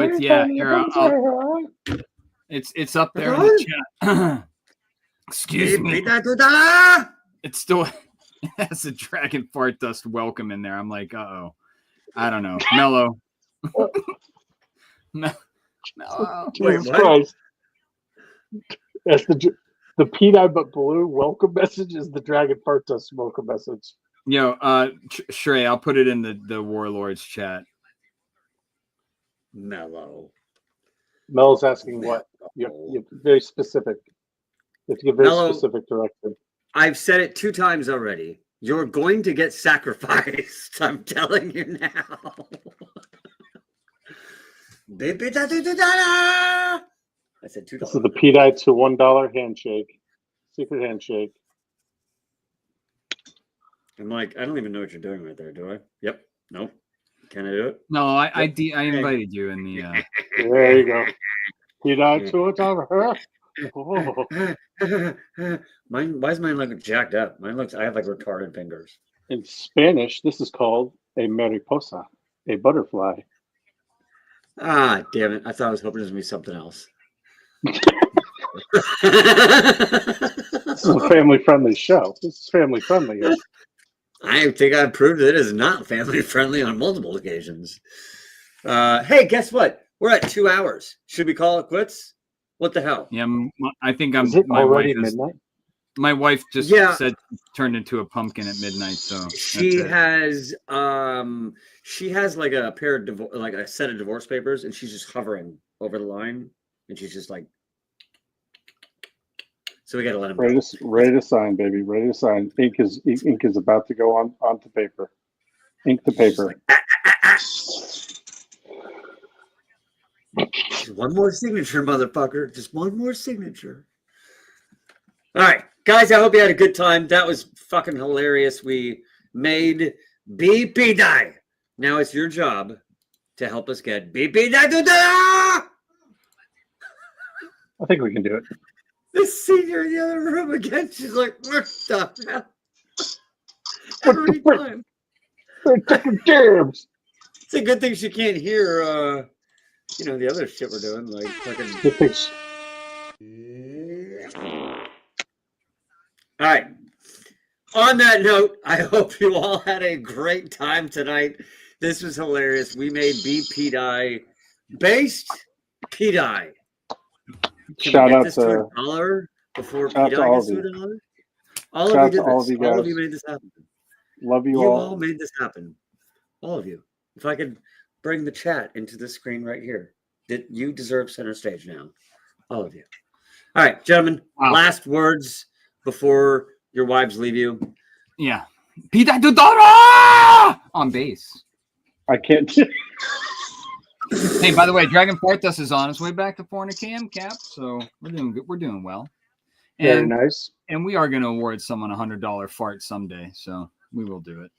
it's it's up there in the chat. Excuse me. It's still it has a dragon fart dust welcome in there. I'm like, I don't know. Mellow. Mellow. Jesus Christ. That's the peanut but blue welcome message is the dragon fart dust welcome message. Yo, Shrey, I'll put it in the Warlords chat. Mel's asking what? You're very specific. You have to give very specific direction. I've said it 2 times already. You're going to get sacrificed. I'm telling you now. I said $2. This is the P-Dye to $1 handshake. Secret handshake. I'm like, I don't even know what you're doing right there, do I? Yep. Nope. Can I do it? No, I invited you in the. There you go. Did I to it over her? Oh. Mine. Why is mine like jacked up? Mine looks. I have like retarded fingers. In Spanish, this is called a mariposa, a butterfly. Ah, damn it! I thought I was hoping it was gonna be something else. This is a family-friendly show. This is family-friendly here. I think I've proved that it is not family friendly on multiple occasions. Hey, guess what? We're at 2 hours. Should we call it quits? What the hell? Yeah, I think I'm. Is it My already wife is, midnight? my wife just Yeah. said turned into a pumpkin at midnight. So She that's it. has like a pair of like a set of divorce papers, and she's just hovering over the line, and she's just like, so we got to let him go. Ready to sign, baby. Ready to sign. Ink is about to go onto paper. Ink the paper. Just one more signature, motherfucker. Just one more signature. All right, guys, I hope you had a good time. That was fucking hilarious. We made BP die. Now it's your job to help us get BP die to die. I think we can do it. The senior in the other room again. She's like, what the hell? What Every the frick? time. They're taking jabs. It's a good thing she can't hear, the other shit we're doing. Like, fucking. Good things. All right. On that note, I hope you all had a great time tonight. This was hilarious. We made BP die based P die. Shout out to $1 before shout out P to die all gets of to you. $1. All Shout of out you did to all this. of you All of guys. you made this happen. Love you You all. all made this happen. All of you. If I could bring the chat into the screen right here, that you deserve center stage now. All of you. All right, gentlemen. Wow. Last words before your wives leave you. Yeah. Pita Dudora on bass. I can't. Hey, by the way, Dragon Porthos is on his way back to Fornicam, Cap. So we're doing good. We're doing well. Very And nice. and we are going to award someone $100 fart someday. So we will do it.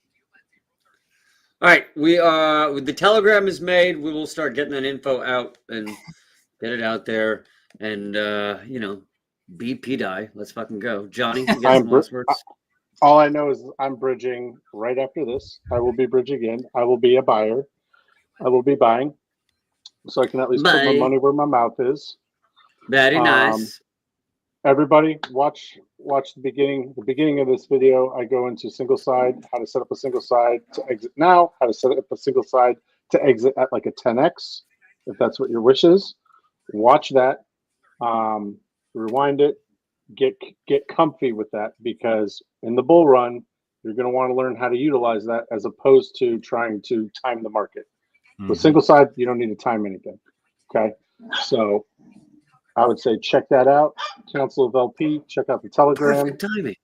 All right, the telegram is made. We will start getting that info out and get it out there. And BP die. Let's fucking go, Johnny. You got some last words? All I know is I'm bridging right after this. I will be bridging in. I will be a buyer. I will be buying, so I can at least put my money where my mouth is. Very nice. Everybody, watch the beginning. The beginning of this video, I go into single side, how to set up a single side to exit now, how to set up a single side to exit at like a 10x, if that's what your wish is. Watch that. Rewind it. Get comfy with that, because in the bull run, you're going to want to learn how to utilize that as opposed to trying to time the market. With single side, you don't need to time anything. Okay, so I would say check that out. Council of LP, check out the Telegram. Perfect timing.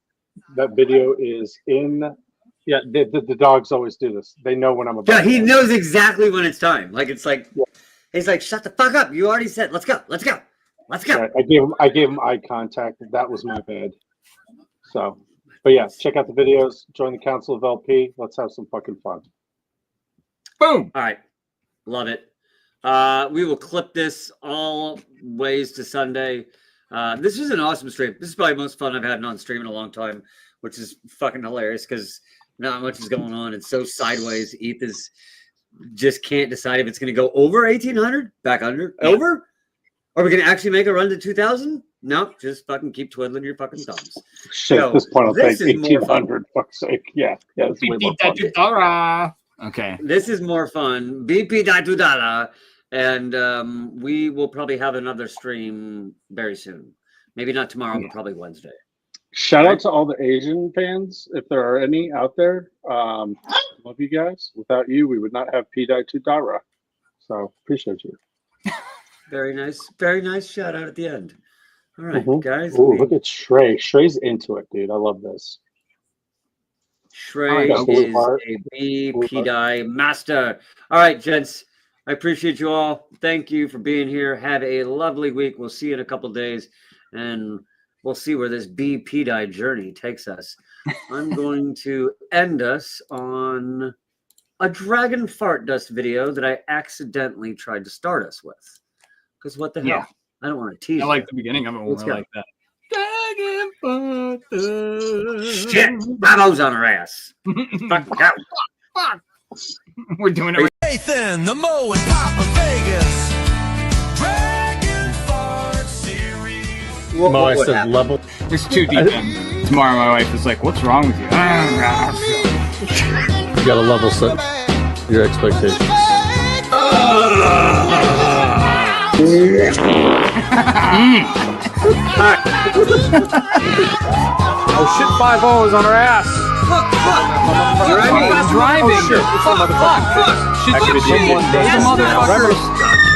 That video is in. Yeah, the dogs always do this. They know when I'm about. Yeah, he knows exactly when it's time. Like it's like he's like, shut the fuck up. You already said, let's go. Right. I gave him eye contact. That was my bad. So, but yeah, check out the videos. Join the Council of LP. Let's have some fucking fun. Boom. All right. Love it. We will clip this all ways to Sunday. This was an awesome stream. This is probably the most fun I've had on stream in a long time, which is fucking hilarious because not much is going on. It's so sideways. ETH is just can't decide if it's going to go over 1,800, back under, over. Are we going to actually make a run to 2,000? No, just fucking keep twiddling your fucking thumbs. Shit, So, at this point, I'll take this is more fun. 1,800. Fuck's sake. Yeah, it's way more fun. Okay. This is more fun. BP Datudala. And we will probably have another stream very soon. Maybe not tomorrow, but probably Wednesday. Shout out to all the Asian fans, if there are any out there. Love you guys. Without you, we would not have P. Datudara. So appreciate you. Very nice shout out at the end. All right, guys. Ooh, look at Shrey. Shrey's into it, dude. I love this. Shrey is a BP die master. All right, gents. I appreciate you all. Thank you for being here. Have a lovely week. We'll see you in a couple days, and we'll see where this BP die journey takes us. I'm going to end us on a dragon fart dust video that I accidentally tried to start us with. Because what the hell? Yeah. I don't want to tease I like you. the beginning of it Let's more go. like that. Dragon fart dust. Shit! Bravo's on her ass. Fuck that. Fuck. We're doing it. Nathan, the Mo, and Papa Vegas. Dragon Fart Series. Mo, I what said happened? level. It's too deep in. Tomorrow my wife is like, what's wrong with you? You gotta level set your expectations. Oh shit, 5-0 is on her ass. Driving. Oh shit, it's a motherfucker. Shit, Actually, shit, someone shit. does Motherfuckers.